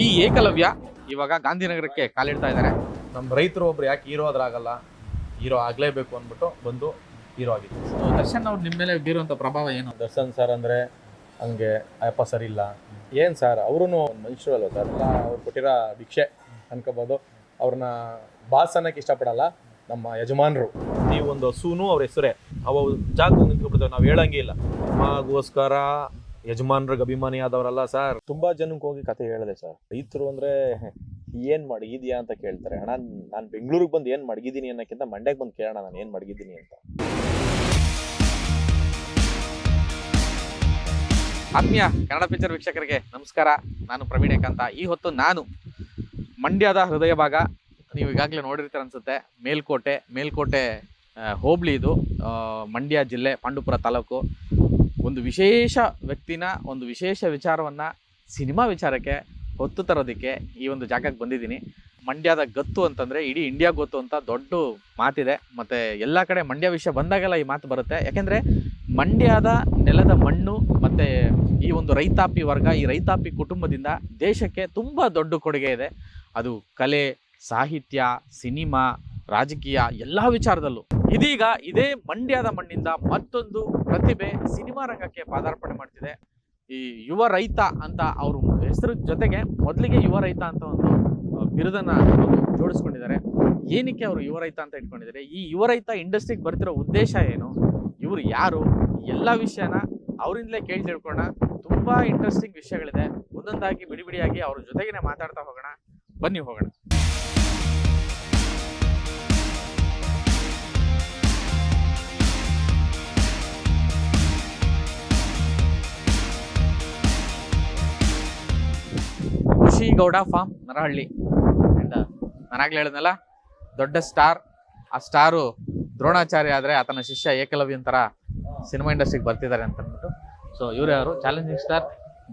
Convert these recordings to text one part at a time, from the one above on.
ಈ ಏಕಲವ್ಯ ಇವಾಗ ಗಾಂಧಿನಗರಕ್ಕೆ ಕಾಲಿಡ್ತಾ ಇದ್ದಾರೆ. ನಮ್ಮ ರೈತರು ಒಬ್ರು ಯಾಕೆ ಹೀರೋ ಆದ್ರಾಗಲ್ಲ, ಹೀರೋ ಆಗ್ಲೇಬೇಕು ಅಂದ್ಬಿಟ್ಟು ಬಂದು ಹೀರೋ ಆಗಿದ್ದು. ದರ್ಶನ್ ಅವ್ರು ನಿಮ್ಮ ಮೇಲೆ ಬೀರುವಂತ ಪ್ರಭಾವ ಏನು? ದರ್ಶನ್ ಸರ್ ಅಂದ್ರೆ ಹಂಗೆ ಅಯ್ಯಪ್ಪ ಸರಿ ಇಲ್ಲ ಏನ್ ಸರ್, ಅವರು ಮನುಷ್ಯರು ಅಲ್ವ ಸರ್, ಅವ್ರು ಕೊಟ್ಟಿರೋ ಭಿಕ್ಷೆ ಅನ್ಕೋಬಹುದು. ಅವ್ರನ್ನ ಬಾಸ್ ಅನ್ನಕ್ಕೆ ಇಷ್ಟಪಡಲ್ಲ, ನಮ್ಮ ಯಜಮಾನರು. ಈ ಒಂದು ಹಸುನು ಅವ್ರ ಹೆಸರೇ, ಅವ ಜಾಗದಾಗ ನಿಂತ್ಕೊಬಿಡ್ತೇವೆ, ನಾವು ಹೇಳಂಗೆ ಇಲ್ಲ. ನಮಗೋಸ್ಕರ ಯಜಮಾನ್ರಿಗೆ ಅಭಿಮಾನಿ ಆದವರಲ್ಲ ಸರ್. ತುಂಬಾ ಜನಕ್ಕೆ ಹೋಗಿ ಕತೆ ಹೇಳಿದೆ ಸರ್. ರೈತರು ಅಂದ್ರೆ ಏನ್ ಮಡಗಿದ್ಯಾ ಅಂತ ಕೇಳ್ತಾರೆ. ಅಣ್ಣ ನಾನು ಬೆಂಗಳೂರಿಗೆ ಬಂದು ಏನ್ ಮಡಗಿದ್ದೀನಿ ಅನ್ನೋಕ್ಕಿಂತ ಮಂಡ್ಯಕ್ಕೆ ಬಂದು ಕೇಳೋಣ ನಾನು ಏನ್ ಮಡಗಿದ್ದೀನಿ ಅಂತ. ಆತ್ಮೀಯ ಕನ್ನಡ ಪಿಕ್ಚರ್ ವೀಕ್ಷಕರಿಗೆ ನಮಸ್ಕಾರ. ನಾನು ಪ್ರವೀಣೇಕಾಂತ. ಈ ಹೊತ್ತು ನಾನು ಮಂಡ್ಯದ ಹೃದಯ ಭಾಗ, ನೀವು ಈಗಾಗಲೇ ನೋಡಿರ್ತೀರ ಅನ್ಸುತ್ತೆ, ಮೇಲ್ಕೋಟೆ ಹೋಬಳಿ ಇದು, ಮಂಡ್ಯ ಜಿಲ್ಲೆ, ಪಾಂಡವಪುರ ತಾಲೂಕು. ಒಂದು ವಿಶೇಷ ವ್ಯಕ್ತಿನ, ಒಂದು ವಿಶೇಷ ವಿಚಾರವನ್ನು, ಸಿನಿಮಾ ವಿಚಾರಕ್ಕೆ ಹೊತ್ತು ತರೋದಕ್ಕೆ ಈ ಒಂದು ಜಾಗಕ್ಕೆ ಬಂದಿದ್ದೀನಿ. ಮಂಡ್ಯದ ಗತ್ತು ಅಂತಂದರೆ ಇಡೀ ಇಂಡಿಯಾ ಗೊತ್ತು ಅಂತ ದೊಡ್ಡ ಮಾತಿದೆ. ಮತ್ತು ಎಲ್ಲ ಕಡೆ ಮಂಡ್ಯ ವಿಷಯ ಬಂದಾಗೆಲ್ಲ ಈ ಮಾತು ಬರುತ್ತೆ. ಯಾಕೆಂದರೆ ಮಂಡ್ಯದ ನೆಲದ ಮಣ್ಣು ಮತ್ತು ಈ ಒಂದು ರೈತಾಪಿ ವರ್ಗ, ಈ ರೈತಾಪಿ ಕುಟುಂಬದಿಂದ ದೇಶಕ್ಕೆ ತುಂಬ ದೊಡ್ಡ ಕೊಡುಗೆ ಇದೆ. ಅದು ಕಲೆ, ಸಾಹಿತ್ಯ, ಸಿನಿಮಾ, ರಾಜಕೀಯ ಎಲ್ಲ ವಿಚಾರದಲ್ಲೂ. ಇದೀಗ ಇದೇ ಮಂಡ್ಯದ ಮಣ್ಣಿಂದ ಮತ್ತೊಂದು ಪ್ರತಿಭೆ ಸಿನಿಮಾ ರಂಗಕ್ಕೆ ಪಾದಾರ್ಪಣೆ ಮಾಡ್ತಿದೆ. ಈ ಯುವ ರೈತ ಅಂತ ಅವ್ರ ಹೆಸರು ಜೊತೆಗೆ ಮೊದಲಿಗೆ ಯುವ ರೈತ ಅಂತ ಒಂದು ಬಿರುದನ್ನ ಅವರು ಜೋಡಿಸ್ಕೊಂಡಿದ್ದಾರೆ. ಏನಕ್ಕೆ ಅವರು ಯುವ ರೈತ ಅಂತ ಇಟ್ಕೊಂಡಿದ್ದಾರೆ, ಈ ಯುವ ರೈತ ಇಂಡಸ್ಟ್ರಿಗೆ ಬರ್ತಿರೋ ಉದ್ದೇಶ ಏನು, ಇವರು ಯಾರು, ಎಲ್ಲ ವಿಷಯನ ಅವರಿಂದಲೇ ಕೇಳಿ ತಿಳ್ಕೊಳ್ಳೋಣ. ತುಂಬಾ ಇಂಟ್ರೆಸ್ಟಿಂಗ್ ವಿಷಯಗಳಿದೆ. ಒಂದೊಂದಾಗಿ ಬಿಡಿಬಿಡಿಯಾಗಿ ಅವ್ರ ಜೊತೆಗೇನೆ ಮಾತಾಡ್ತಾ ಹೋಗೋಣ. ಬನ್ನಿ ಹೋಗೋಣ. ಖುಷಿ ಗೌಡ ಫಾರ್ಮ್, ನರಹಳ್ಳಿ. ಅಂಡ್ ನಾನಾಗ್ಲೇ ಹೇಳಿದ್ನಲ್ಲ, ದೊಡ್ಡ ಸ್ಟಾರ್. ಆ ಸ್ಟಾರು ದ್ರೋಣಾಚಾರ್ಯ ಆದರೆ ಆತನ ಶಿಷ್ಯ ಏಕಲವ್ಯನ್ ಥರ ಸಿನಿಮಾ ಇಂಡಸ್ಟ್ರಿಗೆ ಬರ್ತಿದ್ದಾರೆ ಅಂತ ಅಂದ್ಬಿಟ್ಟು. ಸೊ ಇವರೇ ಅವರು ಚಾಲೆಂಜಿಂಗ್ ಸ್ಟಾರ್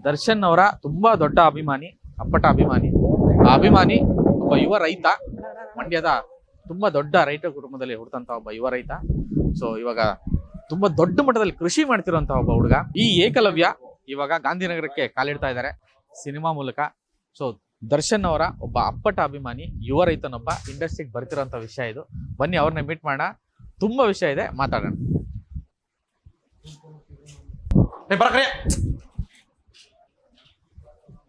ದರ್ಶನ್ ಅವರ ತುಂಬ ದೊಡ್ಡ ಅಭಿಮಾನಿ, ಅಪ್ಪಟ ಅಭಿಮಾನಿ. ಆ ಅಭಿಮಾನಿ ಒಬ್ಬ ಯುವ ರೈತ, ಮಂಡ್ಯದ ತುಂಬ ದೊಡ್ಡ ರೈತ ಕುಟುಂಬದಲ್ಲಿ ಹುಡ್ತಂತ ಒಬ್ಬ ಯುವ ರೈತ. ಸೊ ಇವಾಗ ತುಂಬ ದೊಡ್ಡ ಮಟ್ಟದಲ್ಲಿ ಕೃಷಿ ಮಾಡ್ತಿರುವಂತಹ ಒಬ್ಬ ಹುಡುಗ. ಈ ಏಕಲವ್ಯ ಇವಾಗ ಗಾಂಧಿನಗರಕ್ಕೆ ಕಾಲಿಡ್ತಾ ಇದ್ದಾರೆ ಸಿನಿಮಾ ಮೂಲಕ. ಸೊ ದರ್ಶನ್ ಅವರ ಒಬ್ಬ ಅಪ್ಪಟ ಅಭಿಮಾನಿ, ಯುವ ರೈತನೊಬ್ಬ ಇಂಡಸ್ಟ್ರಿಗೆ ಬರ್ತಿರೋಂಥ ವಿಷಯ ಇದು. ಬನ್ನಿ ಅವ್ರನ್ನ ಮೀಟ್ ಮಾಡೋಣ. ತುಂಬಾ ವಿಷಯ ಇದೆ, ಮಾತಾಡೋಣ.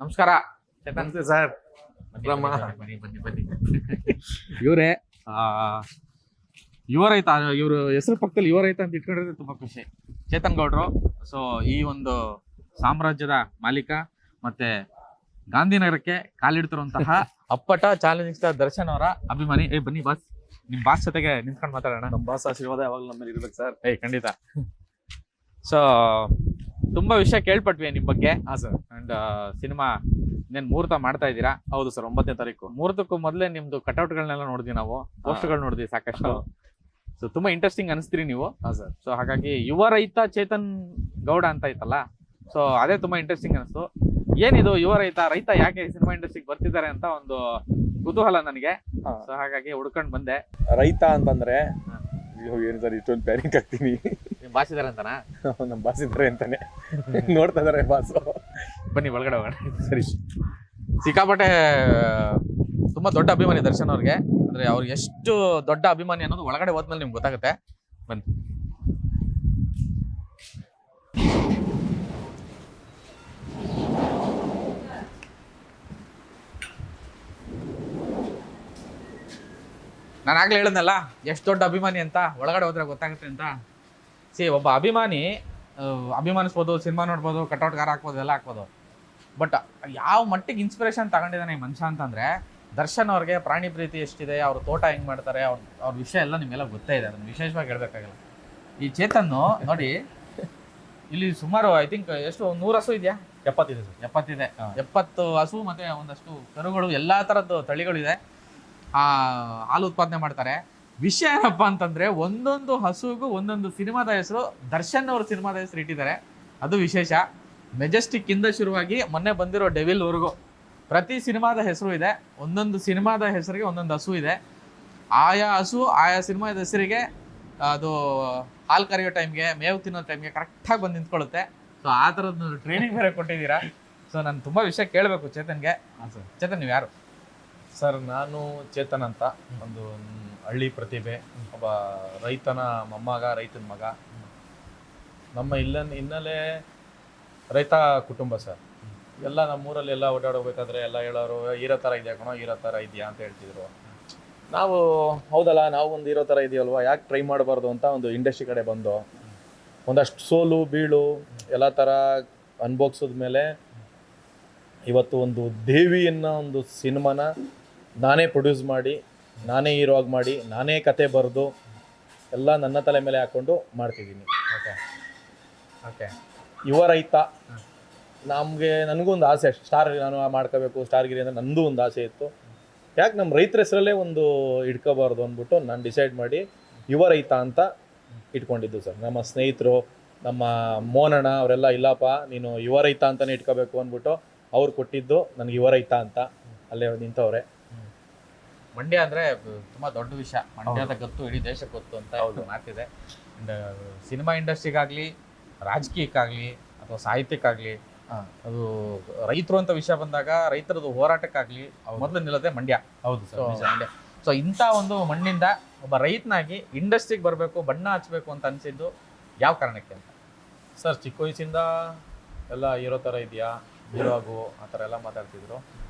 ನಮಸ್ಕಾರ ಸರ್. ಬನ್ನಿ ಇವರೇ ಯುವ ರೈತ. ಇವರು ಹೆಸರು ಪಕ್ಕದಲ್ಲಿ ಯುವ ರೈತ ಅಂತ ಇಟ್ಕೊಂಡಿರೋದು ತುಂಬಾ ಖುಷಿ. ಚೇತನ್ ಗೌಡ್ರು. ಸೊ ಈ ಒಂದು ಸಾಮ್ರಾಜ್ಯದ ಮಾಲೀಕ ಮತ್ತೆ ಗಾಂಧಿನಗರಕ್ಕೆ ಕಾಲಿಡ್ತಿರುವಂತಹ ಅಪ್ಪಟ ಚಾಲೆಂಜಿಂಗ್ ಸ್ಟಾರ್ ದರ್ಶನ್ ಅವರ ಅಭಿಮಾನಿ. ಬನ್ನಿ ಬಾಸ್, ನಿಮ್ ಬಾಸ್ ಜೊತೆಗೆ ನಿಂತ್ಕೊಂಡು ಮಾತಾಡೋಣ. ನಮ್ಮ ಬಾಸ್ ಆಶೀರ್ವಾದ ಯಾವಾಗಲೂ ನಮ್ಮ ಮೇಲೆ ಇರ್ಬೇಕು ಸರ್. ಖಂಡಿತ. ಸೊ ತುಂಬಾ ವಿಷಯ ಕೇಳ್ಪಟ್ವಿ ನಿಮ್ ಬಗ್ಗೆ. ಹಾ ಸರ್. ಅಂಡ್ ಸಿನಿಮಾ ಇನ್ನೇನು ಮುಹೂರ್ತ ಮಾಡ್ತಾ ಇದ್ದೀರಾ? ಹೌದು ಸರ್, 9ನೇ ತಾರೀಕು. ಮುಹೂರ್ತಕ್ಕೂ ಮೊದಲೇ ನಿಮ್ದು ಕಟ್ಔಟ್ಗಳನ್ನೆಲ್ಲ ನೋಡಿದ್ವಿ, ನಾವು ಪೋಸ್ಟ್ಗಳು ನೋಡಿದ್ವಿ ಸಾಕಷ್ಟು. ಸೊ ತುಂಬಾ ಇಂಟ್ರೆಸ್ಟಿಂಗ್ ಅನಿಸ್ತೀರಿ ನೀವು. ಹಾ ಸರ್. ಸೊ ಹಾಗಾಗಿ ಯುವ ರೈತ ಚೇತನ್ ಗೌಡ ಅಂತ ಇತ್ತಲ್ಲ, ಸೊ ಅದೇ ತುಂಬಾ ಇಂಟ್ರೆಸ್ಟಿಂಗ್ ಅನಿಸ್ತು. ಏನಿದು ಯುವ ರೈತ ಯಾಕೆ ಸಿನಿಮಾ ಇಂಡಸ್ಟ್ರಿಗೆ ಬರ್ತಿದ್ದಾರೆ ಅಂತ ಒಂದು ಕುತೂಹಲ ನನಗೆ. ಸೊ ಹಾಗಾಗಿ ಹುಡ್ಕೊಂಡ್ ಬಂದೆ. ರೈತ ಅಂತಂದ್ರೆ ಏನು ಸರ್ ಇಷ್ಟೊಂದು ಪ್ಯಾನಿಕ್ ಆಗ್ತೀನಿ. ನಿಮ್ ಬಾಸ್ ಇದಾರೆ ಅಂತನಾ? ನಮ್ಮ ಬಾಸ್ ಇದ್ದಾರೆ ಅಂತಾನೆ ನೋಡ್ತಾ ಇದಾರೆ ಬಾಸು. ಬನ್ನಿ ಒಳಗಡೆ ಹೋಗೋಣ. ಸರಿ. ಸಿಕ್ಕಾಪಟ್ಟೆ ತುಂಬಾ ದೊಡ್ಡ ಅಭಿಮಾನಿ ದರ್ಶನ್ ಅವ್ರಿಗೆ. ಅಂದ್ರೆ ಅವ್ರಿಗೆ ಎಷ್ಟು ದೊಡ್ಡ ಅಭಿಮಾನಿ ಅನ್ನೋದು ಒಳಗಡೆ ಹೋದ್ಮೇಲೆ ನಿಮ್ಗೆ ಗೊತ್ತಾಗುತ್ತೆ. ಬನ್ನಿ. ನಾನು ಆಗ್ಲೇ ಹೇಳಿದ್ನಲ್ಲ ಎಷ್ಟು ದೊಡ್ಡ ಅಭಿಮಾನಿ ಅಂತ, ಒಳಗಡೆ ಹೋದ್ರೆ ಗೊತ್ತಾಗುತ್ತೆ ಅಂತ. ಒಬ್ಬ ಅಭಿಮಾನಿ ಅಭಿಮಾನಿಸ್ಬೋದು, ಸಿನಿಮಾ ನೋಡ್ಬೋದು, ಕಟೌಟ್ ಗಾರ ಹಾಕ್ಬೋದು, ಎಲ್ಲ ಹಾಕ್ಬೋದು. ಬಟ್ ಯಾವ ಮಟ್ಟಿಗೆ ಇನ್ಸ್ಪಿರೇಷನ್ ತಗೊಂಡಿದ್ದಾನೆ ಈ ಮನುಷ್ಯ ಅಂತಂದರೆ, ದರ್ಶನ್ ಅವ್ರಿಗೆ ಪ್ರಾಣಿ ಪ್ರೀತಿ ಎಷ್ಟಿದೆ, ಅವ್ರ ತೋಟ ಹೆಂಗೆ ಮಾಡ್ತಾರೆ, ಅವ್ರ ವಿಷಯ ಎಲ್ಲ ನಿಮ್ಮೆಲ್ಲ ಗೊತ್ತೇ ಇದೆ. ಅದನ್ನು ವಿಶೇಷವಾಗಿ ಹೇಳ್ಬೇಕಾಗಿಲ್ಲ. ಈ ಚೇತನ್ನು ನೋಡಿ, ಇಲ್ಲಿ ಸುಮಾರು ಐ ಥಿಂಕ್ ಎಷ್ಟು 100 ಹಸು ಇದೆಯಾ? 70 ಇದೆ ಸರ್. 70 ಇದೆ. 70 ಹಸು ಮತ್ತು ಒಂದಷ್ಟು ಕರುಗಳು, ಎಲ್ಲ ಥರದ್ದು ತಳಿಗಳಿದೆ. ಹಾಲು ಉತ್ಪಾದನೆ ಮಾಡ್ತಾರೆ. ವಿಷಯ ಏನಪ್ಪ ಅಂತಂದರೆ, ಒಂದೊಂದು ಹಸುಗೂ ಒಂದೊಂದು ಸಿನಿಮಾದ ಹೆಸರು, ದರ್ಶನ್ ಅವ್ರ ಸಿನಿಮಾದ ಹೆಸರು ಇಟ್ಟಿದ್ದಾರೆ. ಅದು ವಿಶೇಷ. ಮೆಜೆಸ್ಟಿಕ್ ಇಂದ ಶುರುವಾಗಿ ಮೊನ್ನೆ ಬಂದಿರೋ ಡೆವಿಲ್ವರೆಗೂ ಪ್ರತಿ ಸಿನಿಮಾದ ಹೆಸರು ಇದೆ. ಒಂದೊಂದು ಸಿನಿಮಾದ ಹೆಸರಿಗೆ ಒಂದೊಂದು ಹಸು ಇದೆ. ಆಯಾ ಹಸು ಆಯಾ ಸಿನಿಮಾದ ಹೆಸರಿಗೆ ಅದು ಹಾಲು ಕರೆಯೋ ಟೈಮ್ಗೆ, ಮೇವು ತಿನ್ನೋ ಟೈಮ್ಗೆ ಕರೆಕ್ಟಾಗಿ ಬಂದು ನಿಂತ್ಕೊಳ್ಳುತ್ತೆ. ಸೊ ಆ ಥರದ್ದು ಟ್ರೈನಿಂಗ್ ಬೇರೆ ಕೊಟ್ಟಿದ್ದೀರಾ. ಸೊ ನಾನು ತುಂಬಾ ವಿಷಯ ಕೇಳಬೇಕು ಚೇತನ್ಗೆ. ಚೇತನ್ ನೀವು ಯಾರು? ಸರ್ ನಾನು ಚೇತನ್ ಅಂತ, ಒಂದು ಹಳ್ಳಿ ಪ್ರತಿಭೆ, ಒಬ್ಬ ರೈತನ ಮೊಮ್ಮಗ, ರೈತನ ಮಗ. ನಮ್ಮ ಹಿನ್ನೆಲೆ ರೈತ ಕುಟುಂಬ ಸರ್. ಎಲ್ಲ ನಮ್ಮೂರಲ್ಲಿ ಎಲ್ಲ ಓಡಾಡಬೇಕಾದ್ರೆ ಎಲ್ಲ ಹೇಳೋರು ಹೀರೋ ಥರ ಇದೆಯಾ ಕಣೋ, ಹೀರೋ ಥರ ಇದೆಯಾ ಅಂತ ಹೇಳ್ತಿದ್ರು. ನಾವು ಹೌದಲ್ಲ, ನಾವು ಒಂದು ಹೀರೋ ಥರ ಇದೆಯಲ್ವಾ, ಯಾಕೆ ಟ್ರೈ ಮಾಡಬಾರ್ದು ಅಂತ ಒಂದು ಇಂಡಸ್ಟ್ರಿ ಕಡೆ ಬಂದು ಒಂದಷ್ಟು ಸೋಲು ಬೀಳು ಎಲ್ಲ ಥರ ಅನುಭವಿಸಿದ ಮೇಲೆ ಇವತ್ತು ಒಂದು ದೇವಿ ಅನ್ನೋ ಒಂದು ಸಿನಿಮಾನ ನಾನೇ ಪ್ರೊಡ್ಯೂಸ್ ಮಾಡಿ, ನಾನೇ ಹೀರೋ ಆಗಿ ಮಾಡಿ, ನಾನೇ ಕತೆ ಬರೆದು ಎಲ್ಲ ನನ್ನ ತಲೆ ಮೇಲೆ ಹಾಕ್ಕೊಂಡು ಮಾಡ್ತಿದ್ದೀನಿ. Okay okay. ಯುವ ರೈತ. ನನಗೂ ಒಂದು ಆಸೆ, ಸ್ಟಾರ್ ನಾನು ಮಾಡ್ಕೋಬೇಕು, ಸ್ಟಾರ್ಗಿರಿ ಅಂದರೆ ನಂದು ಒಂದು ಆಸೆ ಇತ್ತು. ಯಾಕೆ ನಮ್ಮ ರೈತರ ಹೆಸರಲ್ಲೇ ಒಂದು ಇಟ್ಕೋಬಾರ್ದು ಅಂದ್ಬಿಟ್ಟು ನಾನು ಡಿಸೈಡ್ ಮಾಡಿ ಯುವ ರೈತ ಅಂತ ಇಟ್ಕೊಂಡಿದ್ದು ಸರ್. ನಮ್ಮ ಸ್ನೇಹಿತರು, ನಮ್ಮ ಮೋನಣ್ಣ ಅವರೆಲ್ಲ ಇಲ್ಲಪ್ಪ ನೀನು ಯುವ ರೈತ ಅಂತಲೇ ಇಟ್ಕೋಬೇಕು ಅಂದ್ಬಿಟ್ಟು ಅವ್ರು ಕೊಟ್ಟಿದ್ದು ನನಗೆ ಯುವ ರೈತ ಅಂತ. ಅಲ್ಲೇ ನಿಂತವ್ರೆ. ಮಂಡ್ಯ ಅಂದರೆ ತುಂಬ ದೊಡ್ಡ ವಿಷಯ. ಮಂಡ್ಯದ ಗೊತ್ತು ಇಡೀ ದೇಶಕ್ಕೆ ಗೊತ್ತು ಅಂತ ಒಂದು ಮಾತಿದೆ. ಆ್ಯಂಡ್ ಸಿನಿಮಾ ಇಂಡಸ್ಟ್ರಿಗಾಗಲಿ, ರಾಜಕೀಯಕ್ಕಾಗಲಿ ಅಥವಾ ಸಾಹಿತ್ಯಕ್ಕಾಗಲಿ, ಅದು ರೈತರು ಅಂತ ವಿಷಯ ಬಂದಾಗ ರೈತರದ್ದು ಹೋರಾಟಕ್ಕಾಗಲಿ ಮೊದಲು ನಿಲ್ಲದೆ ಮಂಡ್ಯ. ಹೌದು ಸರ್, ಮಂಡ್ಯ. ಸೊ ಇಂಥ ಒಂದು ಮಣ್ಣಿಂದ ಒಬ್ಬ ರೈತನಾಗಿ ಇಂಡಸ್ಟ್ರಿಗೆ ಬರಬೇಕು, ಬಣ್ಣ ಹಚ್ಚಬೇಕು ಅಂತ ಅನಿಸಿದ್ದು ಯಾವ ಕಾರಣಕ್ಕೆ ಅಂತ? ಸರ್ ಚಿಕ್ಕ ವಯಸ್ಸಿಂದ ಎಲ್ಲ ಹೀರೋ ಥರ ಇದೆಯಾ, ಹೀರೋ ಆಗು ಆ ಥರ ಎಲ್ಲ ಮಾತಾಡ್ತಿದ್ರು.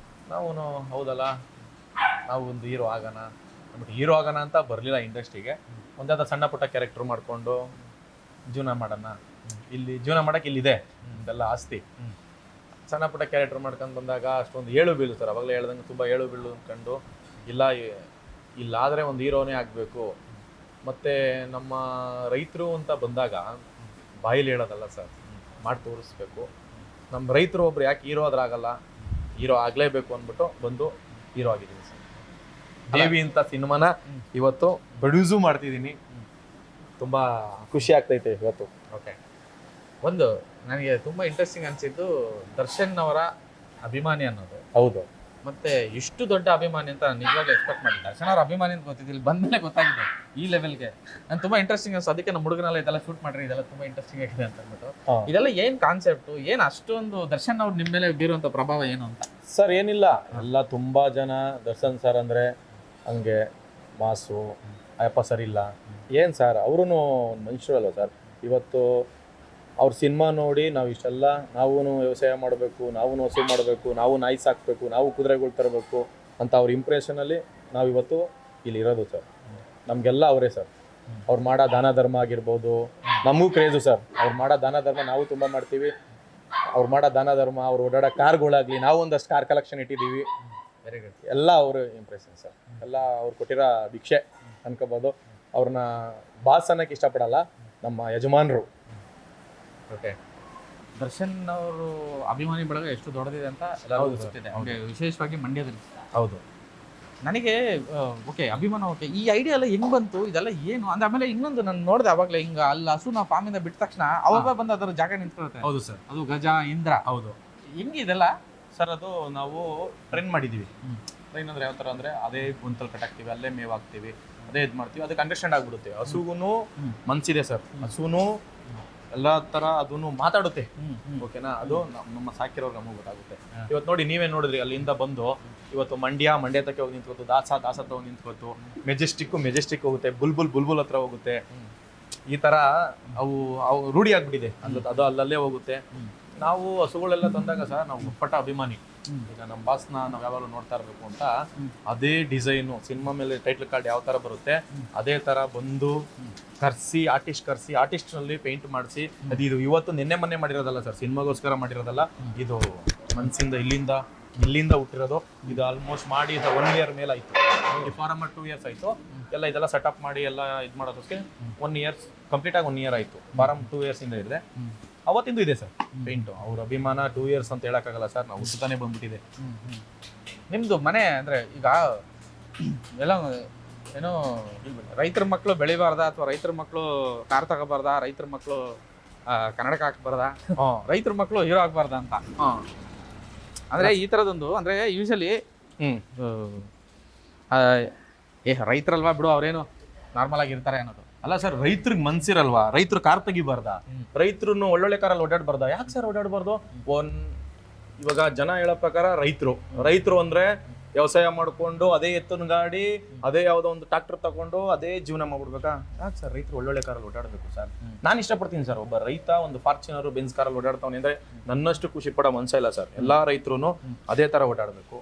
ನಾವು ಹೌದಲ್ಲ, ನಾವು ಒಂದು ಹೀರೋ ಆಗೋಣ ಅಂದ್ಬಿಟ್ಟು ಹೀರೋ ಆಗೋಣ ಅಂತ ಬರಲಿಲ್ಲ ಇಂಡಸ್ಟ್ರಿಗೆ. ಒಂದಾದ ಸಣ್ಣ ಪುಟ್ಟ ಕ್ಯಾರೆಕ್ಟ್ರ್ ಮಾಡಿಕೊಂಡು ಜೀವನ ಮಾಡೋಣ. ಇಲ್ಲಿ ಜೀವನ ಮಾಡೋಕ್ಕೆ ಇಲ್ಲಿದೆ ಇದೆಲ್ಲ ಆಸ್ತಿ. ಸಣ್ಣ ಪುಟ್ಟ ಕ್ಯಾರೆಕ್ಟರ್ ಮಾಡ್ಕೊಂಡು ಬಂದಾಗ ಅಷ್ಟೊಂದು ಏಳು ಬೀಳು ಸರ್. ಅವಾಗಲೇ ಹೇಳ್ದಂಗೆ ತುಂಬ ಏಳು ಬೀಳು ಅಂದ್ಕೊಂಡು ಇಲ್ಲಾದರೆ ಒಂದು ಹೀರೋನೇ ಆಗಬೇಕು. ಮತ್ತು ನಮ್ಮ ರೈತರು ಅಂತ ಬಂದಾಗ ಬಾಯಲ್ಲಿ ಹೇಳೋದಲ್ಲ ಸರ್, ಮಾಡಿ ತೋರಿಸ್ಬೇಕು. ನಮ್ಮ ರೈತರು ಒಬ್ರು ಯಾಕೆ ಹೀರೋ ಆದ್ರಾಗಲ್ಲ, ಹೀರೋ ಆಗಲೇಬೇಕು ಅಂದ್ಬಿಟ್ಟು ಬಂದು ಹೀರೋ ಆಗಿದ್ದೀನಿ ಸರ್. ದೇವಿ ಅಂತ ಸಿನಿಮಾನ ಇವತ್ತು ಪ್ರೊಡ್ಯೂಸು ಮಾಡ್ತಿದ್ದೀನಿ. ತುಂಬ ಖುಷಿ ಆಗ್ತೈತೆ ಇವತ್ತು. ಓಕೆ. ಒಂದು ನನಗೆ ತುಂಬ ಇಂಟ್ರೆಸ್ಟಿಂಗ್ ಅನಿಸಿದ್ದು ದರ್ಶನ್ ಅವರ ಅಭಿಮಾನಿ ಅನ್ನೋದು. ಹೌದು. ಮತ್ತೆ ಇಷ್ಟು ದೊಡ್ಡ ಅಭಿಮಾನಿ ಅಂತ ನಾನು ನಿಜವಾಗ್ಲೂ ಎಕ್ಸ್ಪೆಕ್ಟ್ ಮಾಡಿದ್ದೆ. ದರ್ಶನ್ ಅವ್ರ ಅಭಿಮಾನಿ ಅಂತ ಗೊತ್ತಿದ್ದಿಲ್ಲ, ಬಂದಮೇಲೆ ಗೊತ್ತಾಗಿದೆ ಈ ಲೆವೆಲ್ಗೆ. ನಾನು ತುಂಬ ಇಂಟ್ರೆಸ್ಟಿಂಗ್ ಅನ್ಸು. ಅದಕ್ಕೆ ನಮ್ಮ ಹುಡುಗನೆಲ್ಲ ಇದೆಲ್ಲ ಶೂಟ್ ಮಾಡ್ರಿ, ಇದೆಲ್ಲ ತುಂಬ ಇಂಟ್ರೆಸ್ಟಿಂಗ್ ಆಗಿದೆ ಅಂತ ಅಂದ್ಬಿಟ್ಟು. ಇದೆಲ್ಲ ಏನು ಕಾನ್ಸೆಪ್ಟು, ಏನು ಅಷ್ಟೊಂದು ದರ್ಶನ್ ಅವ್ರು ನಿಮ್ಮ ಮೇಲೆ ಬೀರುವಂಥ ಪ್ರಭಾವ ಏನು ಅಂತ? ಸರ್ ಏನಿಲ್ಲ, ಎಲ್ಲ ತುಂಬ ಜನ ದರ್ಶನ್ ಸರ್ ಅಂದರೆ ಹಂಗೆ ಮಾಸು, ಅಯ್ಯಪ್ಪ ಸರ್ ಇಲ್ಲ. ಏನು ಸರ್, ಅವರೂ ಒಂದು ಮನುಷ್ಯರು ಅಲ್ವ ಸರ್. ಇವತ್ತು ಅವ್ರ ಸಿನಿಮಾ ನೋಡಿ ನಾವು ಇಷ್ಟೆಲ್ಲ ನಾವು ವ್ಯವಸಾಯ ಮಾಡಬೇಕು, ನಾವು ಹಸು ಮಾಡಬೇಕು, ನಾವು ನಾಯಿ ಸಾಕಬೇಕು, ನಾವು ಕುದುರೆಗಳು ತರಬೇಕು ಅಂತ ಅವ್ರ ಇಂಪ್ರೆಷನಲ್ಲಿ ನಾವು ಇವತ್ತು ಇಲ್ಲಿ ಇರೋದು ಸರ್. ನಮಗೆಲ್ಲ ಅವರೇ ಸರ್. ಅವ್ರು ಮಾಡೋ ದಾನ ಧರ್ಮ ಆಗಿರ್ಬೋದು, ನಮಗೂ ಕ್ರೇಜು ಸರ್. ಅವ್ರು ಮಾಡೋ ದಾನ ಧರ್ಮ ನಾವು ತುಂಬ ಮಾಡ್ತೀವಿ. ಅವ್ರು ಮಾಡೋ ದಾನ ಧರ್ಮ, ಅವ್ರು ಓಡಾಡೋ ಕಾರ್ಗಳಾಗಲಿ, ನಾವು ಒಂದಷ್ಟು ಕಾರ್ ಕಲೆಕ್ಷನ್ ಇಟ್ಟಿದ್ದೀವಿ. Very good. ಎಲ್ಲ ಅವರು ಇಂಪ್ರೆಷನ್ ಸರ್. ಎಲ್ಲ ಅವ್ರು ಕೊಟ್ಟಿರೋ ಭಿಕ್ಷೆ ಅನ್ಕೋಬೋದು. ಅವ್ರನ್ನ ಬಾಸ್ ಅನ್ನೋಕ್ಕೆ ಇಷ್ಟಪಡಲ್ಲ, ನಮ್ಮ ಯಜಮಾನರು. ಓಕೆ. ದರ್ಶನ್ ಅವರು ಅಭಿಮಾನಿ ಬಳಗ ಎಷ್ಟು ದೊಡ್ಡದಿದೆ ಅಂತ ಎಲ್ಲರಿಗೂ ಗೊತ್ತಿದೆ, ವಿಶೇಷವಾಗಿ ಮಂಡ್ಯದಲ್ಲಿ. ಹೌದು. ನನಗೆ ಓಕೆ ಅಭಿಮಾನ, ಓಕೆ, ಈ ಐಡಿಯಾ ಎಲ್ಲ ಹೆಂಗ್ ಬಂತು, ಇದೆಲ್ಲ ಏನು ಅಂದ್ರೆ. ಆಮೇಲೆ ಇನ್ನೊಂದು ನಾನು ನೋಡಿದೆ ಅವಾಗಲೇ, ಹಿಂಗ ಅಲ್ಲಿ ಹಸು ನಾವು ಫಾರ್ಮಿಂದ ಬಿಟ್ಟ ತಕ್ಷಣ ಅವಾಗ ಬಂದು ಅದರ ಜಾಗ ನಿಂತ್ಕೊಳುತ್ತೆ. ಹೌದು ಸರ್. ಅದು ಗಜ, ಇಂದ್ರ. ಹೌದು. ಹೆಂಗಿದೆಲ್ಲ ಸರ್, ಅದು ನಾವು ಟ್ರೈನ್ ಮಾಡಿದ್ದೀವಿ. ಟ್ರೈನ್ ಅಂದರೆ ಯಾವ ಥರ ಅಂದರೆ ಅದೇ ಗುಂತಲ್ಲಿ ಕಟ್ಟಾಕ್ತೀವಿ, ಅಲ್ಲೇ ಮೇವು ಹಾಕ್ತೀವಿ, ಅದೇ ಇದು ಮಾಡ್ತೀವಿ. ಅದಕ್ಕೆ ಅಂಡರ್ಸ್ಟ್ಯಾಂಡ್ ಆಗ್ಬಿಡುತ್ತೆ. ಹಸುಗೂ ಮನ್ಸಿದೆ ಸರ್. ಹಸುನು ಎಲ್ಲ ಥರ ಅದನ್ನು ಮಾತಾಡುತ್ತೆ. ಓಕೆನಾ? ಅದು ನಮ್ಮ ಸಾಕಿರೋರು ನಮಗೆ ಗೊತ್ತಾಗುತ್ತೆ. ಇವತ್ತು ನೋಡಿ, ನೀವೇ ನೋಡಿದ್ರಿ, ಅಲ್ಲಿಂದ ಬಂದು ಇವತ್ತು ಮಂಡ್ಯ ತಕ್ಕೆ ಹೋಗಿ ನಿಂತ್ಕೋತು, ದಾಸ ಹೋಗಿ ನಿಂತ್ಕೋತು, ಮೆಜೆಸ್ಟಿಕ್ ಹೋಗುತ್ತೆ, ಬುಲ್ಬುಲ್ ಹತ್ರ ಹೋಗುತ್ತೆ. ಈ ಥರ ಅವು ರೂಢಿ ಆಗ್ಬಿಟ್ಟಿದೆ. ಅದು ಅಲ್ಲಲ್ಲೇ ಹೋಗುತ್ತೆ. ನಾವು ಹಸುಗಳೆಲ್ಲ ತಂದಾಗ ಸರ್ ನಾವು ಒಪ್ಪಟ ಅಭಿಮಾನಿ. ಈಗ ನಮ್ಮ ಬಾಸ್ನ ನಾವು ಯಾವಾಗಲೂ ನೋಡ್ತಾ ಇರಬೇಕು ಅಂತ ಅದೇ ಡಿಸೈನು ಸಿನಿಮಾ ಮೇಲೆ ಟೈಟ್ಲ್ ಕಾರ್ಡ್ ಯಾವ ಥರ ಬರುತ್ತೆ ಅದೇ ಥರ ಬಂದು ಆರ್ಟಿಸ್ಟ್ನಲ್ಲಿ ಪೇಂಟ್ ಮಾಡಿಸಿ. ಇದು ಇವತ್ತು ನಿನ್ನೆ ಮೊನ್ನೆ ಮಾಡಿರೋದಲ್ಲ ಸರ್, ಸಿನಿಮಾಗೋಸ್ಕರ ಮಾಡಿರೋದಲ್ಲ. ಇದು ಮನಸ್ಸಿಂದ ಇಲ್ಲಿಂದ ಹುಟ್ಟಿರೋದು. ಇದು ಆಲ್ಮೋಸ್ಟ್ ಮಾಡಿ 1 year ಮೇಲೆ ಆಯಿತು. ಈ ಫಾರಮ್ 2 years ಆಯಿತು. ಎಲ್ಲ ಇದೆಲ್ಲ ಸೆಟಪ್ ಮಾಡಿ ಎಲ್ಲ ಇದು ಮಾಡೋದಕ್ಕೆ 1 year ಕಂಪ್ಲೀಟಾಗಿ 1 year ಆಯಿತು. ಫಾರಮ್ 2 years ಇಂದ ಇದೆ. ಅವತ್ತಿಂದು ಇದೆ ಸರ್ ಪೇಂಟು. ಅವ್ರ ಅಭಿಮಾನ 2 years ಅಂತ ಹೇಳೋಕ್ಕಾಗಲ್ಲ ಸರ್. ನಾವು ಉಸುತ್ತಾನೆ ಬಂದ್ಬಿಟ್ಟಿದೆ. ನಿಮ್ಮದು ಮನೆ ಅಂದರೆ ಈಗ ಎಲ್ಲ ಏನೋ ರೈತರ ಮಕ್ಕಳು ಬೆಳಿಬಾರ್ದ, ಅಥವಾ ರೈತರ ಮಕ್ಕಳು ಕಾರ್ ತಗೋಬಾರ್ದ, ರೈತರ ಮಕ್ಕಳು ಕನ್ನಡಕ್ಕೆ ಹಾಕ್ಬಾರ್ದ, ರೈತರ ಮಕ್ಕಳು ಹೀರೋ ಆಗ್ಬಾರ್ದ ಅಂತ. ಅಂದರೆ ಈ ಥರದೊಂದು ಅಂದರೆ ಯೂಶಲಿ ರೈತರಲ್ವಾ ಬಿಡು, ಅವರೇನು ನಾರ್ಮಲ್ ಆಗಿರ್ತಾರೆ ಅನ್ನೋದು ಅಲ್ಲ ಸರ್. ರೈತರಿಗೆ ಮನ್ಸಿರಲ್ವಾ? ರೈತರು ಕಾರ್ ತೆಗಿಬಾರ್ದ? ರೈತರು ಒಳ್ಳೊಳ್ಳೆ ಕಾರಲ್ಲಿ ಓಡಾಡಬಾರ್ದ? ಯಾಕೆ ಸರ್ ಓಡಾಡಬಾರ್ದು? ಇವಾಗ ಜನ ಹೇಳೋ ಪ್ರಕಾರ ರೈತರು ಅಂದ್ರೆ ವ್ಯವಸಾಯ ಮಾಡ್ಕೊಂಡು ಅದೇ ಎತ್ತಿನ ಗಾಡಿ ಅದೇ ಯಾವುದೋ ಒಂದು ಟ್ರಾಕ್ಟರ್ ತಗೊಂಡು ಅದೇ ಜೀವನ ಮಾಡ್ಬಿಡ್ಬೇಕಾ? ಯಾಕೆ ಸರ್ ರೈತರು ಒಳ್ಳೊಳ್ಳೆ ಕಾರಲ್ಲಿ ಓಡಾಡಬೇಕು ಸರ್? ನಾನು ಇಷ್ಟಪಡ್ತೀನಿ ಸರ್. ಒಬ್ಬ ರೈತ ಒಂದು ಫಾರ್ಚುನರ್ ಬೆನ್ಸ್ ಕಾರಲ್ಲಿ ಓಡಾಡ್ತಾವನೆ ಅಂದ್ರೆ ನನ್ನಷ್ಟು ಖುಷಿ ಪಡೋ ಮನ್ಸ ಇಲ್ಲ ಸರ್. ಎಲ್ಲಾ ರೈತರು ಅದೇ ತರ ಓಡಾಡಬೇಕು.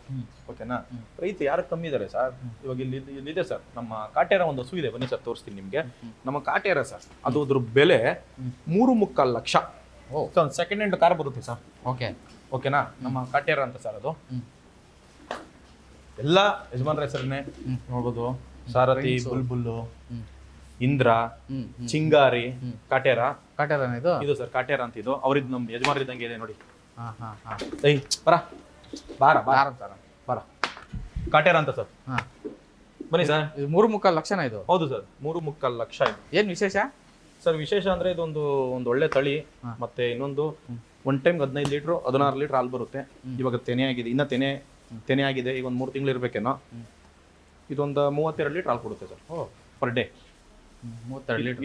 ಓಕೆನಾ? ರೈತ ಯಾರು ಕಮ್ಮಿ ಇದಾರೆ ಸರ್? ಇವಾಗ ಇಲ್ಲಿದೆ ಸರ್, ನಮ್ಮ ಕಾಟೇರ ಒಂದು ಹಸು ಇದೆ, ಬನ್ನಿ ಸರ್ ತೋರಿಸ್ತೀನಿ ನಿಮ್ಗೆ. ನಮ್ಮ ಕಾಟೇರ ಸರ್, ಅದು ಅದ್ರ ಬೆಲೆ 3.25 ಲಕ್ಷ. ಸೆಕೆಂಡ್ ಹ್ಯಾಂಡ್ ಕಾರ್ ಬರುತ್ತೆ ಸರ್. ಓಕೆನಾ? ನಮ್ಮ ಕಾಟೇರ ಅಂತ ಸರ್ ಅದು. ಎಲ್ಲ ಯಜಮಾನ್ರ ಹೆಸರನ್ನೇ ನೋಡ್ಬೋದು. ಸಾರಥಿ, ಬುಲ್ಬುಲ್ಲು, ಇಂದ್ರ, ಚಿಂಗಾರಿ, ಕಾಟೇರ. ಇದು ಸರ್ ಕಾಟೇರ ಅಂತ. ಇದು ಅವ್ರಿದ್ ನಮ್ ಯಜಮಾನ್ರ ಇದ್ದಂಗೆ ಇದೆ ನೋಡಿ. ಬರ ಕಾಟೇರ ಅಂತ ಸರ್. ಬನ್ನಿ ಸರ್. 3.25 ಲಕ್ಷನ ಇದು? ಹೌದು ಸರ್, 3.25 ಲಕ್ಷ. ಇದು ಏನ್ ವಿಶೇಷ ಸರ್? ವಿಶೇಷ ಅಂದ್ರೆ ಇದೊಂದು ಒಳ್ಳೆ ತಳಿ. ಮತ್ತೆ ಇನ್ನೊಂದು ಒನ್ ಟೈಮ್ 15 ಲೀಟ್ರು 16 ಲೀಟರ್ ಹಾಲು ಬರುತ್ತೆ. ಇವಾಗ ತೆನೆ ಆಗಿದೆ, ಇನ್ನ ತೆನೆ ಆಗಿದೆ. ಈಗ ಒಂದು 3 ತಿಂಗಳು ಇರ್ಬೇಕೇನೋ. ಇದೊಂದು 32 ಲೀಟರ್ ಹಾಲು ಕೊಡುತ್ತೆ ಸರ್ ಪರ್ ಡೇ. 32 ಲೀಟರ್.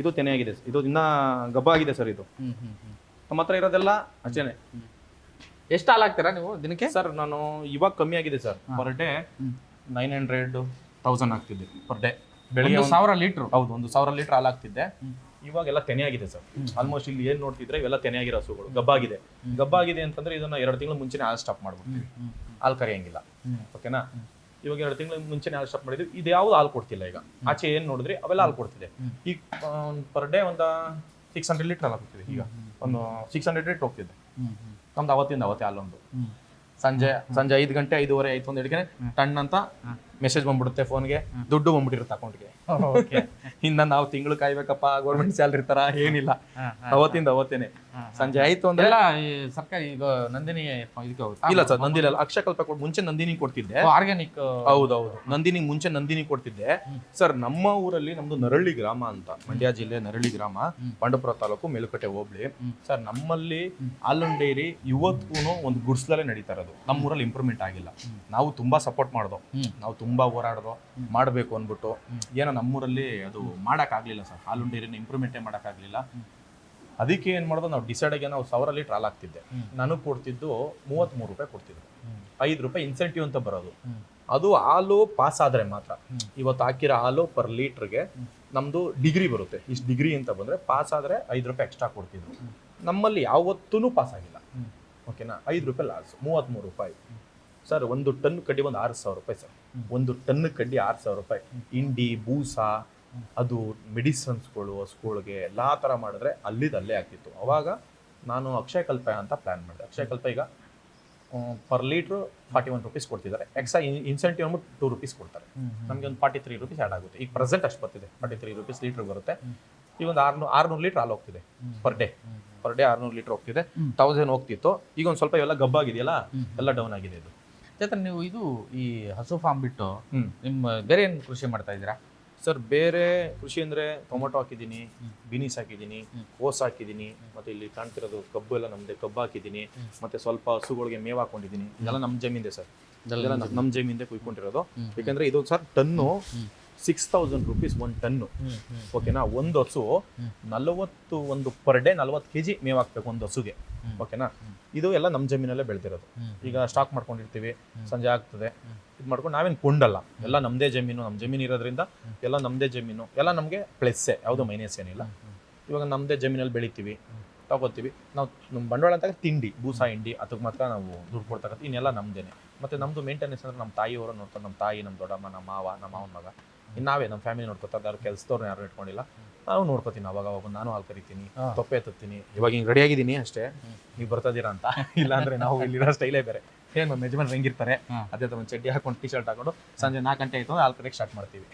ಇದು ತೆನೆ ಆಗಿದೆ, ಇದು ಇನ್ನ ಗಬ್ಬ ಆಗಿದೆ ಸರ್. ಇದು ನಮ್ಮ ಹತ್ರ ಇರೋದೆಲ್ಲ ಅಷ್ಟೇನೆ. ಎಷ್ಟು ಹಾಲು ಹಾಕ್ತೀರಾ ನೀವು ದಿನಕ್ಕೆ ಸರ್? ನಾನು ಇವಾಗ ಕಮ್ಮಿ ಆಗಿದೆ ಸರ್. ಪರ್ ಡೇ 900-1000 ಆಗ್ತಿದ್ದೆ ಪರ್ ಡೇ. ಬೆಳಿಗ್ಗೆ 1000 ಲೀಟರ್. ಹೌದು, 1000 ಲೀಟರ್ ಹಾಲು ಆಗ್ತಿದ್ದೆ. ಇವಾಗೆಲ್ಲ ತೆನೆ ಆಗಿದೆ ಸರ್. ಆಲ್ಮೋಸ್ಟ್ ಇಲ್ಲಿ ಏನ್ ನೋಡ್ತಿದ್ರೆ ಇವೆಲ್ಲ ತೆನೆ ಆಗಿರೋ ಹಸುಗಳು. ಗಬ್ಬಾಗಿದೆ ಅಂತಂದ್ರೆ ಇದನ್ನ 2 ತಿಂಗಳು ಮುಂಚೆನೆ ಹಾಲು ಸ್ಟಾಪ್ ಮಾಡ್ಬಿಡ್ತೀವಿ. ಹಾಲು ಕರೆಯಂಗಿಲ್ಲ. ಓಕೆನಾ? ಇವಾಗ 2 ತಿಂಗಳ ಮುಂಚೆನೆ ಹಾಲು ಸ್ಟಾಪ್ ಮಾಡಿದ್ವಿ. ಇದು ಯಾವ್ದು ಹಾಲು ಕೊಡ್ತಿಲ್ಲ. ಈಗ ಆಚೆ ಏನ್ ನೋಡಿದ್ರಿ ಅವೆಲ್ಲ ಹಾಲು ಕೊಡ್ತಿದೆ. ಈಗ ಪರ್ ಡೇ ಒಂದು 600 ಲೀಟರ್ ಹಾಲು ಹೋಗ್ತಿದೆ. ಈಗ ಒಂದು 600 ಲೀಟರ್ ಹೋಗ್ತಿದೆ ನಮ್ದು. ಅವತ್ತೇ ಹಾಲೊಂದು ಸಂಜೆ 5 ಗಂಟೆ 5:30 ಆಯ್ತು ಒಂದು ಹಿಡ್ಕೆ ಟನ್ ಅಂತ ಮೆಸೇಜ್ ಬಂದ್ಬಿಡುತ್ತೆ ಫೋನ್ಗೆ. ದುಡ್ಡು ಬಂದ್ಬಿಟ್ಟಿರುತ್ತೆ ಅಕೌಂಟ್ಗೆ. ಇನ್ನ ನಾವು ತಿಂಗಳು ಕಾಯ್ಬೇಕಪ್ಪ, ಗೌರ್ಮೆಂಟ್ ಸ್ಯಾಲರಿ ತರ ಏನಿಲ್ಲ. ಅವತ್ತೇನೆ ಸಂಜೆ ಆಯ್ತು ಅಂದ್ರೆ ಸರ್ಕಾರಿ. ಈಗ ನಂದಿನಿ ಇಲ್ಲ ಸರ್, ನಂದಿನಿ ಅಲ್ಲ, ಅಕ್ಷಯಕಲ್ಪ ಮುಂಚೆ ನಂದಿನಿ ಕೊಡ್ತಿದ್ದೆ. ಆರ್ಗ್ಯಾನಿಕ್. ಹೌದೌದು, ಮುಂಚೆ ನಂದಿನಿ ಕೊಡ್ತಿದ್ದೆ ಸರ್. ನಮ್ಮ ಊರಲ್ಲಿ ನಮ್ದು ನರಳ್ಳಿ ಗ್ರಾಮ ಅಂತ, ಮಂಡ್ಯ ಜಿಲ್ಲೆ ನರಳ್ಳಿ ಗ್ರಾಮ, ಪಾಂಡವಪುರ ತಾಲೂಕು, ಮೇಲುಕೋಟೆ ಹೋಬಳಿ ಸರ್. ನಮ್ಮಲ್ಲಿ ಹಾಲನ್ ಡೈರಿ ಇವತ್ತಿಗೂ ಒಂದು ಗುಡ್ಸ್ದಲ್ಲೇ ನಡೀತಾ ಇರೋದು. ನಮ್ಮ ಊರಲ್ಲಿ ಇಂಪ್ರೂವ್ಮೆಂಟ್ ಆಗಿಲ್ಲ. ನಾವು ತುಂಬಾ ಸಪೋರ್ಟ್ ಮಾಡ್ದೋ, ನಾವು ತುಂಬಾ ಹೋರಾಡ್ದೋ ಮಾಡ್ಬೇಕು ಅಂದ್ಬಿಟ್ಟು. ಏನೋ ನಮ್ಮೂರಲ್ಲಿ ಅದು ಮಾಡಕ್ ಆಗ್ಲಿಲ್ಲ ಸರ್. ಹಾಲನ್ ಡೈರಿನ ಇಂಪ್ರೂವ್ಮೆಂಟೇ ಮಾಡಕ್ ಆಗ್ಲಿಲ್ಲ. ಅದಕ್ಕೆ ಏನ್ ಮಾಡೋದು, ನಾವು ಡಿಸೈಡ್ ಆಗಿ ನಾವು 1000 ಲೀಟರ್ ಹಾಲು ಹಾಕ್ತಿದ್ದೆ. ನನಗೆ ಕೊಡ್ತಿದ್ದು 33 ರೂಪಾಯಿ ಕೊಡ್ತಿದ್ರು. 5 ರೂಪಾಯಿ ಇನ್ಸೆಂಟಿವ್ ಅಂತ ಬರೋದು. ಅದು ಹಾಲು ಪಾಸ್ ಆದ್ರೆ ಮಾತ್ರ. ಇವತ್ತು ಹಾಕಿರೋ ಹಾಲು ಪರ್ ಲೀಟರ್ಗೆ ನಮ್ದು ಡಿಗ್ರಿ ಬರುತ್ತೆ. ಇಷ್ಟು ಡಿಗ್ರಿ ಅಂತ ಬಂದ್ರೆ ಪಾಸ್ ಆದ್ರೆ 5 ರೂಪಾಯಿ ಎಕ್ಸ್ಟ್ರಾ ಕೊಡ್ತಿದ್ರು. ನಮ್ಮಲ್ಲಿ ಯಾವತ್ತೂ ಪಾಸ್ ಆಗಿಲ್ಲ. ಓಕೆನಾ? 5 ರೂಪಾಯಿ ಲಾಸ್, 33 ರೂಪಾಯಿ ಸರ್. 1 ಟನ್ ಕಡ್ಡಿ ಒಂದು 6000 ರೂಪಾಯಿ ಸರ್. 1 ಟನ್ ಕಡ್ಡಿ 6000 ರೂಪಾಯಿ. ಇಂಡಿ, ಬೂಸ, ಅದು ಮೆಡಿಸನ್ಸ್ಗಳು ಹಸುಗಳಿಗೆ ಎಲ್ಲಾ ತರ ಮಾಡಿದ್ರೆ ಅಲ್ಲೇ ಆಗ್ತಿತ್ತು. ಅವಾಗ ನಾನು ಅಕ್ಷಯಕಲ್ಪ ಅಂತ ಪ್ಲಾನ್ ಮಾಡಿದೆ. ಅಕ್ಷಯಕಲ್ಪ ಈಗ ಪರ್ ಲೀಟ್ರು 41 ರೂಪೀಸ್ ಕೊಡ್ತಿದ್ದಾರೆ. ಎಕ್ಸ್ಟ್ರಾ ಇನ್ಸೆಂಟಿವ್ ಅಂದ್ಬಿಟ್ಟು 2 ರೂಪೀಸ್ ಕೊಡ್ತಾರೆ. ನಮಗೆ ಒಂದು 43 ರೂಪೀಸ್ ಆ್ಯಡ್ ಆಗುತ್ತೆ. ಈಗ ಪ್ರೆಸೆಂಟ್ ಅಷ್ಟು ಬರ್ತಿದೆ, 43 ರೂಪೀಸ್ ಲೀಟ್ರ್ ಬರುತ್ತೆ. ಈಗ ಒಂದು 600 ಲೀಟ್ರ್ ಹಾಲು ಹೋಗ್ತಿದೆ ಪರ್ ಡೇ 600 ಲೀಟ್ರ್ ಹೋಗ್ತಿದೆ. 1000 ಹೋಗ್ತಿತ್ತು. ಈಗ ಒಂದು ಸ್ವಲ್ಪ ಇವೆಲ್ಲ ಗಬ್ಬಾಗಿದೆಯಲ್ಲ, ಎಲ್ಲ ಡೌನ್ ಆಗಿದೆ. ಇದು ಚೇತನ್, ನೀವು ಈ ಹಸು ಫಾರ್ಮ್ ಬಿಟ್ಟು ನಿಮ್ಮ ಬೇರೆ ಏನು ಕೃಷಿ ಮಾಡ್ತಾ ಇದ್ದೀರಾ ಸರ್? ಬೇರೆ ಕೃಷಿ ಅಂದ್ರೆ ಟೊಮೊಟೊ ಹಾಕಿದ್ದೀನಿ, ಬೀನೀಸ್ ಹಾಕಿದ್ದೀನಿ, ಕೋಸ್ ಹಾಕಿದ್ದೀನಿ, ಮತ್ತೆ ಇಲ್ಲಿ ಕಾಣ್ತಿರೋದು ಕಬ್ಬು ಎಲ್ಲ ನಮ್ದೆ. ಕಬ್ಬು ಹಾಕಿದ್ದೀನಿ, ಮತ್ತೆ ಸ್ವಲ್ಪ ಹಸುಗಳಿಗೆ ಮೇವು ಹಾಕೊಂಡಿದ್ದೀನಿ. ಇದೆಲ್ಲ ನಮ್ಮ ಜಮೀನಿದೆ ಸರ್. ಇದೆಲ್ಲ ನಮ್ಮ ಜಮೀನಿಂದ ಕುಯ್ಕೊಂಡಿರೋದು. ಯಾಕಂದ್ರೆ ಇದು ಸರ್ ಟನ್ನು 6000 ರೂಪೀಸ್ 1 ಟನ್ನು. ಓಕೆನಾ? ಒಂದು ಹಸು 41 ಪರ್ ಡೇ 40 kg ಮೇವು ಹಾಕ್ಬೇಕು ಒಂದು ಹಸುಗೆ. ಓಕೆನಾ? ಇದು ಎಲ್ಲ ನಮ್ಮ ಜಮೀನಲ್ಲೇ ಬೆಳೆದಿರೋದು. ಈಗ ಸ್ಟಾಕ್ ಮಾಡ್ಕೊಂಡಿರ್ತೀವಿ, ಸಂಜೆ ಆಗ್ತದೆ ಇದು ಮಾಡ್ಕೊಂಡು ನಾವೇನು ಕೊಂಡಲ್ಲ. ಎಲ್ಲ ನಮ್ಮದೇ ಜಮೀನು. ನಮ್ಮ ಜಮೀನು ಇರೋದ್ರಿಂದ ಎಲ್ಲ ನಮ್ಮದೇ ಜಮೀನು, ಎಲ್ಲ ನಮಗೆ ಪ್ಲಸ್ಸೇ, ಯಾವುದೋ ಮೈನಸ್ ಏನಿಲ್ಲ. ಇವಾಗ ನಮ್ಮದೇ ಜಮೀನಲ್ಲಿ ಬೆಳಿತೀವಿ, ತಗೋತೀವಿ. ನಾವು ನಮ್ಮ ಬಂಡವಾಳ ಅಂತ ತಿಂಡಿ, ಬೂಸ ಹಿಂಡಿ, ಅದಕ್ಕೆ ಮಾತ್ರ ನಾವು ದುಡ್ಡು ಕೊಡ್ತಕ್ಕಂಥ. ಇನ್ನೆಲ್ಲ ನಮ್ಮದೇನೆ. ಮತ್ತು ನಮ್ಮದು ಮೇಂಟೆನೆನ್ಸ್ ಅಂದ್ರೆ ನಮ್ಮ ತಾಯಿಯವರು ನೋಡ್ತಾರೆ. ನಮ್ಮ ತಾಯಿ, ನಮ್ಮ ದೊಡ್ಡಮ್ಮ, ನಮ್ಮ ಮಾವ, ನಮ್ಮ ಮಾವನ ಮಗ, ಇನ್ನು ನಾವೇ ನಮ್ಮ ಫ್ಯಾಮಿಲಿ ನೋಡ್ಕೊತಾರೆ. ಯಾರು ಕೆಲಸದವ್ರನ್ನ ಯಾರು ಇಟ್ಕೊಂಡಿಲ್ಲ, ನಾವು ನೋಡ್ಕೋತೀನಿ. ಅವಾಗ ನಾನು ಹಾಲು ಕರಿತೀನಿ, ತೊಪ್ಪೆ ಎತ್ತುತ್ತೀನಿ. ಇವಾಗ ಹಿಂಗೆ ರೆಡಿ ಆಗಿದ್ದೀನಿ ಅಷ್ಟೇ, ನೀವು ಬರ್ತಾಯಿದ್ದೀರಾ ಅಂತ. ಇಲ್ಲಾಂದ್ರೆ ನಾವು ಇಲ್ಲಿರೋ ಸ್ಟೈಲೇ ಬೇರೆ. ಏನು ನಮ್ಮ ಯಜಮಾನ್ ಹೆಂಗಿರ್ತಾರೆ ಅದೇ ಥರ ಒಂದು ಚಡ್ಡಿ ಹಾಕೊಂಡು ಟಿ ಶರ್ಟ್ ಹಾಕೊಂಡು ಸಂಜೆ 4 ಗಂಟೆ ಆಯಿತು ಹಾಲು ಕರೆಕ್ಟ್ ಸ್ಟಾರ್ಟ್ ಮಾಡ್ತೀವಿ.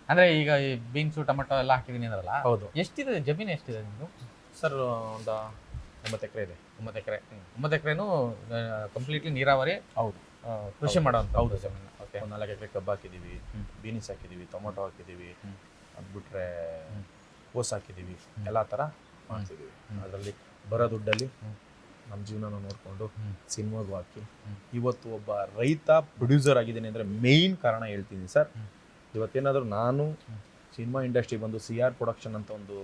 ಅಂದರೆ ಈಗ ಈ ಬೀನ್ಸು ಟೊಮೆಟೊ ಎಲ್ಲ ಹಾಕಿದ್ದೀನಿ ಅಂದ್ರಲ್ಲ? ಹೌದು. ಎಷ್ಟಿದೆ ಜಮೀನು? ಎಷ್ಟಿದೆ ನಿಮ್ಮದು ಸರ್? ಒಂದು 9 ಎಕರೆ ಇದೆ. 9 ಎಕರೆ. 9 ಎಕರೆನೂ ಕಂಪ್ಲೀಟ್ಲಿ ನೀರಾವರಿ? ಹೌದು, ಕೃಷಿ ಮಾಡೋಂಥ. ಹೌದು ಜಮೀನು. ಓಕೆ. 4 ಎಕರೆ ಕಬ್ಬು ಹಾಕಿದ್ದೀವಿ, ಬೀನೀಸ್ ಹಾಕಿದ್ದೀವಿ, ಟೊಮೊಟೊ ಹಾಕಿದ್ದೀವಿ, ಅದು ಬಿಟ್ಟರೆ ಕೋಸ್ ಹಾಕಿದ್ದೀವಿ. ಎಲ್ಲ ಥರ ಮಾಡ್ತಿದ್ದೀವಿ. ಅದರಲ್ಲಿ ಬರೋ ದುಡ್ಡಲ್ಲಿ ನಮ್ಮ ಜೀವನ ನೋಡಿಕೊಂಡು ಸಿನಿಮಾಗೂ ಹಾಕಿ ಇವತ್ತು ಒಬ್ಬ ರೈತ ಪ್ರೊಡ್ಯೂಸರ್ ಆಗಿದ್ದೀನಿ ಅಂದರೆ ಮೇಯ್ನ್ ಕಾರಣ ಹೇಳ್ತೀನಿ ಸರ್. ಇವತ್ತೇನಾದರೂ ನಾನು ಸಿನಿಮಾ ಇಂಡಸ್ಟ್ರಿ ಬಂದು CR ಪ್ರೊಡಕ್ಷನ್ ಅಂತ ಒಂದು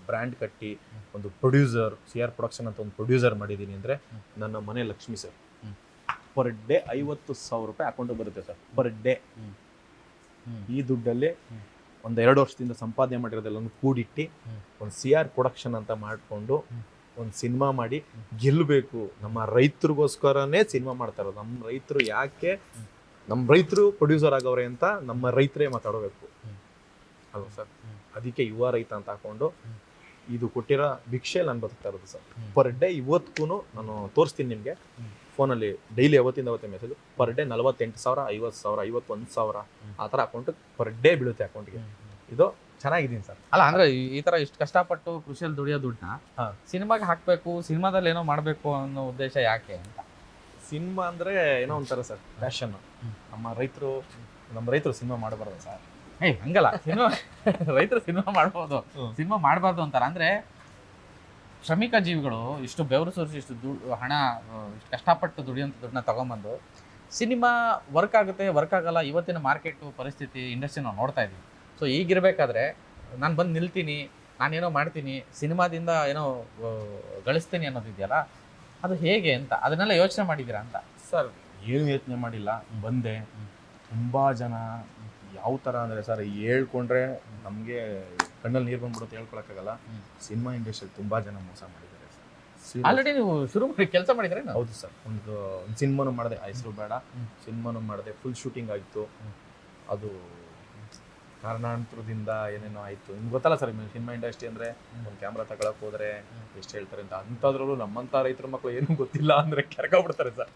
ಬ್ರ್ಯಾಂಡ್ ಕಟ್ಟಿ ಒಂದು ಪ್ರೊಡ್ಯೂಸರ್ CR ಪ್ರೊಡಕ್ಷನ್ ಅಂತ ಒಂದು ಪ್ರೊಡ್ಯೂಸರ್ ಮಾಡಿದ್ದೀನಿ ಅಂದರೆ ನನ್ನ ಮನೆ ಲಕ್ಷ್ಮಿ ಸರ್. ಪರ್ ಡೇ 50,000 ರೂಪಾಯಿ ಅಕೌಂಟಿಗೆ ಬರುತ್ತೆ ಸರ್, ಪರ್ ಡೇ. ಈ ದುಡ್ಡಲ್ಲಿ ಒಂದು 2 ವರ್ಷದಿಂದ ಸಂಪಾದನೆ ಮಾಡಿರೋದೆಲ್ಲನೂ ಕೂಡಿಟ್ಟು ಒಂದು CR ಪ್ರೊಡಕ್ಷನ್ ಅಂತ ಮಾಡಿಕೊಂಡು ಒಂದು ಸಿನಿಮಾ ಮಾಡಿ ಗೆಲ್ಲಬೇಕು. ನಮ್ಮ ರೈತರಿಗೋಸ್ಕರನೇ ಸಿನಿಮಾ ಮಾಡ್ತಾ ಇರೋದು. ನಮ್ಮ ರೈತರು ಯಾಕೆ ನಮ್ಮ ರೈತರು ಪ್ರೊಡ್ಯೂಸರ್ ಆಗವ್ರೆ ಅಂತ ನಮ್ಮ ರೈತರೇ ಮಾತಾಡಬೇಕು ಅಲ್ವಾ ಸರ್. ಅದಕ್ಕೆ ಯುವ ರೈತ ಅಂತ ಹಾಕೊಂಡು ಇದು ಕೊಟ್ಟಿರೋ ಭಿಕ್ಷೆ ನಾನು ಬದುಕ್ತಾ ಇರೋದು ಸರ್. ಪರ್ ಡೇ ಇವತ್ತಿಗೂ ನಾನು ತೋರಿಸ್ತೀನಿ ನಿಮಗೆ ಫೋನಲ್ಲಿ ಡೈಲಿ ಅವತ್ತಿಂದ ಅವತ್ತೇ ಮೆಸೇಜ್. ಪರ್ ಡೇ 48,000, 50,000, 51,000 ಆ ಥರ ಅಕೌಂಟ್ ಪರ್ ಡೇ ಬೀಳುತ್ತೆ ಅಕೌಂಟ್ಗೆ. ಇದು ಚೆನ್ನಾಗಿದ್ದೀನಿ ಸರ್. ಅಲ್ಲ ಅಂದ್ರೆ ಈ ತರ ಇಷ್ಟು ಕಷ್ಟಪಟ್ಟು ಕೃಷಿಯಲ್ಲಿ ದುಡಿಯೋ ದುಡ್ಡನ್ನ ಸಿನಿಮಾಗೆ ಹಾಕ್ಬೇಕು, ಸಿನಿಮಾದಲ್ಲಿ ಏನೋ ಮಾಡ್ಬೇಕು ಅನ್ನೋ ಉದ್ದೇಶ ಯಾಕೆ ಅಂತ? ಸಿನಿಮಾ ಅಂದ್ರೆ ಏನೋ ಒಂಥರ ಸರ್ ಪ್ಯಾಷನ್. ನಮ್ಮ ರೈತರು ಸಿನಿಮಾ ಮಾಡಬಾರ್ದು ಸರ್. ಹಂಗಲ್ಲ, ಸಿನಿಮಾ ರೈತರು ಸಿನಿಮಾ ಮಾಡ್ಬೋದು, ಸಿನಿಮಾ ಮಾಡಬಾರ್ದು ಅಂತಾರ. ಅಂದ್ರೆ ಶ್ರಮಿಕ ಜೀವಿಗಳು ಇಷ್ಟು ಬೆವರು ಸುರಿಸಿ ಇಷ್ಟು ಹಣ ಇಷ್ಟು ಕಷ್ಟಪಟ್ಟು ದುಡಿಯೋಂಥ ದುಡ್ಡನ್ನ ತಗೊಂಬಂದು ಸಿನಿಮಾ ವರ್ಕ್ ಆಗುತ್ತೆ, ವರ್ಕ್ ಆಗಲ್ಲ. ಇವತ್ತಿನ ಮಾರ್ಕೆಟು ಪರಿಸ್ಥಿತಿ ಇಂಡಸ್ಟ್ರಿ ನಾವು ನೋಡ್ತಾ ಇದ್ದೀವಿ. ಸೊ ಈಗಿರ್ಬೇಕಾದ್ರೆ ನಾನು ಬಂದು ನಿಲ್ತೀನಿ, ನಾನೇನೋ ಮಾಡ್ತೀನಿ, ಸಿನಿಮಾದಿಂದ ಏನೋ ಗಳಿಸ್ತೀನಿ ಅನ್ನೋದಿದೆಯಲ್ಲ, ಅದು ಹೇಗೆ ಅಂತ ಅದನ್ನೆಲ್ಲ ಯೋಚನೆ ಮಾಡಿದ್ದೀರಾ ಅಂತ? ಸರ್ ಏನು ಯೋಚನೆ ಮಾಡಿಲ್ಲ, ಬಂದೆ. ತುಂಬ ಜನ ಯಾವ ಥರ ಅಂದರೆ ಸರ್ ಹೇಳ್ಕೊಂಡ್ರೆ ನಮಗೆ ಕಣ್ಣಲ್ಲಿ ನೀರು ಬಂದ್ಬಿಡುತ್ತೆ, ಹೇಳ್ಕೊಳಕ್ಕಾಗಲ್ಲ. ಸಿನಿಮಾ ಇಂಡಸ್ಟ್ರಿಯಲ್ಲಿ ತುಂಬ ಜನ ಮೋಸ ಮಾಡಿದ್ದಾರೆ ಸರ್. ಆಲ್ರೆಡಿ ನೀವು ಶುರು ಮಾಡಿ ಕೆಲಸ ಮಾಡಿದ್ರೆ? ಹೌದು ಸರ್, ಒಂದು ಸಿನಿಮಾನು ಮಾಡಿದೆ, ಹೆಸರು ಬೇಡ, ಸಿನಿಮಾನು ಮಾಡಿದೆ, ಫುಲ್ ಶೂಟಿಂಗ್ ಆಯಿತು. ಅದು ಕಾರಣಾಂತರದಿಂದ ಏನೇನೋ ಆಯಿತು. ನಿಮ್ಗೆ ಗೊತ್ತಲ್ಲ ಸರ್, ಸಿನಿಮಾ ಇಂಡಸ್ಟ್ರಿ ಅಂದರೆ ಒಂದು ಕ್ಯಾಮ್ರಾ ತಗೊಳಕ್ಕೆ ಹೋದರೆ ಎಷ್ಟು ಹೇಳ್ತಾರೆ ಅಂತ. ಅಂಥದ್ರಲ್ಲೂ ನಮ್ಮಂಥ ರೈತರ ಮಕ್ಕಳು ಏನೂ ಗೊತ್ತಿಲ್ಲ ಅಂದರೆ ಕೆರ್ಕೊಬಿಡ್ತಾರೆ ಸರ್.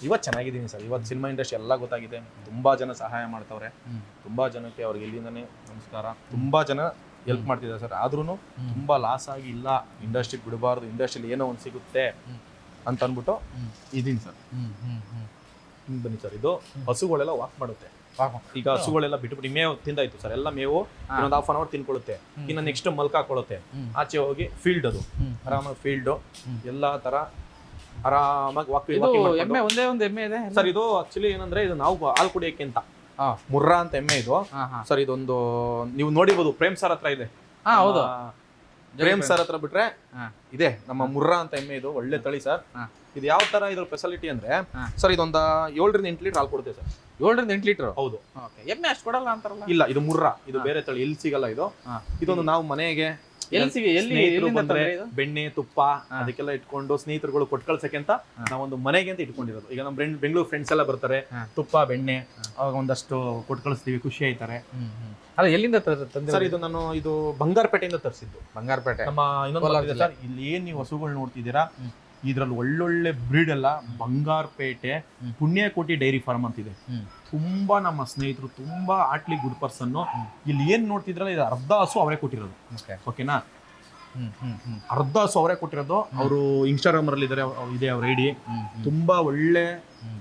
ಇವತ್ತು ಚೆನ್ನಾಗಿದ್ದೀನಿ ಸರ್. ಇವತ್ತು ಸಿನಿಮಾ ಇಂಡಸ್ಟ್ರಿ ಎಲ್ಲ ಗೊತ್ತಾಗಿದೆ. ತುಂಬ ಜನ ಸಹಾಯ ಮಾಡ್ತವ್ರೆ, ತುಂಬ ಜನಕ್ಕೆ ಅವ್ರಿಗೆ ಇಲ್ಲಿಂದನೇ ನಮಸ್ಕಾರ. ತುಂಬ ಜನ ಹೆಲ್ಪ್ ಮಾಡ್ತಿದ್ದಾರೆ ಸರ್. ಆದ್ರೂ ತುಂಬ ಲಾಸ್ ಆಗಿ ಇಲ್ಲ, ಇಂಡಸ್ಟ್ರಿ ಬಿಡಬಾರ್ದು, ಇಂಡಸ್ಟ್ರಿಲಿ ಏನೋ ಒಂದು ಸಿಗುತ್ತೆ ಅಂತ ಅಂದ್ಬಿಟ್ಟು ಇದೀನಿ ಸರ್. ಬನ್ನಿ ಸರ್, ಇದು ಹಸುಗಳೆಲ್ಲ ವಾಕ್ ಮಾಡುತ್ತೆ. ಈಗ ಹಸುಗಳೆಲ್ಲ ಬಿಟ್ಬಿಟ್ಟು ಮೇವು ತಿಂದಾಯ್ತು ಸರ್, ಎಲ್ಲ ಮೇವು ಇನ್ನೊಂದು 1/2 hour ತಿನ್ಕೊಳ್ಳುತ್ತೆ. ಇನ್ನು ನೆಕ್ಸ್ಟ್ ಮಲ್ಕ ಹಾಕೊಳ್ಳುತ್ತೆ. ಆಚೆ ಹೋಗಿ ಫೀಲ್ಡ್, ಅದು ಆರಾಮಾಗಿ ಫೀಲ್ಡು ಎಲ್ಲ ತರ ಆರಾಮಾಗಿ ಎಮ್ಮೆ ಒಂದೇ ಒಂದು ಎಮ್ಮೆ ಇದೆ ಸರ್. ಇದು ಆಕ್ಚುಲಿ ಏನಂದ್ರೆ ಇದು ನಾವು ಹಾಲು ಕುಡಿಯಕ್ಕೆ ಅಂತ ಮುರ್ರಾ ಅಂತ ಎಮ್ಮೆ ಇದು ಸರ್. ಇದೊಂದು ನೀವು ನೋಡಿರ್ಬೋದು, ಪ್ರೇಮ್ ಸರ್ ಹತ್ರ ಇದೆ. ಹೌದು, ಪ್ರೇಮ್ ಸರ್ ಹತ್ರ ಬಿಟ್ರೆ ಇದೆ ನಮ್ಮ ಮುರ್ರಾ ಅಂತ ಎಮ್ಮೆ. ಇದು ಒಳ್ಳೆ ತಳಿ ಸರ್. ಇದು ಯಾವ ತರ ಇದ್ರ ಫೆಸಿಲಿಟಿ ಅಂದ್ರೆ ಸರ್, ಇದೊಂದು 7 ರಿಂದ 8 ಲೀಟರ್ ಹಾಲು ಕೊಡುತ್ತೆ ಸರ್. 7 ರಿಂದ 8 ಲೀಟರ್? ಹೌದು. ಎಮ್ಮೆ ಅಷ್ಟು ಕೊಡಲ್ಲ ಅಂತಾರಲ್ಲ? ಇಲ್ಲ, ಇದು ಮುರ್ರಾ, ಇದು ಬೇರೆ ತಳಿ, ಎಲ್ಲಿ ಸಿಗಲ್ಲ ಇದು. ಇದೊಂದು ನಾವು ಮನೆಗೆ ಬೆಣ್ಣೆ ತುಪ್ಪ ಅದಕ್ಕೆಲ್ಲ ಇಟ್ಕೊಂಡು ಸ್ನೇಹಿತರುಗಳು ಕೊಟ್ಟು ಕಳ್ಸಕ್ಕೆ ಅಂತ ನಾವೊಂದು ಮನೆಗೆ ಅಂತ ಇಟ್ಕೊಂಡಿರೋದು. ಈಗ ನಮ್ಮ ಬೆಂಗಳೂರು ಫ್ರೆಂಡ್ಸ್ ಎಲ್ಲ ಬರ್ತಾರೆ, ತುಪ್ಪ ಬೆಣ್ಣೆ ಅವಾಗ ಒಂದಷ್ಟು ಕೊಟ್ಟು ಕಳಿಸ್ತೀವಿ, ಖುಷಿ ಆಯ್ತಾರೆ. ಅಲ್ಲ, ಎಲ್ಲಿಂದ ಸರ್ ಇದು ನಾನು ಇದು ಬಂಗಾರಪೇಟೆಯಿಂದ ತರಿಸಿದ್ದು. ಬಂಗಾರಪೇಟೆ ನಮ್ಮ ಇನ್ನೊಂದು ಸರ್, ಇಲ್ಲಿ ಏನ್ ನೀವು ಹಸುಗಳು ನೋಡ್ತಿದ್ದೀರಾ, ಇದ್ರಲ್ಲಿ ಒಳ್ಳೊಳ್ಳೆ ಬ್ರೀಡ್ ಎಲ್ಲ ಬಂಗಾರಪೇಟೆ ಪುಣ್ಯಕೋಟಿ ಡೈರಿ ಫಾರ್ಮ್ ಅಂತಿದೆ. ತುಂಬಾ ನಮ್ಮ ಸ್ನೇಹಿತರು, ತುಂಬಾ ಆಟ್ಲಿ ಗುಡ್ ಪರ್ಸನ್. ಇಲ್ಲಿ ಏನ್ ನೋಡ್ತಿದ್ರಲ್ಲ, ಇದು ಅರ್ಧ ಹಸು ಅವರೇ ಕೊಟ್ಟಿರೋದು. ಓಕೆನಾ, ಅರ್ಧ ಹಸು ಅವರೇ ಕೊಟ್ಟಿರೋದು. ಅವರು ಇನ್ಸ್ಟಾಗ್ರಾಮ್ ಅಲ್ಲಿ ಇದೆ ಅವ್ರ ಐಡಿ. ತುಂಬಾ ಒಳ್ಳೆ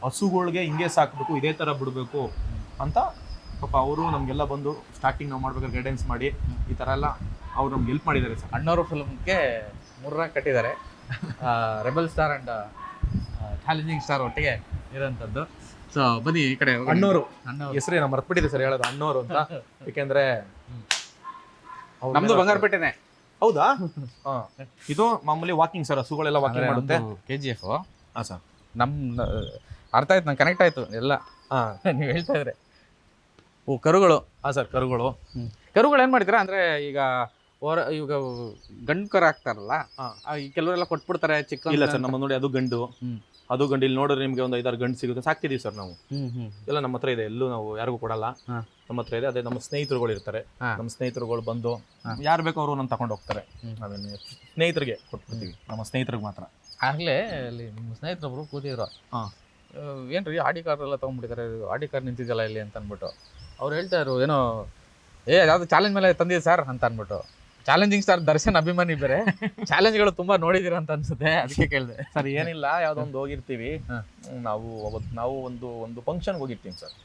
ಹಸುಗಳಿಗೆ ಹಿಂಗೆ ಸಾಕ್ಬೇಕು, ಇದೇ ತರ ಬಿಡ್ಬೇಕು ಅಂತ ಪಾಪ ಅವರು ನಮ್ಗೆಲ್ಲ ಬಂದು ಸ್ಟಾರ್ಟಿಂಗ್ ನಾವು ಮಾಡ್ಬೇಕಾದ್ರೆ ಗೈಡೆನ್ಸ್ ಮಾಡಿ ಈ ತರ ಎಲ್ಲ ಅವ್ರು ನಮ್ಗೆ ಹೆಲ್ಪ್ ಮಾಡಿದ್ದಾರೆ ಸರ್. ಅಣ್ಣವರು ಫಿಲ್ಮ್ಗೆ ಮುರ್ರಾ ಕಟ್ಟಿದ್ದಾರೆ. Rebel star and challenging star ಒಟ್ಟಿಗೆ ಇರೋಂಥದ್ದು. ಸೊ ಬನ್ನಿ ಈ ಕಡೆ. ಅಣ್ಣವರು ಹೆಸರೇ ನಮ್ಮ ಮರ್ತ್ಬಿಟ್ಟಿದೆ ಸರ್ ಹೇಳೋದು, ಅಣ್ಣವರು ಅಂತ. ಯಾಕೆಂದ್ರೆ ನಮ್ದು ಬಂಗಾರಪೇಟೆನೆ. ಹೌದಾ? ಇದು ಮಾಮೂಲಿ ವಾಕಿಂಗ್ ಸರ್, ಹಸುಗಳೆಲ್ಲ ವಾಕಿಂಗ್ ಮಾಡುತ್ತೆ. KGF. ಹಾಂ ಸರ್, ನಮ್ಮ ಅರ್ಥ ಆಯ್ತು, ನಂಗೆ ಕನೆಕ್ಟ್ ಆಯ್ತು ಎಲ್ಲ. ನೀವು ಹೇಳ್ತಾ ಇದ್ರೆ ಕರುಗಳು. ಹಾಂ ಸರ್, ಕರುಗಳು. ಕರುಗಳು ಏನು ಮಾಡ್ತೀರಾ ಅಂದರೆ, ಈಗ ಗಂಡು ಕರು ಹಾಕ್ತಾರಲ್ಲ, ಕೆಲವರೆಲ್ಲ ಕೊಟ್ಬಿಡ್ತಾರೆ ಚಿಕ್ಕ. ಇಲ್ಲ ಸರ್, ನಮ್ಮ ನೋಡಿ ಅದು ಗಂಡು. ಅದು ಗಂಡು. ಇಲ್ಲಿ ನೋಡಿದ್ರೆ ನಿಮ್ಗೆ ಒಂದು 5-6 ಗಂಡು ಸಿಗುತ್ತೆ. ಸಾಕ್ತಿದೀವಿ ಸರ್ ನಾವು. ಎಲ್ಲ ನಮ್ಮ ಹತ್ರ ಇದೆ, ಎಲ್ಲೂ ನಾವು ಯಾರಿಗೂ ಕೊಡಲ್ಲ, ನಮ್ಮ ಹತ್ರ ಇದೆ. ಅದೇ ನಮ್ಮ ಸ್ನೇಹಿತರುಗಳು ಇರ್ತಾರೆ, ನಮ್ಮ ಸ್ನೇಹಿತರುಗಳು ಬಂದು ಯಾರು ಬೇಕೋ ಅವರು ನನ್ನ ತಗೊಂಡು ಹೋಗ್ತಾರೆ. ನಾವೇನು ಸ್ನೇಹಿತರಿಗೆ ಕೊಟ್ಬಿಡ್ತೀವಿ, ನಮ್ಮ ಸ್ನೇಹಿತರಿಗೆ ಮಾತ್ರ. ಆಗಲೇ ಅಲ್ಲಿ ನಿಮ್ಮ ಸ್ನೇಹಿತರೊಬ್ರು ಕೂತಿದ್ರು, ಏನ್ರಿ ಆಡಿ ಕಾರ್ ಎಲ್ಲ ತೊಗೊಂಡ್ಬಿಟ್ಟಿದ್ದಾರೆ, ಆಡಿ ಕಾರ್ ನಿಂತಿದ್ದಲ್ಲ ಇಲ್ಲಿ ಅಂತ ಅಂದ್ಬಿಟ್ಟು. ಅವ್ರು ಹೇಳ್ತಾ ಇದ್ರು ಏನೋ, ಯಾವ್ದು ಚಾಲೆಂಜ್ ಮೇಲೆ ತಂದಿದೆ ಸರ್ ಅಂತ ಅಂದ್ಬಿಟ್ಟು. ಚಾಲೆಂಜಿಂಗ್ ಸ್ಟಾರ್ ದರ್ಶನ್ ಅಭಿಮಾನಿ ಬೇರೆ, ಚಾಲೆಂಜ್ಗಳು ತುಂಬಾ ನೋಡಿದಿರ ಅಂತ ಅನ್ಸುತ್ತೆ, ಅದಕ್ಕೆ ಕೇಳಿದೆ ಸರ್. ಏನಿಲ್ಲ, ಯಾವ್ದೊಂದು ಹೋಗಿರ್ತೀವಿ ನಾವು, ನಾವು ಒಂದು ಫಂಕ್ಷನ್ಗೆ ಹೋಗಿರ್ತೀನಿ ಸರ್.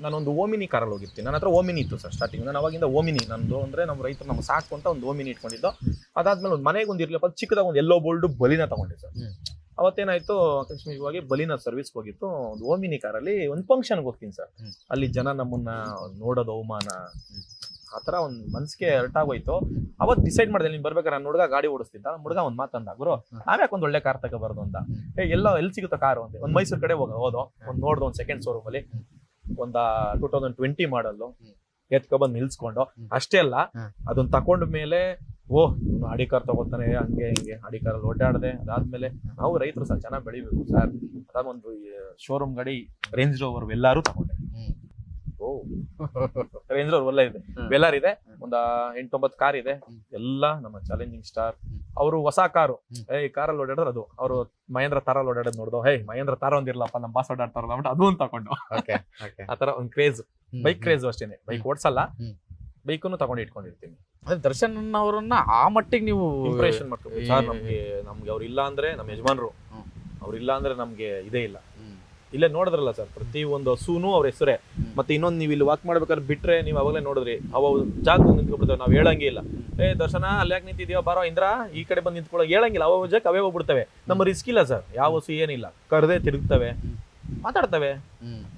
ನಾನೊಂದು ಓಮಿನಿ ಕಾರಲ್ಲಿ ಹೋಗಿರ್ತೀನಿ. ನನ್ನ ಹತ್ರ ಓಮಿನಿ ಇತ್ತು ಸರ್ ಸ್ಟಾರ್ಟಿಂಗ್. ನಾನು ಅವಾಗಿಂದ ಓಮಿನಿ, ನಂದು ಅಂದ್ರೆ ನಮ್ಮ ರೈತರು ನಮ್ಗೆ ಸಾಕು ಅಂತ ಒಂದು ಓಮಿನಿ ಇಟ್ಕೊಂಡಿದ್ದು. ಅದಾದ್ಮೇಲೆ ಒಂದು ಮನೆಗೆ ಒಂದು ಇರ್ಲಿಪ್ಪ, ಚಿಕ್ಕದಾಗ ಒಂದು ಎಲ್ಲೋ ಬೋಲ್ಡ್ ಬಲಿನ ತಗೊಂಡೆ ಸರ್. ಅವತ್ತೇನಾಯ್ತು, ಆಕಸ್ಮಿಕವಾಗಿ ಬಲಿನ ಸರ್ವಿಸ್ಗೆ ಹೋಗಿತ್ತು. ಒಂದು ಓಮಿನಿ ಕಾರಲ್ಲಿ ಒಂದು ಫಂಕ್ಷನ್ಗೆ ಹೋಗ್ತೀನಿ ಸರ್. ಅಲ್ಲಿ ಜನ ನಮ್ಮನ್ನ ನೋಡೋದು ಅವಮಾನ, ಆ ತರ ಒಂದ್ ಮನ್ಸಿಗೆ ಹರ್ಟ್ ಆಗೋಯ್ತು. ಅವತ್ ಡಿಸೈಡ್ ಮಾಡಿದೆ, ನೀನ್ ಬರ್ಬೇಕಾದ್ರೆ ನನ್ನ ಹುಡುಗ ಗಾಡಿ ಓಡಿಸ್ತಿದ್ದ, ಹುಡುಗ ಒಂದ್ ಮಾತಂದ, ಗುರು ನಾವ್ಯಾಕೆ ಒಂದ್ ಒಳ್ಳೆ ಕಾರ್ ತಗೋಬಾರ್ದು ಅಂತ. ಎಲ್ಲಿ ಸಿಗುತ್ತಾ ಕಾರು ಅಂತ ಒಂದ್ ಮೈಸೂರು ಕಡೆ ಹೋದೋ, ಒಂದ್ ನೋಡ್ದು ಒಂದ್ ಸೆಕೆಂಡ್ ಶೋರೂಮ್ ಅಲ್ಲಿ ಒಂದ 2020 ಮಾಡಲ್ಲು ಎತ್ಕೊಬಂದ್ ನಿಲ್ಸ್ಕೊಂಡು, ಅಷ್ಟೇ ಅಲ್ಲ ಅದನ್ನ ತಕೊಂಡ ಮೇಲೆ ಆಡಿ ಕಾರ್ ತಗೋತಾನೆ ಹಂಗೆ ಹಿಂಗೆ ಆಡಿ ಕಾರಲ್ಲಿ ಓಡಾಡದೆ. ಅದಾದ್ಮೇಲೆ ನಾವು ರೈತರು ಸರ್ ಚೆನ್ನಾಗಿ ಬೆಳಿಬೇಕು ಸರ್, ಅದಾದ ಒಂದು ಶೋರೂಮ್ ಗಾಡಿ ರೇಂಜ್ ರೋವರ್ ಎಲ್ಲಾರು ತಗೊಂಡೆ. ರೇಂಜ್ ರೋವರ್ ಒಳ್ಳೆ ಇದೆ, ವೆಲಾರ್ ಇದೆ, ಒಂದ 8-9 ಕಾರ್ ಇದೆ, ಎಲ್ಲ ನಮ್ಮ ಚಾಲೆಂಜಿಂಗ್ ಸ್ಟಾರ್. ಅವರು ಹೊಸ ಕಾರು, ಈ ಕಾರಲ್ಲಿ ಓಡಾಡೋದು ಅದು, ಅವರು ಮಹೇಂದ್ರ ತಾರಲ್ಲಿ ಓಡಾಡೋದು ನೋಡ್ದು, ಮಹೇಂದ್ರ ತಾರ ಒಂದಿರ್ಲಪ್ಪ ನಮ್ಮ ಬಾಸ್ ಓಡಾಡ್ತಾರಲ್ಲ ಅಂದ್ಬಿಟ್ಟು ಅದು ಒಂದು ತಗೊಂಡು. ಆತರ ಒಂದ್ ಕ್ರೇಜ್, ಬೈಕ್ ಕ್ರೇಜ್ ಅಷ್ಟೇನೆ, ಬೈಕ್ ಓಡ್ಸಲ್ಲ, ಬೈಕನ್ನು ತಗೊಂಡು ಇಟ್ಕೊಂಡಿರ್ತೀನಿ. ಅದೇ ದರ್ಶನ್ ಅವರನ್ನ ಆ ಮಟ್ಟಿಗೆ ನೀವು ಇಂಪ್ರೆಷನ್ ಮಾಡ್ತೀವಿ ಸರ್. ನಮ್ಗೆ ಅವ್ರು ಇಲ್ಲ ಅಂದ್ರೆ ನಮ್ಮ ಯಜಮಾನ್ರು, ಅವ್ರಿಲ್ಲ ಅಂದ್ರೆ ನಮ್ಗೆ ಇದೇ ಇಲ್ಲ. ಇಲ್ಲೇ ನೋಡಿದ್ರಲ್ಲ ಸರ್, ಪ್ರತಿ ಒಂದು ಹಸುನು ಅವ್ರ ಹೆಸರೇ. ಮತ್ತೆ ಇನ್ನೊಂದು ನೀವು ಇಲ್ಲಿ ವಾಕ್ ಮಾಡ್ಬೇಕಾದ್ರೆ ಬಿಟ್ರೆ ನೀವು ಅವಾಗಲೇ ನೋಡಿದ್ರಿ, ಅವ ಜಾಗ ನಿಂತ್ಕೊಬಿಡ್ತೇವೆ, ನಾವ್ ಹೇಳಂಗೇ ಇಲ್ಲ, ದರ್ಶನ ಅಲ್ಲಿ ಯಾಕೆ ನಿಂತಿದ್ಯೋ ಬಾರೋ ಇಂದ್ರ ಈ ಕಡೆ ಬಂದು ನಿಂತ್ಕೊಳ್ಳೋ ಹೇಳಂಗಿಲ್ಲ. ಅವ ಜಾಕ್ ಅವೇ ಹೋಗ್ಬಿಡ್ತವೆ, ನಮ್ಮ ರಿಸ್ಕ್ ಇಲ್ಲ ಸರ್. ಯಾವ ಹಸು ಏನಿಲ್ಲ, ಕರ್ದೆ ತಿರುಗ್ತವೆ, ಮಾತಾಡ್ತವೆ.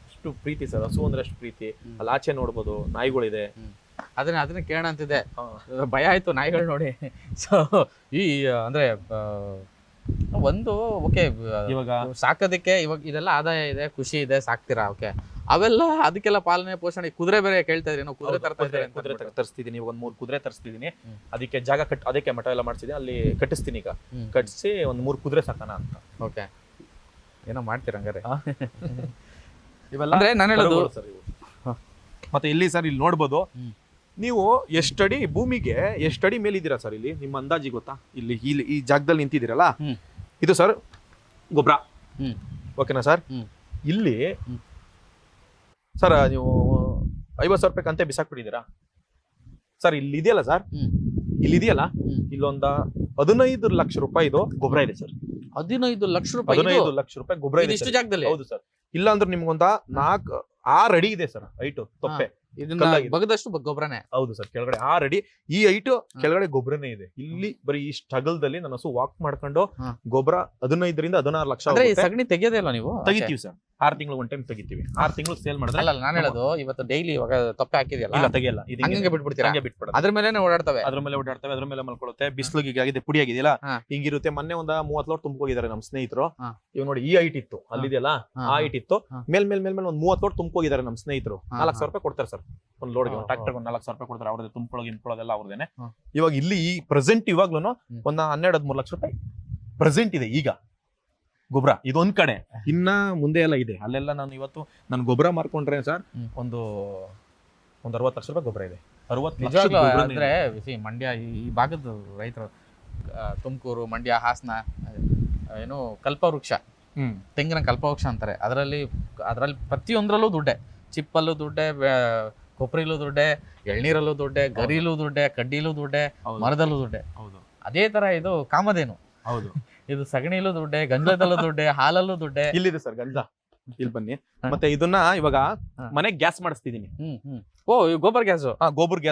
ಅಷ್ಟು ಪ್ರೀತಿ ಸರ್, ಹಸು ಅಂದ್ರೆ ಅಷ್ಟು ಪ್ರೀತಿ. ಅಲ್ಲಿ ಆಚೆ ನೋಡ್ಬೋದು ನಾಯಿಗಳಿದೆ, ಅದನ್ನ ಕೇಳೋಣ ಅಂತಿದೆ, ಭಯ ಆಯ್ತು ನಾಯಿಗಳು ನೋಡಿ. ಸೊ ಈ ಅಂದ್ರೆ ಒಂದು ಓಕೆ, ಇವಾಗ ಸಾಕೋದಕ್ಕೆ ಇವಾಗ ಇದೆಲ್ಲ ಆದಾಯ ಇದೆ, ಖುಷಿ ಇದೆ, ಸಾಕ್ತೀರಾ, ಓಕೆ. ಅವೆಲ್ಲ ಅದಕ್ಕೆಲ್ಲ ಪಾಲನೆ ಪೋಷಣೆ, ಕುದುರೆ ಬೇರೆ ಕೇಳ್ತಾ ಇದ್ರಿ, ಕುದುರೆ ಕುದುರೆ ತರಿಸ್ತಿದೀನಿ, ಒಂದ್ 3 ಕುದುರೆ ತರಿಸ್ತಿದೀನಿ. ಅದಕ್ಕೆ ಜಾಗ ಅದಕ್ಕೆ ಮಠ ಎಲ್ಲ ಮಾಡ್ಸಿದೀನಿ, ಅಲ್ಲಿ ಕಟ್ಟಿಸ್ತೀನಿ. ಈಗ ಕಟ್ಟಿಸಿ ಒಂದ್ 3 ಕುದುರೆ ಸಾಕೋಣ ಅಂತ. ಓಕೆ, ಏನೋ ಮಾಡ್ತೀರ ಹಂಗಾರೆ. ಇವೆಲ್ಲ ಅಂದ್ರೆ ನಾನು ಹೇಳೋದು ಸರ್ ಇವು. ಮತ್ತೆ ಇಲ್ಲಿ ಸರ್ ಇಲ್ಲಿ ನೋಡ್ಬೋದು ನೀವು, ಎಷ್ಟಡಿ ಭೂಮಿಗೆ ಎಷ್ಟಡಿ ಮೇಲಿದ್ದೀರಾ ಸರ್. ಇಲ್ಲಿ ನಿಮ್ಮ ಅಂದಾಜಿ ಗೊತ್ತಾ? ಇಲ್ಲಿ ಈ ಜಾಗದಲ್ಲಿ ನಿಂತಿದ್ದೀರಲ್ಲ, ಇದು ಸರ್ ಗೊಬ್ಬರ, ಓಕೆನಾ ಸರ್? ಇಲ್ಲಿ ಸರ್ ನೀವು 50,000 ರೂಪಾಯಿ ಕಂತೆ ಬಿಸಾಕ್ಬಿಟ್ಟಿದ್ದೀರಾ ಸರ್. ಇಲ್ಲಿ ಇದೆಯಲ್ಲ ಸರ್, ಇಲ್ಲಿದೆಯಲ್ಲ, ಇಲ್ಲೊಂದ 15 ಲಕ್ಷ ರೂಪಾಯಿದು ಗೊಬ್ಬರ ಇದೆ ಸರ್. 15 ಲಕ್ಷ ರೂಪಾಯಿ 15 ಲಕ್ಷ ರೂಪಾಯಿ ಗೊಬ್ಬರ ಇದೆ ಇಷ್ಟು ಜಾಗದಲ್ಲಿ? ಹೌದು ಸರ್. ಇಲ್ಲ ಅಂದ್ರೆ ನಿಮ್ಗೊಂದ 6 ಅಡಿ ಇದೆ ಸರ್ ಹೈಟು, ತೊಪ್ಪೆ ಬಗದಷ್ಟು ಗೊಬ್ಬರನೇ. ಹೌದು ಸರ್, ಕೆಳಗಡೆ 6 ಅಡಿ ಈ ಹೈಟು, ಕೆಳಗಡೆ ಗೊಬ್ಬರನೇ ಇದೆ. ಇಲ್ಲಿ ಬರೀ ಈ ಸ್ಟ್ರಗಲ್ದಲ್ಲಿ ನನ್ನ ಹಸು ವಾಕ್ ಮಾಡ್ಕೊಂಡು ಗೊಬ್ಬರ 15 ರಿಂದ 16 ಲಕ್ಷ. ಸಗಣಿ ತೆಗೆಯೋದೇ ಇಲ್ಲ ನೀವು? ತೆಗಿತೀವಿ ಸರ್, 6 ತಿಂಗಳು ಒಂದ್ ಟೈಮ್ ತೆಗಿತೀವಿ. 6 ತಿಂಗಳು ಸೇಲ್ ಮಾಡಿದ್ರೆ. ಅಲ್ಲ ನಾನು ಹೇಳೋದು, ಇವತ್ತು ಡೈಲಿ ಇವಾಗ ತೊಪ್ಪೆ ಹಾಕಿದೆಯಲ್ಲ, ಇಲ್ಲ ತೆಗಿಯಲ್ಲ, ಹಂಗೆ ಬಿಟ್ಬಿಡ್ತೀರಾ? ಹಂಗೆ ಬಿಟ್ಬಿಡ, ಅದ್ರ ಮೇಲೆ ಓಡಾಡ್ತವೆ, ಅದ್ರ ಮೇಲೆ ಮಲ್ಕೊಳ್ಳುತ್ತೆ. ಬಿಸಿಲಿಗೆ ಆಗಿದೆ, ಪುಡಿ ಆಗಿದೆಯಲ್ಲ, ಹಿಂಗಿರುತ್ತೆ. ಮೊನ್ನೆ ಒಂದ 30 ಲೋಡ್ ತುಂಬಿಕೋಗಿದ್ದಾರೆ ನಮ್ಮ ಸ್ನೇಹಿತರು. ಇವ್ ನೋಡಿ, ಈ ಹೈಟ್ ಇತ್ತು, ಅಲ್ಲಿದೆಯಲ್ಲ ಆ ಹೈಟ್ ಇತ್ತು, ಮೇಲ್ ಒಂದ್ 30 ಲೋಡ್ ತುಂಬಿಕೋಗಿದ್ದಾರೆ ನಮ್ಮ ಸ್ನೇಹಿತರು. 4,000 ರೂಪಾಯಿ ಕೊಡ್ತಾರೆ ಸರ್ ಒಂದ್ ಲೋಡ್ಗೆ. ಒಂದು ಟ್ರಾಕ್ಟರ್ 4,000 ರೂಪಾಯಿ ಕೊಡ್ತಾರೆ, ಅವ್ರದ್ದು ತುಂಬಿಕೊಳ್ಳೋದೆಲ್ಲ ಅವ್ರದೇನೆ. ಇವಾಗ ಇಲ್ಲಿ ಈ ಪ್ರೆಸೆಂಟ್ ಇವಾಗ್ಲೂ ಒಂದ್ 12-13 ಲಕ್ಷ ರೂಪಾಯಿ ಪ್ರೆಸೆಂಟ್ ಇದೆ ಈಗ ಗೊಬ್ಬರ. ಇದೊಂದ್ ಕಡೆ, ಇನ್ನ ಮುಂದೆ ಎಲ್ಲ ಇದೆ. ಅಲ್ಲೆಲ್ಲ ನಾನು ಇವತ್ತು ನಾನು ಗೊಬ್ಬರ ಮಾರ್ಕೊಂಡ್ರೆ ಸರ್ ಒಂದು 60 ಲಕ್ಷ ರೂಪಾಯಿ ಗೊಬ್ಬರ ಇದೆ. 60 ಲಕ್ಷ ಅಂದ್ರೆ ಮಂಡ್ಯ ಈ ಭಾಗದ ರೈತರು, ತುಮಕೂರು, ಮಂಡ್ಯ, ಹಾಸನ, ಏನು ಕಲ್ಪವೃಕ್ಷ, ತೆಂಗಿನ ಕಲ್ಪವೃಕ್ಷ ಅಂತಾರೆ. ಅದರಲ್ಲಿ ಪ್ರತಿಯೊಂದರಲ್ಲೂ ದುಡ್ಡೆ, ಚಿಪ್ಪಲ್ಲೂ ದುಡ್ಡೆ, ಕೊಬ್ಬರಿಲೂ ದುಡ್ಡೆ, ಎಳ್ನೀರಲ್ಲೂ ದುಡ್ಡೆ, ಗರಿಲೂ ದುಡ್ಡೆ, ಕಡ್ಡಿಲೂ ದುಡ್ಡೆ, ಮರದಲ್ಲೂ ದುಡ್ಡೆ. ಅದೇ ತರ ಇದು ಕಾಮಧೇನು. ಹೌದು, ಇದು ಸಗಣಿಲೂ ದುಡ್ಡೆ, ಗಂಜಲದಲ್ಲೂ ದುಡ್ಡೆ, ಹಾಲಲ್ಲೂ ದುಡ್ಡೆ. ಇಲ್ಲಿದೆ ಸರ್ ಗಂಜ, ಇಲ್ಲಿ ಬನ್ನಿ. ಮತ್ತೆ ಇದನ್ನ ಇವಾಗ ಮನೆಗೆ ಗ್ಯಾಸ್ ಮಾಡಿಸ್ತಿದೀನಿ. ಓ, ಗೋಬರ್ ಗ್ಯಾಸ್? ಗೋಬರ್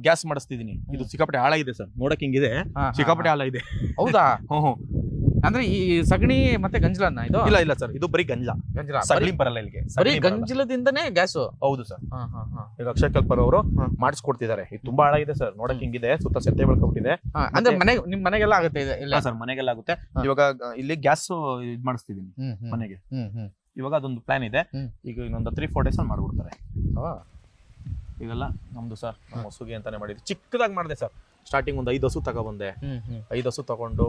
ಗ್ಯಾಸ್ ಮಾಡಿಸ್ತಿದೀನಿ. ಇದು ಸಿಕ್ಕಾಪಟ್ಟೆ ಆಳ ಇದೆ ಸರ್, ನೋಡಕ್ ಹಿಂಗಿದೆ, ಸಿಕ್ಕಾಪಟ್ಟೆ ಆಳ ಇದೆ. ಹೌದಾ? ಅಂದ್ರೆ ಈ ಸಗಣಿ ಮತ್ತೆ ಗಂಜಲನ್ನ ಇದು? ಇಲ್ಲ ಸರ್, ಇದು ಬರೀ ಗಂಜಲ ಸಗಣಿ ಬರಲ್ಲ ಇಲ್ಲಿಗೆ. ಬರೀ ಗಂಜಲದಿಂದನೇ ಗ್ಯಾಸ್? ಹೌದು ಸರ್. ಈಗ ಅಕ್ಷಯ್ ಕಲ್ಪರ್ ಅವರು ಮಾಡಿಸ್ಕೊಡ್ತಿದ್ದಾರೆ. ಇದು ತುಂಬಾ ಆಳ ಇದೆ ಸರ್, ನೋಡಕ್ ಹಿಂಗಿದೆ, ಸುತ್ತ ಸೆತ್ತೆ ಬೆಳ್ಕೊಬಿಟ್ಟಿದೆ. ಅಂದ್ರೆ ನಿಮ್ ಮನೆಗೆಲ್ಲ ಆಗುತ್ತೆ? ಇಲ್ಲ ಸರ್, ಮನೆಗೆಲ್ಲ ಆಗುತ್ತೆ. ಇವಾಗ ಇಲ್ಲಿ ಗ್ಯಾಸ್ ಇದ್ ಮಾಡಿಸ್ತಿದೀನಿ ಮನೆಗೆ. ಇವಾಗ ಅದೊಂದು ಪ್ಲಾನ್ ಇದೆ. ಈಗ ಇನ್ನೊಂದು 3-4 ಡೇಸ್ ಅಲ್ಲಿ ಮಾಡ್ಬಿಡ್ತಾರೆ. ಇವೆಲ್ಲ ನಮ್ದು ಸರ್, ನಮ್ಮ ಹಸುಗೆ ಅಂತಾನೆ ಮಾಡಿದ್ವಿ. ಚಿಕ್ಕದಾಗಿ ಮಾಡಿದೆ ಸರ್. ಸ್ಟಾರ್ಟಿಂಗ್ ಒಂದು 5 ಹಸು ತಗೊಬಂದೆ. 5 ಹಸು ತಗೊಂಡು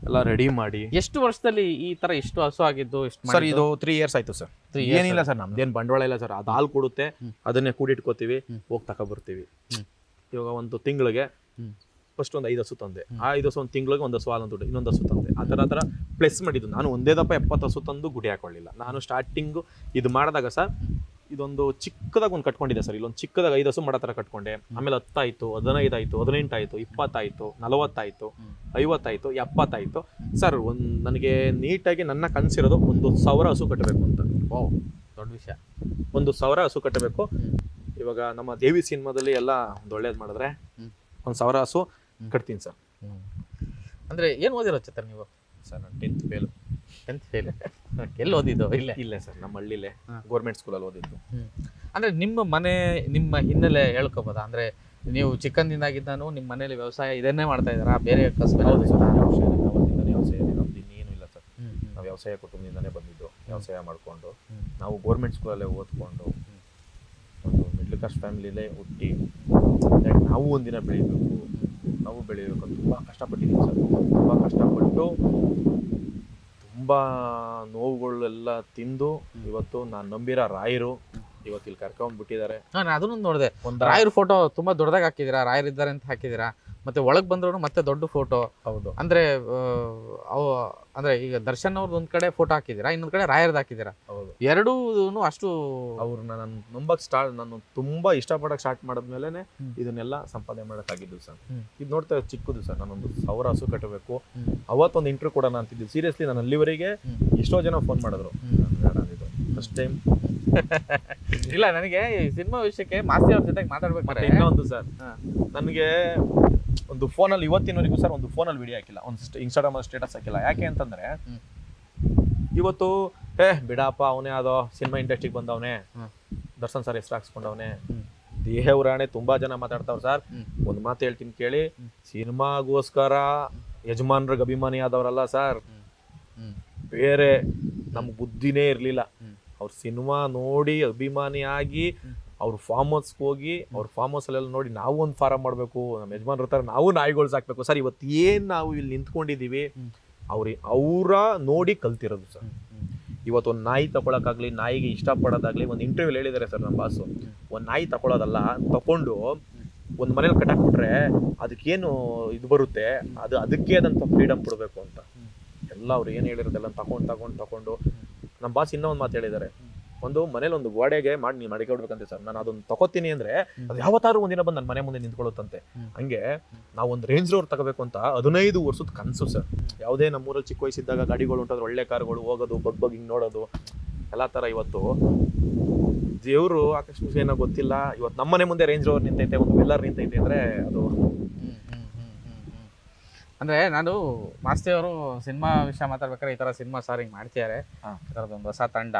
ಎಲ್ಲ ರೆಡಿ ಮಾಡಿ. ಎಷ್ಟು ವರ್ಷದಲ್ಲಿ ಈ ತರ ಇಷ್ಟು ಹಸು ಆಗಿದ್ದು? ಸರ್ ಇದು 3 ಇಯರ್ಸ್ ಆಯ್ತು ಸರ್. ಏನಿಲ್ಲ ಸರ್, ನಮ್ದೇನ್ ಬಂಡವಾಳ ಇಲ್ಲ ಸರ್. ಅದು ಹಾಲು ಕೊಡುತ್ತೆ, ಅದನ್ನೇ ಕೂಡಿಟ್ಕೋತೀವಿ, ಹೋಗಿ ತಗೊಬರ್ತೀವಿ. ಇವಾಗ ಒಂದು ತಿಂಗಳಿಗೆ ಫಸ್ಟ್ ಒಂದು 5 ಹಸು ತಂದೆ. ಆ 5 ಹಸು ಒಂದು ತಿಂಗಳಿಗೆ ಒಂದು ಹಸು ಹಾಲು ದುಡ್ಡು, ಇನ್ನೊಂದು ಹಸು ತಂದೆ. ಆ ತರ ಪ್ಲೆಸ್ ಮಾಡಿದ್ದು. ನಾನು ಒಂದೇ ದಪ್ಪ 70 ಹಸು ತಂದು ಗುಡಿ ಹಾಕೊಳ್ಳಿಲ್ಲ. ನಾನು ಸ್ಟಾರ್ಟಿಂಗ್ ಇದು ಮಾಡಿದಾಗ ಸರ್, ಇದೊಂದು ಚಿಕ್ಕದಾಗ ಒಂದು ಕಟ್ಕೊಂಡಿದೆ ಸರ್. ಇಲ್ಲೊಂದು ಚಿಕ್ಕದಾಗ 5 ಹಸು ಮಾಡೋ ತರ ಕಟ್ಕೊಂಡೆ. ಆಮೇಲೆ 10 ಆಯ್ತು, 15 ಆಯ್ತು, 18 ಆಯ್ತು, 20 ಆಯ್ತು, 40 ಆಯ್ತು, 50 ಆಯ್ತು, 70 ಆಯ್ತು ಸರ್. ನನಗೆ ನೀಟಾಗಿ ನನ್ನ ಕನ್ಸಿರೋದು 1,000 ಹಸು ಕಟ್ಟಬೇಕು ಅಂತ. ದೊಡ್ಡ ವಿಷಯ. 1,000 ಹಸು ಕಟ್ಟಬೇಕು. ಇವಾಗ ನಮ್ಮ ದೇವಿ ಸಿನಿಮಾದಲ್ಲಿ ಎಲ್ಲ ಒಂದು ಒಳ್ಳೇದು ಮಾಡಿದ್ರೆ 1,000 ಹಸು ಕಟ್ತೀನಿ ಸರ್. ಅಂದ್ರೆ ಏನ್ ಓದಿರೋ ಚಿತ್ರ ನೀವು? ಸರ್ ನಾನು 10th ಫೇಲ್. 10th fail? ಎಲ್ಲಿ ಓದಿದ್ದು? ಇಲ್ಲೇ ಸರ್, ನಮ್ಮ ಹಳ್ಳಿಲೇ ಗೌರ್ಮೆಂಟ್ ಸ್ಕೂಲಲ್ಲಿ ಓದಿದ್ದು. ಅಂದ್ರೆ ನಿಮ್ಮ ಹಿನ್ನೆಲೆ ಹೇಳ್ಕೋಬೋದಾ? ಅಂದ್ರೆ ನೀವು ಚಿಕ್ಕಂದಿನಾಗಿದ್ದಾನು ನಿಮ್ಮ ಮನೇಲಿ ವ್ಯವಸಾಯ ಇದನ್ನೇ ಮಾಡ್ತಾ ಇದ್ದಾರಾ, ಬೇರೆ ಕಸಬು? ಹೌದು ಸರ್, ವ್ಯವಸಾಯ ಅವತ್ತಿಂದನೇ ವ್ಯವಸಾಯ ಇದೆ ನಮ್ದು, ಇನ್ನೇನು ಇಲ್ಲ ಸರ್. ನಾವು ವ್ಯವಸಾಯ ಕುಟುಂಬದಿಂದನೇ ಬಂದಿದ್ದು, ವ್ಯವಸಾಯ ಮಾಡಿಕೊಂಡು ನಾವು ಗೋರ್ಮೆಂಟ್ ಸ್ಕೂಲಲ್ಲೇ ಓದ್ಕೊಂಡು ಒಂದು ಮಿಡ್ಲ್ ಕ್ಲಾಸ್ ಫ್ಯಾಮಿಲಿಲೇ ಹುಟ್ಟಿ ನಾವು ಒಂದಿನ ಬೆಳಿಬೇಕು, ನಾವು ಬೆಳಿಬೇಕು ಅಂತ ತುಂಬ ಕಷ್ಟಪಟ್ಟಿದ್ದೀವಿ ಸರ್. ತುಂಬ ಕಷ್ಟಪಟ್ಟು ತುಂಬ ನೋವುಗಳೆಲ್ಲ ತಿಂದು ಇವತ್ತು ನಾನು ನಂಬಿರೋ ರಾಯರು ಇವತ್ತು ಇಲ್ಲಿ ಕರ್ಕೊಂಡ್ಬಿಟ್ಟಿದ್ದಾರೆ. ನಾನು ಅದನ್ನು ನೋಡಿದೆ, ರಾಯರ ಫೋಟೋ ತುಂಬಾ ದೊಡ್ಡದಾಗಿ ಹಾಕಿದ್ದೀರಾ, ರಾಯರಿದ್ದಾರೆ ಅಂತ ಹಾಕಿದ್ದೀರಾ, ಮತ್ತೆ ಒಳಗೆ ಬಂದ್ರು ಮತ್ತೆ ದೊಡ್ಡ ಫೋಟೋ. ಹೌದು, ಅಂದ್ರೆ ಅಂದ್ರೆ ಈಗ ದರ್ಶನ್ ಅವ್ರದ್ದು ಒಂದ್ ಕಡೆ ಫೋಟೋ ಹಾಕಿದ್ದೀರಾ, ಇನ್ನೊಂದ್ ಕಡೆ ರಾಯರ್ದು ಹಾಕಿದ್ದೀರಾ. ಹೌದು, ಎರಡೂ ಅಷ್ಟು ಅವ್ರನ್ನ ನಾನು ನಂಬಕ್ ನಾನು ತುಂಬಾ ಇಷ್ಟಪಡಕ್ ಸ್ಟಾರ್ಟ್ ಮಾಡಿದ್ಮೇಲೆ ಇದನ್ನೆಲ್ಲ ಸಂಪಾದನೆ ಮಾಡಕ್ಕಾಗಿದ್ದು ಸರ್. ಇದು ನೋಡ್ತಾ ಚಿಕ್ಕದು ಸರ್, ನಾನೊಂದು 1000 ಹಸು ಕಟ್ಟಬೇಕು. ಅವತ್ತೊಂದು ಇಂಟರ್ವ್ಯೂ ಕೊಡೋಣ ಅಂತಿದ್ದು. ಸೀರಿಯಸ್ಲಿ ನಾನು ಅಲ್ಲಿವರೆಗೆ ಎಷ್ಟೋ ಜನ ಫೋನ್ ಮಾಡಿದ್ರು, ಫಸ್ಟ್ ಟೈಮ್ ಇಲ್ಲ. ನನಗೆ ಈ ಸಿನಿಮಾ ವಿಷಯಕ್ಕೆ ಮಾಸ್ತಿ ಅವ್ರ ಜೊತೆಗೆ ಮಾತಾಡ್ಬೇಕಾದ್ರೆ ಇನ್ನೊಂದು ಸರ್, ನನಗೆ ಒಂದು ಫೋನಲ್ಲಿ ಇವತ್ತಿನವರೆಗೂ ಸರ್ ಒಂದು ಫೋನಲ್ಲಿ ವಿಡಿಯೋ ಹಾಕಿಲ್ಲ, ಒಂದು ಇನ್ಸ್ಟಾಗ್ರಾಮ್ ಸ್ಟೇಟಸ್ ಹಾಕಿಲ್ಲ. ಯಾಕೆ ಅಂತಂದ್ರೆ ಇವತ್ತು ಬಿಡಪ್ಪ ಅವನೇ ಅದೋ ಸಿನಿಮಾ ಇಂಡಸ್ಟ್ರಿಗೆ ಬಂದವನೇ, ದರ್ಶನ್ ಸರ್ ಹೆಸರು ಹಾಕ್ಸ್ಕೊಂಡವನೇ, ದೇಹವ್ರಾಣೆ ತುಂಬಾ ಜನ ಮಾತಾಡ್ತಾವ್ರು ಸರ್. ಒಂದು ಮಾತು ಹೇಳ್ತೀನಿ ಕೇಳಿ, ಸಿನಿಮಾಗೋಸ್ಕರ ಯಜಮಾನ್ರಿಗೆ ಅಭಿಮಾನಿ ಆದವರಲ್ಲ ಸರ್, ಬೇರೆ ನಮ್ಗೆ ಬುದ್ಧಿನೇ ಇರಲಿಲ್ಲ. ಅವ್ರ ಸಿನಿಮಾ ನೋಡಿ ಅಭಿಮಾನಿ ಆಗಿ ಅವ್ರ ಫಾರ್ಮ್ ಹೌಸ್ಗೆ ಹೋಗಿ ಅವ್ರ ಫಾರ್ಮ್ ಹೌಸ್ ಅಲ್ಲೆಲ್ಲ ನೋಡಿ ನಾವು ಒಂದು ಫಾರಮ್ ಮಾಡಬೇಕು, ನಮ್ಮ ಯಜಮಾನ್ರ ಹತ್ರ ನಾವು ನಾಯಿಗಳು ಸಾಕ್ಬೇಕು ಸರ್. ಇವತ್ತು ಏನು ನಾವು ಇಲ್ಲಿ ನಿಂತ್ಕೊಂಡಿದ್ದೀವಿ ಅವರ ನೋಡಿ ಕಲ್ತಿರೋದು ಸರ್. ಇವತ್ತು ಒಂದು ನಾಯಿ ತಗೊಳಕ್ಕಾಗ್ಲಿ, ನಾಯಿಗೆ ಇಷ್ಟಪಡೋದಾಗ್ಲಿ, ಒಂದು ಇಂಟರ್ವ್ಯೂಲಿ ಹೇಳಿದ್ದಾರೆ ಸರ್ ನಮ್ಮ ಬಾಸು, ಒಂದು ನಾಯಿ ತಗೊಳ್ಳೋದಲ್ಲ, ತಗೊಂಡು ಒಂದು ಮನೇಲಿ ಕಟ್ಟಾಕ್ಬಿಟ್ರೆ ಅದಕ್ಕೇನು ಇದು ಬರುತ್ತೆ, ಅದಕ್ಕೆ ಅದಂತ ಫ್ರೀಡಮ್ ಕೊಡಬೇಕು ಅಂತ ಎಲ್ಲ ಅವ್ರು ಏನು ಹೇಳಿರೋದೆಲ್ಲ ತಗೊಂಡು ನಮ್ಮ ಬಾಸ್ ಇನ್ನೂ ಒಂದು ಮಾತು ಹೇಳಿದ್ದಾರೆ, ಒಂದು ಮನೇಲಿ ಒಂದು ಗೋಡೆಗೆ ಮಾಡಿ ನೀವು ಮಡಿಕೊಡ್ಬೇಕಂತೆ ಸರ್. ನಾನು ಅದನ್ನು ತಗೋತೀನಿ ಅಂದ್ರೆ ಅದು ಯಾವತ್ತಾದ್ರೂ ಒಂದಿನ ಬಂದು ನನ್ನ ಮನೆ ಮುಂದೆ ನಿಂತ್ಕೊಳ್ಳುತ್ತಂತೆ. ಹಂಗೆ ನಾವು ಒಂದು ರೇಂಜ್ ರೋವರ್ ತಗೋಬೇಕು ಅಂತ 15 ವರ್ಷದ ಕನಸು ಸರ್. ಯಾವುದೇ ನಮ್ಮೂರಲ್ಲಿ ಚಿಕ್ಕ ವಯಸ್ಸಿದ್ದಾಗ ಗಾಡಿಗಳು ಉಂಟಾದ್ರೆ ಒಳ್ಳೆ ಕಾರ್ಗಳು ಹೋಗೋದು, ಬಗ್ ಹಿಂಗೆ ನೋಡೋದು ಎಲ್ಲ ಥರ. ಇವತ್ತು ದೇವರು ಆಕಸ್ಮಿಕ ಏನೋ ಗೊತ್ತಿಲ್ಲ, ಇವತ್ತು ನಮ್ಮ ಮನೆ ಮುಂದೆ ರೇಂಜ್ ರೋವರ್ ನಿಂತೈತೆ, ಒಂದು ವೆಲ್ಲರ್ ನಿಂತೈತೆ ಅಂದ್ರೆ ಅದು ಅಂದ್ರೆ ನಾನು ಮಾಸ್ತಿ ಅವರು ಸಿನಿಮಾ ವಿಷಯ ಮಾತಾಡ್ಬೇಕಾದ್ರೆ ಈ ತರ ಸಿನಿಮಾ ಸಾರ್ ಹಿಂಗ್ ಮಾಡ್ತಿದ್ದಾರೆ, ಈ ಥರದೊಂದು ಹೊಸ ತಂಡ.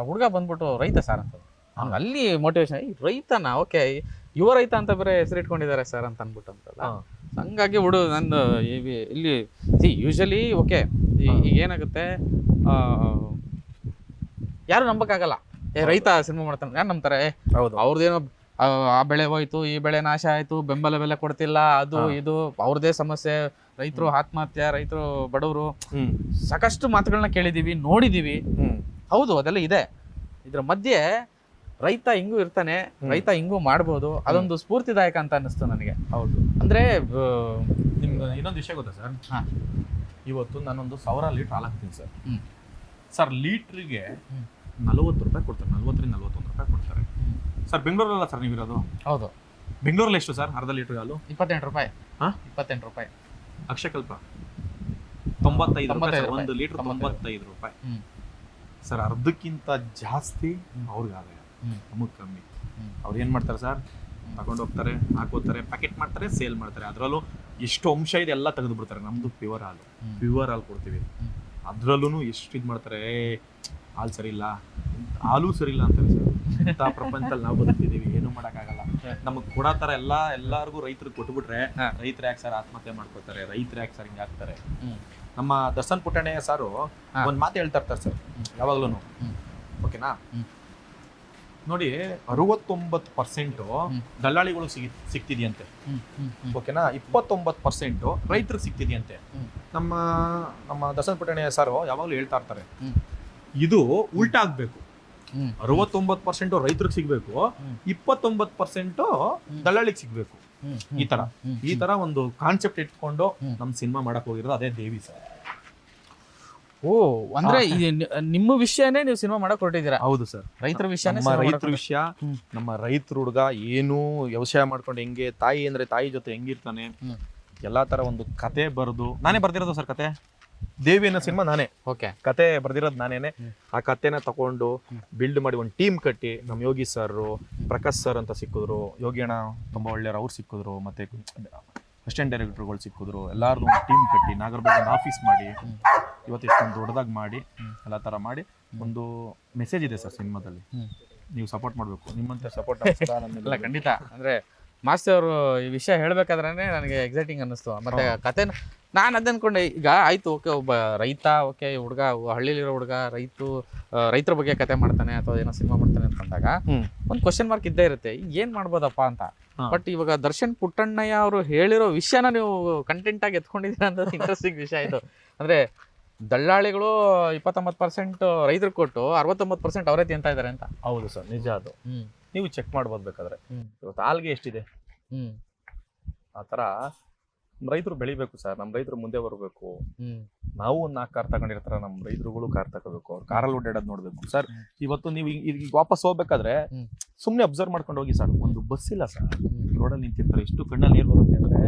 ಹುಡುಗ ಬಂದ್ಬಿಟ್ಟು ರೈತ ಸರ್ ಅಂತ, ಅವ್ನಿಗೆ ಅಲ್ಲಿ ಮೋಟಿವೇಶನ್, ಈ ರೈತನ ಓಕೆ ಯುವ ರೈತ ಅಂತ ಬೇರೆ ಹೆಸರಿಟ್ಕೊಂಡಿದ್ದಾರೆ ಸರ್ ಅಂತ ಅಂದ್ಬಿಟ್ಟು ಅಂತಲ್ಲ. ಹಂಗಾಗಿ ನಂದು ಇಲ್ಲಿ ಯೂಶಲಿ ಓಕೆ ಈಗ ಏನಾಗುತ್ತೆ, ಯಾರು ನಂಬಕ್ಕಾಗಲ್ಲ, ರೈತ ಸಿನಿಮಾ ಮಾಡ್ತಾನೆ ಯಾರು ನಂಬ್ತಾರೆ? ಹೌದು, ಅವ್ರದ್ದೇನೋ ಆ ಬೆಳೆ ಹೋಯ್ತು, ಈ ಬೆಳೆ ನಾಶ ಆಯ್ತು, ಬೆಂಬಲ ಬೆಲೆ ಕೊಡ್ತಿಲ್ಲ, ಅದು ಇದು ಅವ್ರದೇ ಸಮಸ್ಯೆ, ರೈತರು ಆತ್ಮಹತ್ಯೆ, ರೈತರು ಬಡವರು, ಸಾಕಷ್ಟು ಮಾತುಗಳನ್ನ ಕೇಳಿದೀವಿ, ನೋಡಿದೀವಿ. ಹೌದು, ಅದೆಲ್ಲ ಇದೆ. ಇದ್ರ ಮಧ್ಯೆ ರೈತ ಹಿಂಗೂ ಇರ್ತಾನೆ, ರೈತ ಹಿಂಗೂ ಮಾಡ್ಬೋದು, ಅದೊಂದು ಸ್ಫೂರ್ತಿದಾಯಕ ಅಂತ ಅನ್ನಿಸ್ತು ನನಗೆ. ಹೌದು, ಅಂದ್ರೆ ನಿಮ್ಗೆ ಇನ್ನೊಂದು ವಿಷಯ ಗೊತ್ತಾ ಸರ್, ಇವತ್ತು ನಾನೊಂದು 1000 ಲೀಟ್ರ್ ಹಾಲು ಹಾಕ್ತೀನಿ ಸರ್. ಸರ್ ಲೀಟ್ರಿಗೆ 40 ರೂಪಾಯಿ ಕೊಡ್ತಾರೆ, 40 ರಿಂದ 41 ರೂಪಾಯಿ ಕೊಡ್ತಾರೆ ಸರ್. ಬೆಂಗಳೂರಲ್ಲ ಸರ್ ನೀವಿರೋದು? ಹೌದು. ಬೆಂಗಳೂರಲ್ಲಿ ಎಷ್ಟು ಸರ್ ಅರ್ಧ ಲೀಟ್ರ್ ಹಾಲು? 28 ರೂಪಾಯಿ. 28 ರೂಪಾಯಿ. ಅಕ್ಷಯಕಲ್ಪ 95 ರೂಪಾಯಿ, 1 ಲೀಟ್ರ್ 95 ರೂಪಾಯಿ ಸರ್. ಅರ್ಧಕ್ಕಿಂತ ಜಾಸ್ತಿ ಅವ್ರಿಗೆ ಆದಾಯ, ನಮಗೆ ಕಮ್ಮಿ. ಅವ್ರು ಏನು ಮಾಡ್ತಾರೆ ಸರ್, ತಗೊಂಡು ಹೋಗ್ತಾರೆ, ಹಾಕೋತಾರೆ, ಪ್ಯಾಕೆಟ್ ಮಾಡ್ತಾರೆ, ಸೇಲ್ ಮಾಡ್ತಾರೆ. ಅದರಲ್ಲೂ ಎಷ್ಟು ಅಂಶ ಇದೆ ಎಲ್ಲ ತೆಗೆದು ಬಿಡ್ತಾರೆ. ನಮ್ಮದು ಪ್ಯೂರ್ ಹಾಲು ಕೊಡ್ತೀವಿ, ಅದರಲ್ಲೂ ಎಷ್ಟು ಇದು ಮಾಡ್ತಾರೆ, ಹಾಲು ಸರಿ ಇಲ್ಲ, ಹಾಲು ಸರಿ ಇಲ್ಲ ಅಂತಾರೆ ಸರ್. ಇಂಥ ಪ್ರಪಂಚದಲ್ಲಿ ನಾವು ಬದುಕ್ತಿದ್ದೀವಿ, ಏನು ಮಾಡೋಕ್ಕಾಗಲ್ಲ. ನಮಗೆ ಕೊಡೋ ಥರ ಎಲ್ಲರಿಗೂ ರೈತರಿಗೆ ಕೊಟ್ಬಿಟ್ರೆ ರೈತರು ಯಾಕೆ ಸರ್ ಆತ್ಮಹತ್ಯೆ ಮಾಡ್ಕೋತಾರೆ, ರೈತರು ಯಾಕೆ ಸರ್ ಹಿಂಗೆ ಆಗ್ತಾರೆ? ನಮ್ಮ ದರ್ಶನ್ ಪುಟ್ಟಣ್ಣಯ್ಯ ಸಾರು ಒಂದು ಮಾತು ಹೇಳ್ತಾ ಇರ್ತಾರೆ ಸರ್ ಯಾವಾಗ್ಲೂ, ಓಕೆನಾ? ನೋಡಿ, 69% ದಲ್ಲಾಳಿಗಳು ಸಿಗ್ತಿದೆಯಂತೆ, ಓಕೆನಾ? 29% ರೈತರಿಗೆ ಸಿಗ್ತಿದೆಯಂತೆ. ನಮ್ಮ ದರ್ಶನ್ ಪುಟ್ಟಣ್ಣಯ್ಯ ಸಾರು ಯಾವಾಗಲೂ ಹೇಳ್ತಾ ಇರ್ತಾರೆ, ಇದು ಉಲ್ಟಾ ಆಗ್ಬೇಕು. 69% ರೈತರಿಗೆ ಸಿಗ್ಬೇಕು, 29% ದಲ್ಲಾಳಿಗೆ ಸಿಗ್ಬೇಕು. ಈ ತರ ಒಂದು ಕಾನ್ಸೆಪ್ಟ್ ಇಟ್ಕೊಂಡು ನಮ್ ಸಿನಿಮಾ ಮಾಡಕ್ ಹೋಗಿರೋದು ಅದೇ ದೇವಿ ಸರ್. ಓ, ಅಂದ್ರೆ ನಿಮ್ಮ ವಿಷಯನೇ ನೀವು ಸಿನಿಮಾ ಮಾಡಕ್ ಹೊರಟಿದ್ದೀರಾ? ಹೌದು ಸರ್, ರೈತರ ವಿಷಯ, ರೈತರ ವಿಷಯ. ನಮ್ಮ ರೈತರ ಹುಡುಗ ಏನು ವ್ಯವಸಾಯ ಮಾಡ್ಕೊಂಡು ಹೆಂಗೆ, ತಾಯಿ ಅಂದ್ರೆ ತಾಯಿ ಜೊತೆ ಹೆಂಗಿರ್ತಾನೆ, ಎಲ್ಲಾ ತರ ಒಂದು ಕತೆ ಬರೆದು ನಾನೇ ಬರ್ದಿರೋದು ಸರ್. ಕತೆ ದೇವಿ ಅನ್ನೋ ಸಿನಿಮಾ ನಾನೇ, ಓಕೆ, ಕತೆ ಬರ್ದಿರೋದು ನಾನೇನೆ. ಆ ಕತೆನ ತಗೊಂಡು ಬಿಲ್ಡ್ ಮಾಡಿ ಒಂದು ಟೀಮ್ ಕಟ್ಟಿ, ನಮ್ಮ ಯೋಗಿ ಸರ್, ಪ್ರಕಾಶ್ ಸರ್ ಅಂತ ಸಿಕ್ಕಿದ್ರು, ಯೋಗಿ ಅಣ್ಣ ತುಂಬಾ ಒಳ್ಳೆಯವ್ರು, ಅವ್ರು ಸಿಕ್ಕಿದ್ರು, ಮತ್ತೆ ಅಸಿಸ್ಟೆಂಟ್ ಡೈರೆಕ್ಟರ್ಗಳು ಸಿಕ್ಕಿದ್ರು. ಎಲ್ಲಾರ್ದು ಒಂದು ಟೀಮ್ ಕಟ್ಟಿ ನಾಗರಬಾಗ ಒಂದು ಆಫೀಸ್ ಮಾಡಿ ಇವತ್ತು ಇಷ್ಟೊಂದು ದೊಡ್ಡದಾಗಿ ಮಾಡಿ ಎಲ್ಲ ಥರ ಮಾಡಿ ಒಂದು ಮೆಸೇಜ್ ಇದೆ ಸರ್ ಸಿನಿಮಾದಲ್ಲಿ. ನೀವು ಸಪೋರ್ಟ್ ಮಾಡಬೇಕು, ನಿಮ್ಮಂತ ಸಪೋರ್ಟ್ ಅಲ್ಲ ಖಂಡಿತ. ಅಂದ್ರೆ ಮಾಸ್ತಿ ಅವರು ಈ ವಿಷಯ ಹೇಳ್ಬೇಕಾದ್ರೆ ನನಗೆ ಎಕ್ಸೈಟಿಂಗ್ ಅನ್ನಿಸ್ತು. ಮತ್ತೆ ಕತೆನ ನಾನು ಅದ್ ಅನ್ಕೊಂಡೆ, ಈಗ ಆಯ್ತು ಓಕೆ, ಒಬ್ಬ ರೈತ, ಓಕೆ ಹುಡುಗ, ಹಳ್ಳಿಲಿರೋ ಹುಡುಗ ರೈತರ ಬಗ್ಗೆ ಕತೆ ಮಾಡ್ತಾನೆ ಅಥವಾ ಏನೋ ಸಿನಿಮಾ ಮಾಡ್ತಾನೆ ಅಂತಂದಾಗ ಒಂದು ಕ್ವಶನ್ ಮಾರ್ಕ್ ಇದ್ದೇ ಇರುತ್ತೆ, ಏನ್ ಮಾಡ್ಬೋದಪ್ಪ ಅಂತ. ಬಟ್ ಇವಾಗ ದರ್ಶನ್ ಪುಟ್ಟಣ್ಣಯ್ಯ ಅವರು ಹೇಳಿರೋ ವಿಷಯನ ನೀವು ಕಂಟೆಂಟ್ ಆಗಿ ಎತ್ಕೊಂಡಿದ್ದೀರಾ ಅಂತ ಇಂಟ್ರೆಸ್ಟಿಂಗ್ ವಿಷಯ ಇದು. ಅಂದ್ರೆ ದಳ್ಳಾಳಿಗಳು 29% ರೈತರಿಗೆ ಕೊಟ್ಟು 69% ಅವರೇ ತಿಂತಾ ಇದಾರೆ ಅಂತ. ಹೌದು ಸರ್, ನಿಜ ಅದು. ನೀವು ಚೆಕ್ ಮಾಡ್ಬೋದು ಬೇಕಾದ್ರೆ. ಇವತ್ತು ಹಾಲ್ಗೆ ಎಷ್ಟಿದೆ, ಆ ಥರ ರೈತರು ಬೆಳಿಬೇಕು ಸರ್. ನಮ್ಮ ರೈತರು ಮುಂದೆ ಬರಬೇಕು. ನಾವು ಒಂದು 4 ಕಾರ್ ತಗೊಂಡಿರ್ತಾರ, ನಮ್ಮ ರೈತರುಗಳು ಕಾರ್ ತಗೋಬೇಕು, ಅವ್ರು ಕಾರಲ್ಲಿ ಓಡಾಡೋದು ನೋಡ್ಬೇಕು ಸರ್. ಇವತ್ತು ನೀವು ಈಗ ವಾಪಸ್ ಹೋಗ್ಬೇಕಾದ್ರೆ ಸುಮ್ಮನೆ ಅಬ್ಸರ್ವ್ ಮಾಡ್ಕೊಂಡು ಹೋಗಿ ಸರ್. ಒಂದು ಬಸ್ ಇಲ್ಲ ಸರ್, ರೋಡಲ್ಲಿ ನಿಂತಿರ್ತಾರೆ, ಎಷ್ಟು ಕಣ್ಣಲ್ಲಿ ನೀರು ಬರುತ್ತೆ ಅಂದ್ರೆ,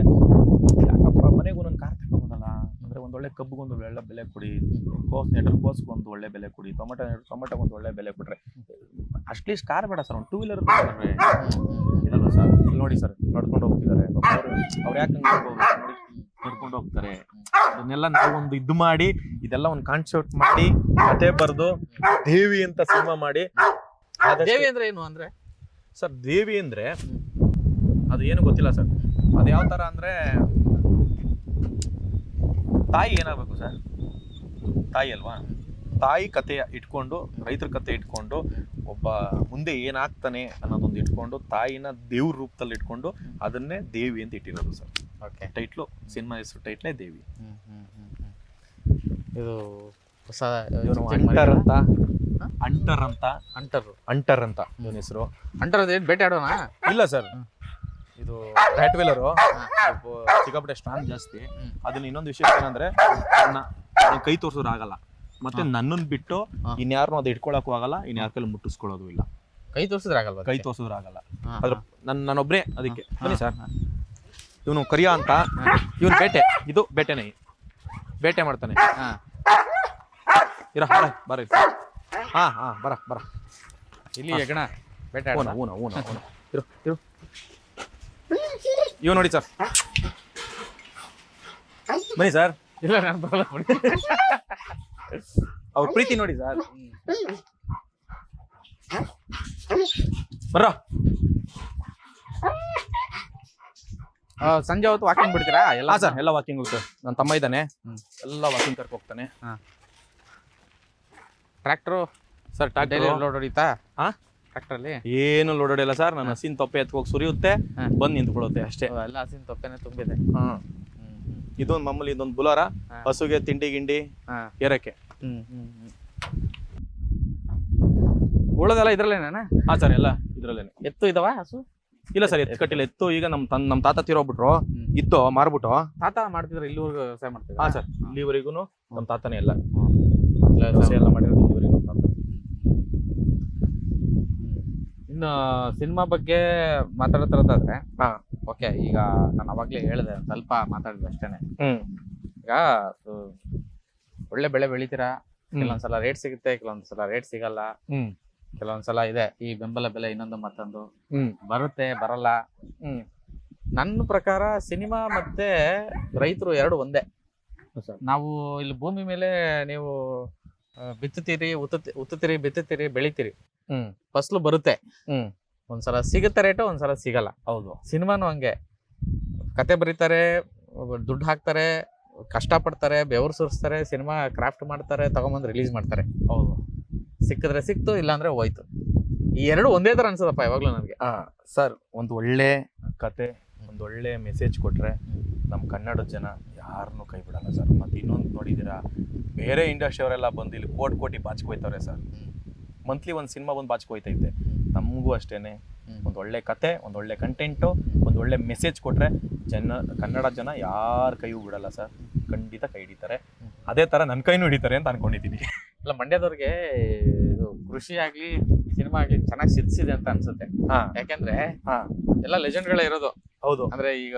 ಯಾಕಪ್ಪ ಮನೆಗೂ ಒಂದೊಂದು ಕಾರ್ ತಗೋಬೋದಲ್ಲ ಅಂದ್ರೆ, ಒಂದೊಳ್ಳೆ ಕಬ್ಬಿಗೊಂದು ಒಳ್ಳೆ ಬೆಲೆ ಕೊಡಿ, ಕೋಸ್ಗೆ ಒಂದು ಒಳ್ಳೆ ಬೆಲೆ ಕೊಡಿ, ಟೊಮೆಟೊಗೆ ಒಂದು ಒಳ್ಳೆ ಬೆಲೆ ಕೊಟ್ರೆ ಅಟ್ಲೀಸ್ಟ್ ಕಾರ್ ಬೇಡ ಸರ್, ಒಂದು 2 ವೀಲರ್ ಇದಲ್ಲ ಸರ್. ಇಲ್ಲಿ ನೋಡಿ ಸರ್, ನಡ್ಕೊಂಡು ಹೋಗ್ತಿದ್ದಾರೆ ಅವ್ರು ಯಾಕೆ ನಡ್ಕೊಂಡು ಹೋಗ್ತಾರೆ. ಅದನ್ನೆಲ್ಲ ನಾವೊಂದು ಇದು ಮಾಡಿ, ಇದೆಲ್ಲ ಒಂದು ಕಾನ್ಸೆಪ್ಟ್ ಮಾಡಿ, ಕತೆ ಬರೆದು ದೇವಿ ಅಂತ ಸಿನಿಮಾ ಮಾಡಿ. ದೇವಿ ಅಂದ್ರೆ ಏನು ಅಂದ್ರೆ ಸರ್, ದೇವಿ ಅಂದ್ರೆ ಅದು ಏನು ಗೊತ್ತಿಲ್ಲ ಸರ್. ಅದು ಯಾವ ತರ ಅಂದ್ರೆ, ತಾಯಿ ಏನಾಗಬೇಕು ಸರ್, ತಾಯಿ ಅಲ್ವಾ. ತಾಯಿ ಕತೆ ಇಟ್ಕೊಂಡು, ರೈತರ ಕತೆ ಇಟ್ಕೊಂಡು, ಒಬ್ಬ ಮುಂದೆ ಏನಾಗ್ತಾನೆ ಅನ್ನೋದೊಂದು ಇಟ್ಕೊಂಡು, ತಾಯಿನ ದೇವ್ರ ರೂಪದಲ್ಲಿ ಇಟ್ಕೊಂಡು ಅದನ್ನೇ ದೇವಿ ಅಂತ ಇಟ್ಟಿರೋದು ಸರ್. ಓಕೆ, ಟೈಟ್ಲು, ಸಿನಿಮಾ ಹೆಸರು ಟೈಟ್ಲೇ ದೇವಿ. ಇದು ಹೊಸ ಅಂಟರ್ ಅಂತ, ಅಂಟರ್ ಅಂತ ಇವನ ಹೆಸರು. ಅಂಟರ್ ಬೇಟೆ ಆಡೋಣ? ಇಲ್ಲ ಸರ್, ಇದು ರ್ಯಾಟ್ ವೇಲರು, ಸಿಕ್ಕಾಪಟ್ಟೆ ಸ್ಟ್ರಾಂಗ್ ಜಾಸ್ತಿ. ಅದನ್ನ ಇನ್ನೊಂದು ವಿಷಯ ಏನಂದ್ರೆ, ಕೈ ತೋರ್ಸೋರು ಆಗಲ್ಲ, ಮತ್ತೆ ನನ್ನನ್ನು ಬಿಟ್ಟು ಇನ್ಯಾರನ್ನೂ ಅದು ಇಟ್ಕೊಳಕ್ಕೂ ಆಗಲ್ಲ, ಇನ್ಯಾರ ಕೈಲಿ ಮುಟ್ಟಿಸ್ಕೊಳ್ಳೋದು ಇಲ್ಲ. ಕೈ ತೋರ್ಸಿದ್ರೆ ಆಗಲ್ವಾ? ಕೈ ತೋರ್ಸಿದ್ರೆ ಆಗಲ್ಲ. ಅದ್ರ ನಾನೊಬ್ನೇ ಅದಕ್ಕೆ. ಬನ್ನಿ ಸರ್, ಇವನು ಕರಿಯ ಅಂತ, ಇವನು ಬೇಟೆ, ಇದು ಬೇಟೆನೇ, ಬೇಟೆ ಮಾಡ್ತಾನೆ. ಇರ ಬರ, ಬರ ಇಲ್ಲಿ ಹೆಗಣ ಬೇಟೆ ಇರು. ಇವ್ ನೋಡಿ ಸರ್, ಬನ್ನಿ ಸರ್. ಇಲ್ಲ ನಾನು ಬರಲ್ಲ. ಅವ್ರ ಪ್ರೀತಿ ನೋಡಿ ಸರ್. ಬರ್ರ, ಸಂಜೆ ಹೊತ್ತು ವಾಕಿಂಗ್ ಬಿಡ್ತೀರಾ? ಎಲ್ಲ ಸರ್, ಎಲ್ಲ ವಾಕಿಂಗ್ ಹೋಗ್ತಾರೆ. ನನ್ನ ತಮ್ಮ ಇದ್ದಾನೆ, ಎಲ್ಲ ವಾಕಿಂಗ್ ಕರ್ಕೊ ಹೋಗ್ತಾನೆ. ಟ್ರ್ಯಾಕ್ಟ್ರು ಸರ್, ಟ್ರ್ಯಾಕ್ಟರ್ ಲೋಡ್ ಹೊಡಿತಾ? ಟ್ರ್ಯಾಕ್ಟ್ರಲ್ಲಿ ಏನು ಲೋಡ್ ಹೊಡೆಯಲ್ಲ ಸರ್. ನನ್ನ ಹಸಿನ ತೊಪ್ಪೆ ಎತ್ಕೋಗಿ ಸುರಿಯುತ್ತೆ, ಬಂದು ನಿಂತ್ಕೊಳ್ಳುತ್ತೆ ಅಷ್ಟೇ. ಎಲ್ಲ ಹಸಿನ ತೊಪ್ಪೆನೆ ತುಂಬಿದೆ. ಇದೊಂದು ಮಾಮೂಲಿ, ಇದೊಂದು ಬುಲಾರ, ಹಸುಗೆ ತಿಂಡಿ ಗಿಂಡಿ ಏರಕ್ಕೆ. ಉಳೋದೆಲ್ಲ ಇದ್ರಲ್ಲೇನ? ಹಾ ಸರ್, ಎಲ್ಲ ಇದ್ರಲ್ಲೇನೆ. ಎತ್ತು ಇದಾವ ಹಸು? ಇಲ್ಲ ಸರ್, ಎತ್ತು ಕಟ್ಟಿಲ್ಲ. ಎತ್ತು ಈಗ ನಮ್ಮ ತಾತ ತೀರೋಗ್ಬಿಟ್ರು, ಇತ್ತು ಮಾರ್ಬಿಟ್ಟು. ತಾತ ಮಾಡ್ತಿದ್ರು, ಇಲ್ಲಿವರೆಗೂ ವ್ಯವಸಾಯ ಮಾಡ್ತಿದ್ರು? ಹಾ ಸರ್, ಇಲ್ಲಿವರೆಗೂ ನಮ್ಮ ತಾತನೇ ಎಲ್ಲ ವ್ಯವಸಾಯ ಎಲ್ಲ ಮಾಡಿರೋದು ಇಲ್ಲಿವರೆಗೂ ನಮ್ಮ ತಾತ. ಇನ್ನು ಸಿನಿಮಾ ಬಗ್ಗೆ ಮಾತಾಡ್ತಿರೋದಾದ್ರೆ, ಓಕೆ, ಈಗ ನಾನು ಅವಾಗ್ಲೇ ಹೇಳಿದೆ, ಸ್ವಲ್ಪ ಮಾತಾಡಿದೆ ಅಷ್ಟೇನೆ. ಈಗ ಒಳ್ಳೆ ಬೆಳೆ ಬೆಳಿತೀರಾ, ಕೆಲವೊಂದ್ಸಲ ರೇಟ್ ಸಿಗುತ್ತೆ, ಕೆಲವೊಂದ್ಸಲ ರೇಟ್ ಸಿಗಲ್ಲ, ಕೆಲವೊಂದ್ಸಲ ಇದೆ ಈ ಬೆಂಬಲ ಬೆಲೆ ಇನ್ನೊಂದು ಮತ್ತೊಂದು ಬರುತ್ತೆ, ಬರಲ್ಲ. ನನ್ನ ಪ್ರಕಾರ ಸಿನಿಮಾ ಮತ್ತೆ ರೈತರು ಎರಡು ಒಂದೇ. ನಾವು ಇಲ್ಲಿ ಭೂಮಿ ಮೇಲೆ ನೀವು ಬಿತ್ತುತ್ತೀರಿ, ಉತ್ತುತ್ತೀರಿ, ಬಿತ್ತುತ್ತೀರಿ, ಬೆಳಿತೀರಿ, ಫಸಲು ಬರುತ್ತೆ. ಒಂದ್ಸಲ ಸಿಗುತ್ತೆ ರೇಟು, ಒಂದ್ಸಲ ಸಿಗಲ್ಲ. ಹೌದು, ಸಿನಿಮಾನು ಹಂಗೆ. ಕತೆ ಬರೀತಾರೆ, ದುಡ್ಡು ಹಾಕ್ತಾರೆ, ಕಷ್ಟಪಡ್ತಾರೆ, ಬೆವರು ಸುರಿಸ್ತಾರೆ, ಸಿನಿಮಾ ಕ್ರಾಫ್ಟ್ ಮಾಡ್ತಾರೆ, ತಗೊಂಬಂದು ರಿಲೀಸ್ ಮಾಡ್ತಾರೆ. ಹೌದು, ಸಿಕ್ಕಿದ್ರೆ ಸಿಕ್ತು, ಇಲ್ಲಾಂದ್ರೆ ಹೋಯ್ತು. ಈ ಎರಡು ಒಂದೇ ತರ ಅನ್ಸದಪ್ಪ ಯಾವಾಗ್ಲೂ ನನಗೆ. ಸರ್, ಒಂದು ಒಳ್ಳೆ ಕತೆ, ಒಂದು ಒಳ್ಳೆ ಮೆಸೇಜ್ ಕೊಟ್ರೆ ನಮ್ಮ ಕನ್ನಡದ ಜನ ಯಾರನ್ನೂ ಕೈ ಬಿಡಲ್ಲ ಸರ್. ಮತ್ತೆ ಇನ್ನೊಂದು ನೋಡಿದ್ದೀರಾ, ಬೇರೆ ಇಂಡಸ್ಟ್ರಿ ಅವರೆಲ್ಲ ಬಂದು ಇಲ್ಲಿ ಕೋಟಿ ಬಾಚ್ಕೋಯ್ತವ್ರೆ ಸರ್. ಮಂತ್ಲಿ ಒಂದು ಸಿನಿಮಾ ಬಂದು ಬಾಚ್ಕೋಯ್ತೈತೆ. ನಮಗೂ ಅಷ್ಟೇನೆ, ಒಂದು ಒಳ್ಳೆ ಕತೆ, ಒಂದು ಒಳ್ಳೆ ಕಂಟೆಂಟು, ಒಂದು ಒಳ್ಳೆ ಮೆಸೇಜ್ ಕೊಟ್ರೆ ಕನ್ನಡ ಜನ ಯಾರ ಕೈಯೂ ಬಿಡಲ್ಲ ಸರ್, ಖಂಡಿತ ಕೈ ಹಿಡಿತಾರೆ. ಅದೇ ತರ ನನ್ನ ಕೈನೂ ಹಿಡಿತಾರೆ ಅಂತ ಅನ್ಕೊಂಡಿದ್ದೀನಿ. ಇಲ್ಲ, ಮಂಡ್ಯದವ್ರಿಗೆ ಇದು ಕೃಷಿ ಆಗ್ಲಿ ಸಿನಿಮಾ ಆಗ್ಲಿ ಚೆನ್ನಾಗಿ ಸಿದ್ಧಿಸಿದೆ ಅಂತ ಅನ್ಸುತ್ತೆ. ಯಾಕೆಂದ್ರೆ ಎಲ್ಲ ಲೆಜೆಂಡ್ಗಳೇ ಇರೋದು. ಹೌದು, ಅಂದ್ರೆ ಈಗ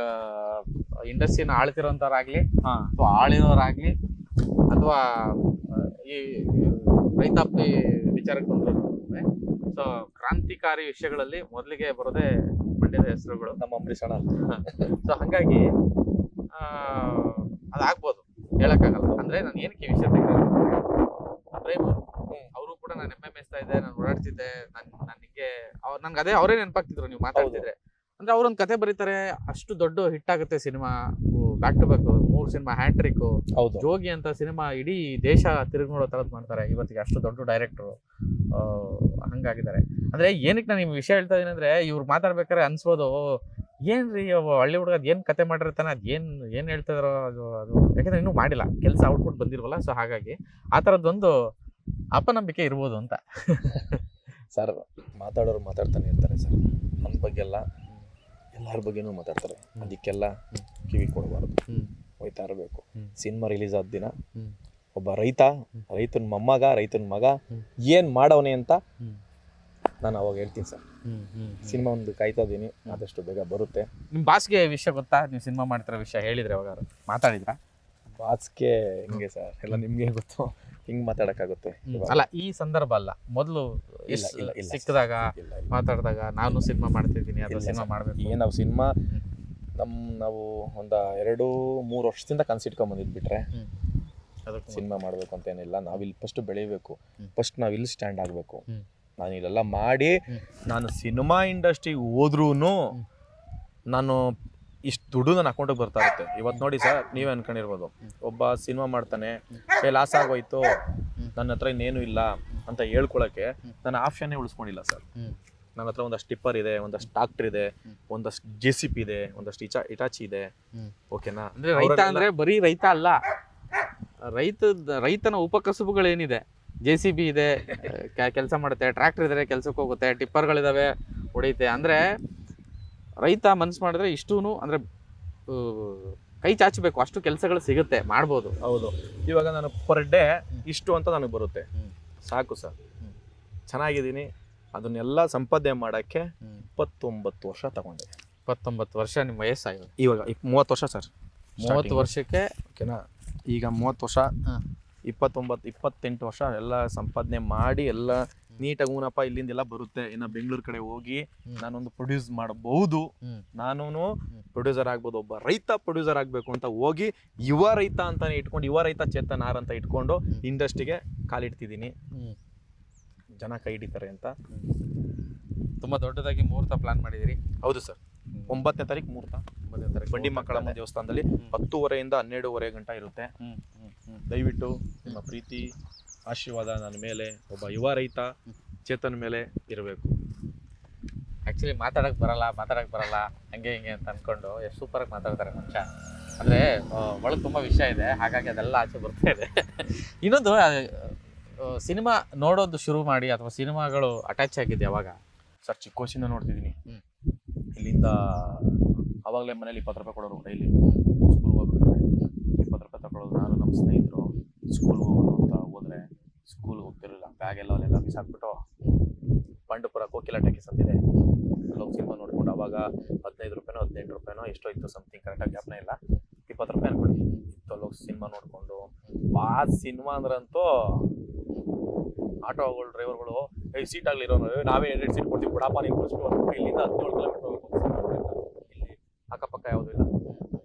ಇಂಡಸ್ಟ್ರಿನ ಆಳ್ತಿರೋಂಥವ್ರಾಗ್ಲಿ ಅಥವಾ ಆಳಿರೋರಾಗ್ಲಿ ಅಥವಾ ಈ ರೈತಾಪಿ ವಿಚಾರಕ್ಕೆ ಬಂದ್ರು, ಸೊ ಕ್ರಾಂತಿಕಾರಿ ವಿಷಯಗಳಲ್ಲಿ ಮೊದಲಿಗೆ ಬರೋದೇ ಮಂಡ್ಯದ ಹೆಸರುಗಳು, ನಮ್ಮ ಅಂಬರೀಷ್ ಅಣ್ಣ. ಸೊ ಹಂಗಾಗಿ ಅದಾಗ್ಬೋದು, ಹೇಳಕ್ಕಾಗಲ್ಲ. ಅಂದ್ರೆ ನಾನು ಏನಕ್ಕೆ ಈ ವಿಷಯ ತೆಗೆದು ಪ್ರೇಮ್ ಅವರು ಕೂಡ ನಾನು ಎಮ್ಮೆ ಮೇಯಿಸ್ತಾ ಇದ್ದೆ, ನಾನು ಓಡಾಡ್ತಿದ್ದೆ, ನನಗೆ ನನ್ಗೆ ಅದೇ ಅವರೇ ನೆನಪಾಗ್ತಿದ್ರು ನೀವು ಮಾತಾಡ್ತಿದ್ರೆ. ಅಂದ್ರೆ ಅವ್ರೊಂದ್ ಕತೆ ಬರೀತಾರೆ, ಅಷ್ಟು ದೊಡ್ಡ ಹಿಟ್ ಆಗುತ್ತೆ cinema, back to back 3 cinema hattrick. Jogi ಅಂತ ಸಿನಿಮಾ ಇಡೀ ದೇಶ ತಿರುಗಿ ನೋಡೋ ತರದ್ ಮಾಡ್ತಾರೆ ಇವತ್ತಿಗೆ, ಅಷ್ಟು ದೊಡ್ಡ ಡೈರೆಕ್ಟರ್ ಹಂಗಾಗಿದ್ದಾರೆ. ಅಂದ್ರೆ ಏನಕ್ಕೆ ನಾನು ನಿಮ್ ವಿಷಯ ಹೇಳ್ತಾ ಇದೀನಿ ಅಂದ್ರೆ, ಇವ್ರು ಮಾತಾಡ್ಬೇಕಾದ್ರೆ ಅನ್ಸ್ಬೋದು ಏನ್ರಿ ಹಳ್ಳಿ ಹುಡುಗ ಅದ್ ಏನ್ ಕತೆ ಮಾಡಿರ್ತಾನೆ, ಅದ್ ಏನ್ ಹೇಳ್ತಿದಾರೋ ಅದು ಯಾಕಂದ್ರೆ ಇನ್ನೂ ಮಾಡಿಲ್ಲ, ಕೆಲಸ ಔಟ್ಪುಟ್ ಬಂದಿಲ್ವಲ್ಲ. ಸೊ ಹಾಗಾಗಿ ಆ ತರದ್ದೊಂದು ಅಪನಂಬಿಕೆ ಇರ್ಬೋದು ಅಂತ. ಸರ್ ಮಾತಾಡೋರು ಮಾತಾಡ್ತಾನೆ ಇರ್ತಾರೆ ಸರ್, ನನ್ನ ಬಗ್ಗೆ ಎಲ್ಲ ಎಲ್ಲರ ಬಗ್ಗೆನೂ ಮಾತಾಡ್ತಾರೆ, ಅದಕ್ಕೆಲ್ಲ ಕಿವಿ ಕೊಡಬಾರ್ದು, ಹೋಯ್ತಾ ಇರಬೇಕು. ಸಿನಿಮಾ ರಿಲೀಸ್ ಆದ ದಿನ ಒಬ್ಬ ರೈತನ ಮಗ ಏನ್ ಮಾಡವನೆ ಅಂತ ನಾನು ಅವಾಗ ಹೇಳ್ತೀನಿ ಸರ್. ಸಿನಿಮಾ ಒಂದು ಕಾಯ್ತಾ ಇದೀನಿ, ಆದಷ್ಟು ಬೇಗ ಬರುತ್ತೆ. ನಿಮ್ ಬಾಸ್ಗೆ ವಿಷಯ ಗೊತ್ತಾ, ನೀವು ಸಿನಿಮಾ ಮಾಡ್ತಿರೋ ವಿಷಯ ಹೇಳಿದ್ರೆ ಅವಾಗ ಮಾತಾಡಿದ್ರ? ಬಾಸ್ಗೆ ಹಿಂಗೆ ಸರ್, ಎಲ್ಲ ನಿಮ್ಗೆ ಗೊತ್ತು, ಹಿಂಗ್ ಮಾತಾಡಕ್ಕಾಗುತ್ತೆ? ಅಲ್ಲ ಈ ಸಂದರ್ಭ ಅಲ್ಲ, ಮೊದಲು ಸಿಕ್ಕಿದಾಗ ಮಾತಾಡಿದಾಗ ನಾನು ಸಿನಿಮಾ ಮಾಡ್ತಿದ್ದೀನಿ ಅಥವಾ ಸಿನಿಮಾ ಮಾಡ್ಬೇಕು. ನಾವು ಸಿನಿಮಾ ನಾವು ಒಂದು 2-3 ವರ್ಷದಿಂದ ಕನ್ಸಿಟ್ಕೊಂಡ್ ಬಂದಿದ್ಬಿಟ್ರೆ ಸಿನಿಮಾ ಮಾಡ್ಬೇಕು ಅಂತ ಏನಿಲ್ಲ. ನಾವಿಲ್ಲಿ ಫಸ್ಟ್ ಬೆಳಿಬೇಕು, ಫಸ್ಟ್ ನಾವ್ ಇಲ್ಲಿ ಸ್ಟ್ಯಾಂಡ್ ಆಗ್ಬೇಕು. ನಾನು ಇಲ್ಲೆಲ್ಲ ಮಾಡಿ ನಾನು ಸಿನಿಮಾ ಇಂಡಸ್ಟ್ರಿಗೆ ಹೋದ್ರೂ ನಾನು ಇಷ್ಟು ದುಡ್ಡು ನನ್ನ ಅಕೌಂಟಿಗೆ ಬರ್ತಾ ಇರುತ್ತೆ. ಇವತ್ತು ನೋಡಿ ಸರ್, ನೀವೇ ಅನ್ಕೊಂಡಿರ್ಬೋದು, ಒಬ್ಬ ಸಿನಿಮಾ ಮಾಡ್ತಾನೆ, ಲಾಸ್ ಆಗೋಯ್ತು, ನನ್ನ ಹತ್ರ ಇನ್ನೇನು ಇಲ್ಲ ಅಂತ ಹೇಳ್ಕೊಳಕ್ಕೆ ನಾನು ಆಪ್ಷನ್ನೇ ಉಳಿಸ್ಕೊಂಡಿಲ್ಲ ಸರ್. ನನ್ನ ಹತ್ರ ಒಂದಷ್ಟು ಟಿಪ್ಪರ್ ಇದೆ, ಒಂದಷ್ಟು ಟ್ರಾಕ್ಟರ್ ಇದೆ, ಒಂದಷ್ಟು JCB ಇದೆ, ಒಂದಷ್ಟು ಇಟಾಚಿ ಇದೆ. ಓಕೆನಾ? ಅಂದ್ರೆ ರೈತ ಅಂದ್ರೆ ಬರೀ ರೈತ ಅಲ್ಲ, ರೈತನ ಉಪಕಸುಬುಗಳೇನಿದೆ, JCB ಇದೆ, ಕೆಲಸ ಮಾಡುತ್ತೆ, ಟ್ರ್ಯಾಕ್ಟರ್ ಇದೆ, ಕೆಲ್ಸಕ್ಕೆ ಹೋಗುತ್ತೆ, ಟಿಪ್ಪರ್ಗಳಿದಾವೆ, ಹೊಡೆಯುತ್ತೆ. ಅಂದ್ರೆ ರೈತ ಮನ್ಸು ಮಾಡಿದ್ರೆ ಇಷ್ಟೂನು ಅಂದ್ರೆ ಕೈ ಚಾಚಬೇಕು, ಅಷ್ಟು ಕೆಲಸಗಳು ಸಿಗುತ್ತೆ, ಮಾಡ್ಬೋದು. ಹೌದು, ಇವಾಗ ನಾನು ಪರ್ ಡೇ ಇಷ್ಟು ಅಂತ ನನಗೆ ಬರುತ್ತೆ, ಸಾಕು ಸರ್, ಚೆನ್ನಾಗಿದ್ದೀನಿ. ಅದನ್ನೆಲ್ಲ ಸಂಪಾದನೆ ಮಾಡೋಕ್ಕೆ 29 ವರ್ಷ ತಗೊಂಡೆ. 29 ವರ್ಷ ನಿಮ್ಮ ವಯಸ್ಸಾಗಿದೆ ಇವಾಗ 30 ವರ್ಷ ಸರ್. 30 ವರ್ಷಕ್ಕೆ ಓಕೆನಾ? ಈಗ 30 ವರ್ಷ, 28 ವರ್ಷ ಎಲ್ಲ ಸಂಪಾದನೆ ಮಾಡಿ ಎಲ್ಲ ನೀಟಾಗಿ ಊನಪ್ಪ ಇಲ್ಲಿಂದೆಲ್ಲ ಬರುತ್ತೆ. ಇನ್ನು ಬೆಂಗಳೂರು ಕಡೆ ಹೋಗಿ ನಾನೊಂದು ಪ್ರೊಡ್ಯೂಸ್ ಮಾಡಬಹುದು, ನಾನು ಪ್ರೊಡ್ಯೂಸರ್ ಆಗ್ಬೋದು, ಒಬ್ಬ ರೈತ ಪ್ರೊಡ್ಯೂಸರ್ ಆಗಬೇಕು ಅಂತ ಹೋಗಿ ಯುವ ರೈತ ಅಂತಾನೆ ಇಟ್ಕೊಂಡು, ಯುವ ರೈತ ಚೇತನ್ ಆರ್ ಅಂತ ಇಟ್ಕೊಂಡು ಇಂಡಸ್ಟ್ರಿಗೆ ಕಾಲಿಡ್ತಿದ್ದೀನಿ. ಜನ ಕೈ ಹಿಡಿತಾರೆ ಅಂತ ತುಂಬಾ ದೊಡ್ಡದಾಗಿ ಮುಹೂರ್ತ ಪ್ಲಾನ್ ಮಾಡಿದಿರಿ. ಹೌದು ಸರ್, 9ನೇ ತಾರೀಕು ಮುಹೂರ್ತ, ಬಂಡಿ ಮಕ್ಕಳಮ್ಮ ದೇವಸ್ಥಾನದಲ್ಲಿ 10:30 ಯಿಂದ 12:30 ಗಂಟೆ ಇರುತ್ತೆ. ದಯವಿಟ್ಟು ನಿಮ್ಮ ಪ್ರೀತಿ ಆಶೀರ್ವಾದ ನನ್ನ ಮೇಲೆ, ಒಬ್ಬ ಯುವ ರೈತ ಚೇತನ್ ಮೇಲೆ ಇರಬೇಕು. ಆಕ್ಚುಲಿ ಮಾತಾಡಕ್ ಬರಲ್ಲ ಹಂಗೆ ಹಿಂಗೆ ಅಂತ ಅನ್ಕೊಂಡು ಎಷ್ಟು ಸೂಪರ್ ಆಗಿ ಮಾತಾಡ್ತಾರೆ ಮನುಷ್ಯ. ಅಂದ್ರೆ ಒಳಗೆ ತುಂಬಾ ವಿಷಯ ಇದೆ, ಹಾಗಾಗಿ ಅದೆಲ್ಲ ಆಚೆ ಬರ್ತಾ ಇದೆ. ಇನ್ನೊಂದು, ಸಿನಿಮಾ ನೋಡೋದು ಶುರು ಮಾಡಿ ಅಥವಾ ಸಿನಿಮಾಗಳು ಅಟ್ಯಾಚ್ ಆಗಿದೆ ಯಾವಾಗ ಸರ್? ಚಿಕ್ಕ ವಯಸ್ಸಿಂದ ನೋಡ್ತಿದ್ದೀನಿ. ಇಲ್ಲಿಂದ ಅವಾಗಲೇ ಮನೇಲಿ 20 ರೂಪಾಯಿ ಕೊಡೋರು, ಡೈಲಿ ಸ್ಕೂಲ್ಗೆ ಹೋಗ್ಬಿಟ್ರೆ 20 ರೂಪಾಯಿ ತಗೊಳ್ಳೋದು. ನಾನು ನಮ್ಮ ಸ್ನೇಹಿತರು ಸ್ಕೂಲ್ಗೆ ಹೋಗೋದು ಅಂತ ಹೋದ್ರೆ ಸ್ಕೂಲ್ಗೆ ಹೋಗ್ತಿರಲಿಲ್ಲ, ಬ್ಯಾಗೆಲ್ಲ ಅಲ್ಲೆಲ್ಲ ಬಿಸಾಕ್ಬಿಟ್ಟು ಪಾಂಡುಪುರ ಕೋಕಿಲ ಟಾಕೀಸ್ ಅಂತಿದೆ, ಅಲ್ಲೋಗಿ ಸಿನಿಮಾ ನೋಡ್ಕೊಂಡು ಅವಾಗ 15 ರೂಪಾಯಿನೋ 18 ರೂಪಾಯಿನೋ ಎಷ್ಟೋ ಇತ್ತು, ಸಮಥಿಂಗ್ ಕರೆಕ್ಟಾಗಿ ಜ್ಞಾಪನ ಇಲ್ಲ, 20 ರೂಪಾಯಿ ಅನ್ಕೊಳ್ಳಿ ಇತ್ತು. ಅಲ್ಲೋಗಿ ಸಿನಿಮಾ ನೋಡಿಕೊಂಡು ಸಿನಿಮಾ ಅಂದ್ರಂತೂ ಆಟೋಗಳು ಡ್ರೈವರ್ಗಳು ಸೀಟ್ ಆಗ್ಲಿರೋನು ನಾವೇ 2 ಸೀಟ್ ಕೊಡ್ತೀವಿ ಬಿಡಪ್ಪ, ನೀವು ಕೊಡಿಸ್ಬಿಟ್ಟು ಇಲ್ಲಿಂದ 17 ಕಿಲೋಮೀಟರ್ ಹೋಗ್ಬೇಕು, ಇಲ್ಲಿ ಅಕ್ಕಪಕ್ಕ ಯಾವುದೂ ಇಲ್ಲ.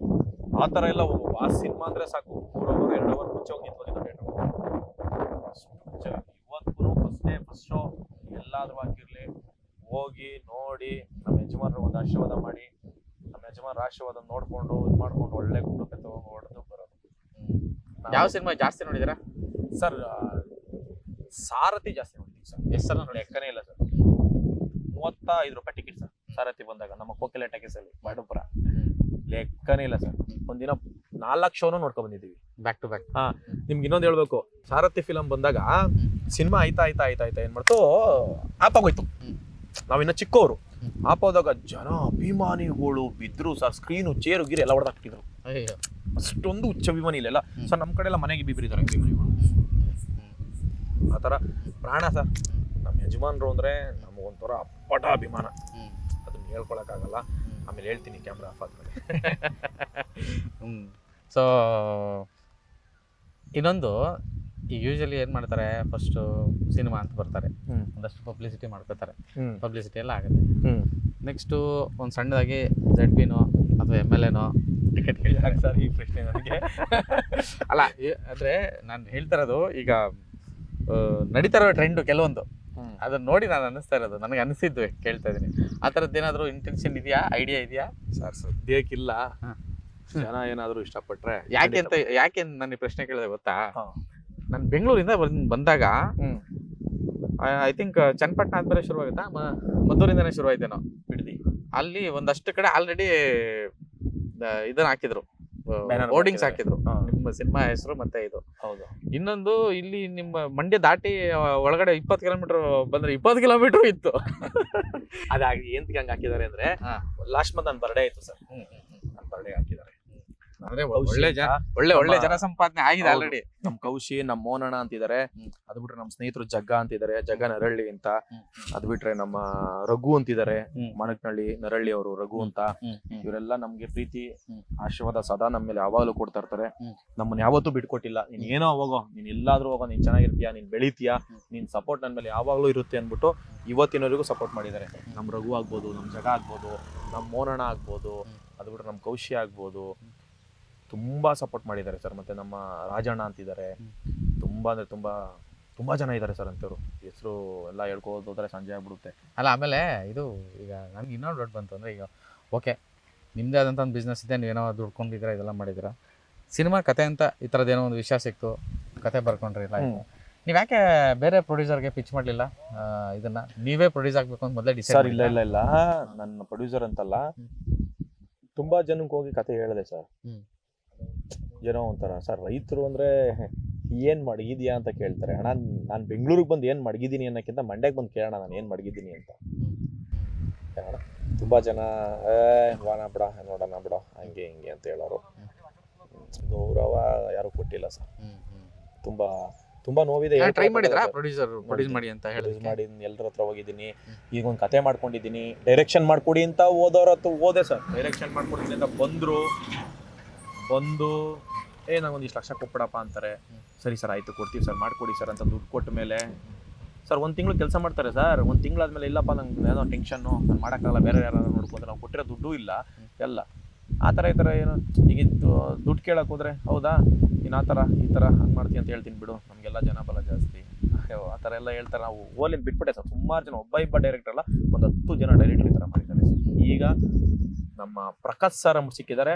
ಆ ಥರ ಎಲ್ಲ ಆ ಸಿನಿಮಾ ಅಂದರೆ ಸಾಕು, 3 ಅವರ್ 2 ಅವರ್ ಮುಂಚೆ ಹೋಗಿ ನಿಂತ್ಕೊಂಡಿದ್ದ ಇವತ್ತು ಫಸ್ಟ್ ಶೋ ಎಲ್ಲಾದ್ರೂ ಹಾಕಿರ್ಲಿ, ಹೋಗಿ ನೋಡಿ ನಮ್ಮ ಯಜಮಾನ್ರು ಒಂದು ಆಶೀರ್ವಾದ ಮಾಡಿ, ನಮ್ಮ ಯಜಮಾನ್ರ ಆಶೀರ್ವಾದ ನೋಡ್ಕೊಂಡು ಇದು ಮಾಡ್ಕೊಂಡು ಒಳ್ಳೆ ಕುಟುಂಬ ತಗೊಂಡು ಹೊಡೆದು ಬರೋದು. ಯಾವ ಸಿನಿಮಾ ಜಾಸ್ತಿ ನೋಡಿದಿರಾ ಸರ್? ಸಾರಥಿ ಜಾಸ್ತಿ ನೋಡ್ತೀವಿ ಸರ್. ಹೆಸರು ನೋಡಿ ಲೆಕ್ಕನೇ ಇಲ್ಲ ಸರ್. 35 ರೂಪಾಯಿ ಟಿಕೆಟ್ ಸರ್ ಸಾರಥಿ ಬಂದಾಗ ನಮ್ಮ ಕೋಕಿಲ ಟಾಕೀಸಲ್ಲಿ ಪಾಂಡುಪುರ, ಲೆಕ್ಕನೇ ಇಲ್ಲ ಸರ್. ಒಂದಿನ 4 ಶೋನು ನೋಡ್ಕೊಂಡ್ ಬಂದಿದ್ದೀವಿ ಬ್ಯಾಕ್ ಟು ಬ್ಯಾಕ್. ನಿಮ್ಗೆ ಇನ್ನೊಂದು ಹೇಳ್ಬೇಕು, ಸಾರಥಿ ಫಿಲಮ್ ಬಂದಾಗ ಸಿನಿಮಾ ಆಯ್ತಾ ಏನ್ ಮಾಡ್ತು, ಆಪಾಗೋಯ್ತು. ನಾವಿನ್ನ ಚಿಕ್ಕವರು, ಆಪೋದಾಗ ಜನ ಅಭಿಮಾನಿಗಳು ಬಿದ್ರು ಸರ್, ಸ್ಕ್ರೀನು ಚೇರು ಗೀರು ಎಲ್ಲ ಹೊಡೆದಾಕ್ತಿದ್ರು. ಅಷ್ಟೊಂದು ಹುಚ್ಚ ಅಭಿಮಾನಿ ಇಲ್ಲೆಲ್ಲ ಸರ್. ನಮ್ಮ ಕಡೆ ಎಲ್ಲ ಮನೆಗೆ ಬಿಬ್ಬರಿದ್ದಾರೆ ಅಭಿಮಾನಿಗಳು, ಆ ಥರ ಪ್ರಾಣ ಸರ್. ನಮ್ಮ ಯಜಮಾನ್ರು ಅಂದರೆ ನಮಗೊಂಥರ ಅಪ್ಪಟ ಅಭಿಮಾನ, ಅದನ್ನ ಹೇಳ್ಕೊಳಕ್ಕಾಗಲ್ಲ. ಆಮೇಲೆ ಹೇಳ್ತೀನಿ ಕ್ಯಾಮ್ರಾ ಆಫ್ ಆದ್ಮೇಲೆ. ಸೊ ಇನ್ನೊಂದು, ಈಗ ಯೂಶಲಿ ಏನು ಮಾಡ್ತಾರೆ, ಫಸ್ಟು ಸಿನಿಮಾ ಅಂತ ಬರ್ತಾರೆ, ಒಂದಷ್ಟು ಪಬ್ಲಿಸಿಟಿ ಮಾಡ್ಕೋತಾರೆ, ಪಬ್ಲಿಸಿಟಿ ಎಲ್ಲ ಆಗುತ್ತೆ. ನೆಕ್ಸ್ಟು ಒಂದು ಸಣ್ಣದಾಗಿ ZPನೋ ಅಥವಾ MLAನೋ ಟಿಕೆಟ್ ಕೇಳ್ತಾರೆ ಸರ್. ಈ ಪ್ರಶ್ನೆ ನನಗೆ ಅಲ್ಲ, ಅಂದರೆ ನಾನು ಹೇಳ್ತಾ ಇರೋದು, ಈಗ ನಡೀತಾ ಇರೋ ಟ್ರೆಂಡ್ ಕೆಲವೊಂದು ಅದನ್ನ ನೋಡಿ ನಾನು ಅನ್ನಿಸ್ತಾ ಇರೋದು, ನನಗೆ ಅನಿಸಿದ್ದು ಕೇಳ್ತಾ ಇದೀನಿ. ಆ ಥರದ್ದು ಏನಾದರೂ ಇಂಟೆನ್ಷನ್ ಇದೆಯಾ, ಐಡಿಯಾ ಇದೆಯಾ? ಸರ್ ಸದ್ಯಕ್ಕಿಲ್ಲ. ಜನ ಏನಾದ್ರು ಇಷ್ಟಪಟ್ರೆ ಯಾಕೆ ನಾನು ಈ ಪ್ರಶ್ನೆ ಕೇಳಿದೆ ಗೊತ್ತಾ? ನಾನು ಬೆಂಗಳೂರಿಂದ ಬಂದಾಗ ಐ ಥಿಂಕ್ ಚನ್ನಪಟ್ಟಣ ಆದ್ಮೇಲೆ ಶುರುವಾಗುತ್ತಾ, ಮದ್ದೂರಿಂದನೇ ಶುರುವಾಯ್ತೇನೋ ಬಿಡದಿ. ಅಲ್ಲಿ ಒಂದಷ್ಟು ಕಡೆ ಆಲ್ರೆಡಿ ಇದನ್ನ ಹಾಕಿದ್ರು, ಬೋರ್ಡಿಂಗ್ಸ್ ಹಾಕಿದ್ರು, ನಿಮ್ಮ ಸಿನಿಮಾ ಹೆಸರು ಮತ್ತೆ ಇದು. ಹೌದು. ಇನ್ನೊಂದು ಇಲ್ಲಿ ನಿಮ್ಮ ಮಂಡ್ಯ ದಾಟಿ ಒಳಗಡೆ 20 ಕಿಲೋಮೀಟರ್ ಬಂದ್ರೆ 20 ಕಿಲೋಮೀಟರ್ ಇತ್ತು. ಅದಾಗಿ ಎಂತಕ್ಕೆ ಹಂಗೆ ಹಾಕಿದ್ದಾರೆ ಅಂದ್ರೆ, ಲಾಸ್ಟ್ ಮಂತ್ ನನ್ನ ಬರ್ಡೇ ಆಯ್ತು ಸರ್, ನನ್ನ ಬರ್ಡೇ ಹಾಕಿದ್ದಾರೆ. ಒಳ್ಳೆ ಜನ ಸಂಪಾದನೆ ಆಗಿದೆ ಆಲ್ರೆಡಿ. ನಮ್ ಕೌಶಿ, ನಮ್ ಮೋನಣ್ಣ ಅಂತಿದ್ದಾರೆ. ಅದ್ ಬಿಟ್ರೆ ನಮ್ ಸ್ನೇಹಿತರು ಜಗ್ಗ ಅಂತಿದ್ದಾರೆ, ಜಗ್ಗ ನರಳ್ಳಿ ಅಂತ. ಅದ್ ಬಿಟ್ರೆ ನಮ್ಮ ರಘು ಅಂತಿದ್ದಾರೆ, ಮಣಕ್ನಳ್ಳಿ ನರಳ್ಳಿ ಅವರು, ರಘು ಅಂತ. ಇವರೆಲ್ಲ ನಮ್ಗೆ ಪ್ರೀತಿ ಆಶೀರ್ವಾದ ಸದಾ ನಮ್ಮ ಮೇಲೆ ಯಾವಾಗ್ಲೂ ಕೊಡ್ತಾ ಇರ್ತಾರೆ. ನಮ್ಮನ್ನ ಯಾವತ್ತೂ ಬಿಟ್ಕೊಟ್ಟಿಲ್ಲ. ನೀನ್ ಏನೋ ಹೋಗೋ, ನೀನ್ ಎಲ್ಲಾದ್ರೂ ಹೋಗೋ, ನೀನ್ ಚೆನ್ನಾಗಿರ್ತೀಯ, ನೀನ್ ಬೆಳಿತೀಯ, ನೀನ್ ಸಪೋರ್ಟ್ ನನ್ ಮೇಲೆ ಯಾವಾಗ್ಲೂ ಇರುತ್ತೆ ಅನ್ಬಿಟ್ಟು ಇವತ್ತಿನವರೆಗೂ ಸಪೋರ್ಟ್ ಮಾಡಿದ್ದಾರೆ. ನಮ್ ರಘು ಆಗ್ಬೋದು, ನಮ್ ಜಗ ಆಗ್ಬೋದು, ನಮ್ ಮೋನಣ್ಣ ಆಗ್ಬೋದು, ಅದ್ ಬಿಟ್ರೆ ನಮ್ ಕೌಶಿ ಆಗ್ಬೋದು, ತುಂಬಾ ಸಪೋರ್ಟ್ ಮಾಡಿದ್ದಾರೆ ಸರ್. ಮತ್ತೆ ನಮ್ಮ ರಾಜಣ್ಣ ಅಂತಿದ್ದಾರೆ. ತುಂಬಾ ಅಂದ್ರೆ ತುಂಬಾ ಜನ ಇದ್ದಾರೆ ಸರ್ ಅಂತವ್ರು. ಹೆಸರು ಎಲ್ಲ ಹೇಳ್ಕೋದು ಹೋದ್ರೆ ಸಂಜೆ ಆಗ್ಬಿಡುತ್ತೆ. ಅಲ್ಲ, ಆಮೇಲೆ ಇದು ಈಗ ನನ್ಗೆ ಇನ್ನೊಂದು ಡೌಟ್ ಬಂತು ಅಂದ್ರೆ, ಈಗ ಓಕೆ ನಿಮ್ದೇ ಆದಂಥ ಒಂದು ಬಿಸ್ನೆಸ್ ಇದೆ, ನೀವೇನೋ ದುಡ್ಕೊಂಡಿದ್ದೀರಾ, ಇದೆಲ್ಲ ಮಾಡಿದ್ದೀರಾ, ಸಿನಿಮಾ ಕತೆ ಅಂತ ಈ ಥರದ್ದೇನೋ ಒಂದು ವಿಷಯ ಸಿಕ್ತು, ಕತೆ ಬರ್ಕೊಂಡ್ರಿಲ್ಲ, ನೀವು ಯಾಕೆ ಬೇರೆ ಪ್ರೊಡ್ಯೂಸರ್ಗೆ ಪಿಚ್ ಮಾಡಲಿಲ್ಲ? ಇದನ್ನ ನೀವೇ ಪ್ರೊಡ್ಯೂಸ್ ಆಗ್ಬೇಕು ಅಂತ ಮೊದಲೇ ಡಿಸೈಡ್? ಸರ್ ಇಲ್ಲ, ನನ್ನ ಪ್ರೊಡ್ಯೂಸರ್ ಅಂತಲ್ಲ, ತುಂಬಾ ಜನಕ್ಕೆ ಹೋಗಿ ಕತೆ ಹೇಳಿದೆ ಸರ್. ಏನೋ ಒಂಥರ ಸರ್, ರೈತರು ಅಂದ್ರೆ ಏನ್ ಮಡಗಿದ್ಯಾ ಅಂತ ಕೇಳ್ತಾರೆ. ಅಣ್ಣ, ನಾನು ಬೆಂಗಳೂರಿಗೆ ಬಂದು ಏನ್ ಮಡಗಿದ್ದೀನಿ ಅನ್ನೋಕ್ಕಿಂತ ಮಂಡ್ಯಕ್ಕೆ ಬಂದು ಕೇಳೋಣ ನಾನು ಏನ್ ಮಡಗಿದ್ದೀನಿ ಅಂತ. ತುಂಬಾ ಜನ ವಾನ ಬಿಡ, ನೋಡೋಣ ಬಿಡ, ಹಂಗೆ ಹಿಂಗೆ ಅಂತ ಹೇಳೋರು. ಗೌರವ ಯಾರು ಕೊಟ್ಟಿಲ್ಲ ಸರ್. ತುಂಬಾ ನೋವಿದೆ. ಟ್ರೈ ಮಾಡಿದ್ರಾ ಪ್ರೊಡ್ಯೂಸ್ ಮಾಡಿ ಅಂತ ಹೇಳಿ? ಮಾಡಿ ಎಲ್ಲರ ಹತ್ರ ಹೋಗಿದ್ದೀನಿ. ಈಗ ಒಂದು ಕತೆ ಮಾಡ್ಕೊಂಡಿದ್ದೀನಿ, ಡೈರೆಕ್ಷನ್ ಮಾಡ್ಕೊಡಿ ಅಂತ ಓದೋರ ಹತ್ರ ಹೋದೆ ಸರ್. ಡೈರೆಕ್ಷನ್ ಮಾಡ್ಕೊಡ್ತೀನಿ ಅಂತ ಬಂದು ನಂಗೊಂದು ಇಷ್ಟು ಲಕ್ಷ ಕೊಟ್ಬಿಡಪ್ಪ ಅಂತಾರೆ. ಸರಿ ಸರ್ ಆಯ್ತು ಕೊಡ್ತೀವಿ ಸರ್, ಮಾಡ್ಕೊಡಿ ಸರ್ ಅಂತ ದುಡ್ಡು ಕೊಟ್ಟ ಮೇಲೆ ಸರ್ 1 ತಿಂಗಳು ಕೆಲಸ ಮಾಡ್ತಾರೆ ಸರ್. 1 ತಿಂಗಳಾದ್ಮೇಲೆ ಇಲ್ಲಪ್ಪ ನಂಗೆ ಏನೋ ಟೆನ್ಷನ್ನು, ನಾನು ಮಾಡೋಕ್ಕಾಗಲ್ಲ, ಬೇರೆ ಯಾರು ನೋಡ್ಕೊಂಡ್ರೆ ನಾವು ಕೊಟ್ಟಿರೋ ದುಡ್ಡು ಇಲ್ಲ ಎಲ್ಲ ಆ ಥರ ಈ ಥರ ಏನೋ. ಈಗ ದುಡ್ಡು ಕೇಳಕ್ಕೆ ಹೋದ್ರೆ, ಹೌದಾ ನೀನು ಆ ಥರ ಈ ಥರ ಹಂಗೆ ಮಾಡ್ತೀನಿ ಅಂತ ಹೇಳ್ತೀನಿ ಬಿಡು, ನಮಗೆಲ್ಲ ಜನ ಬಲ ಜಾಸ್ತಿ, ಆ ಥರ ಎಲ್ಲ ಹೇಳ್ತಾರೆ. ನಾವು ಓಲಿಂದ ಬಿಟ್ಬಿಟ್ಟೆ ಸರ್. ಸುಮಾರು ಜನ, ಒಬ್ಬ ಡೈರೆಕ್ಟರ್ ಅಲ್ಲ, ಒಂದು 10 ಜನ ಡೈರೆಕ್ಟರ್ ಈ ಥರ ಮಾಡಿದ್ದಾರೆ ಸರ್. ಈಗ ನಮ್ಮ ಪ್ರಕಾಶ್ ಸರ್ ಸಿಕ್ಕಿದ್ದಾರೆ,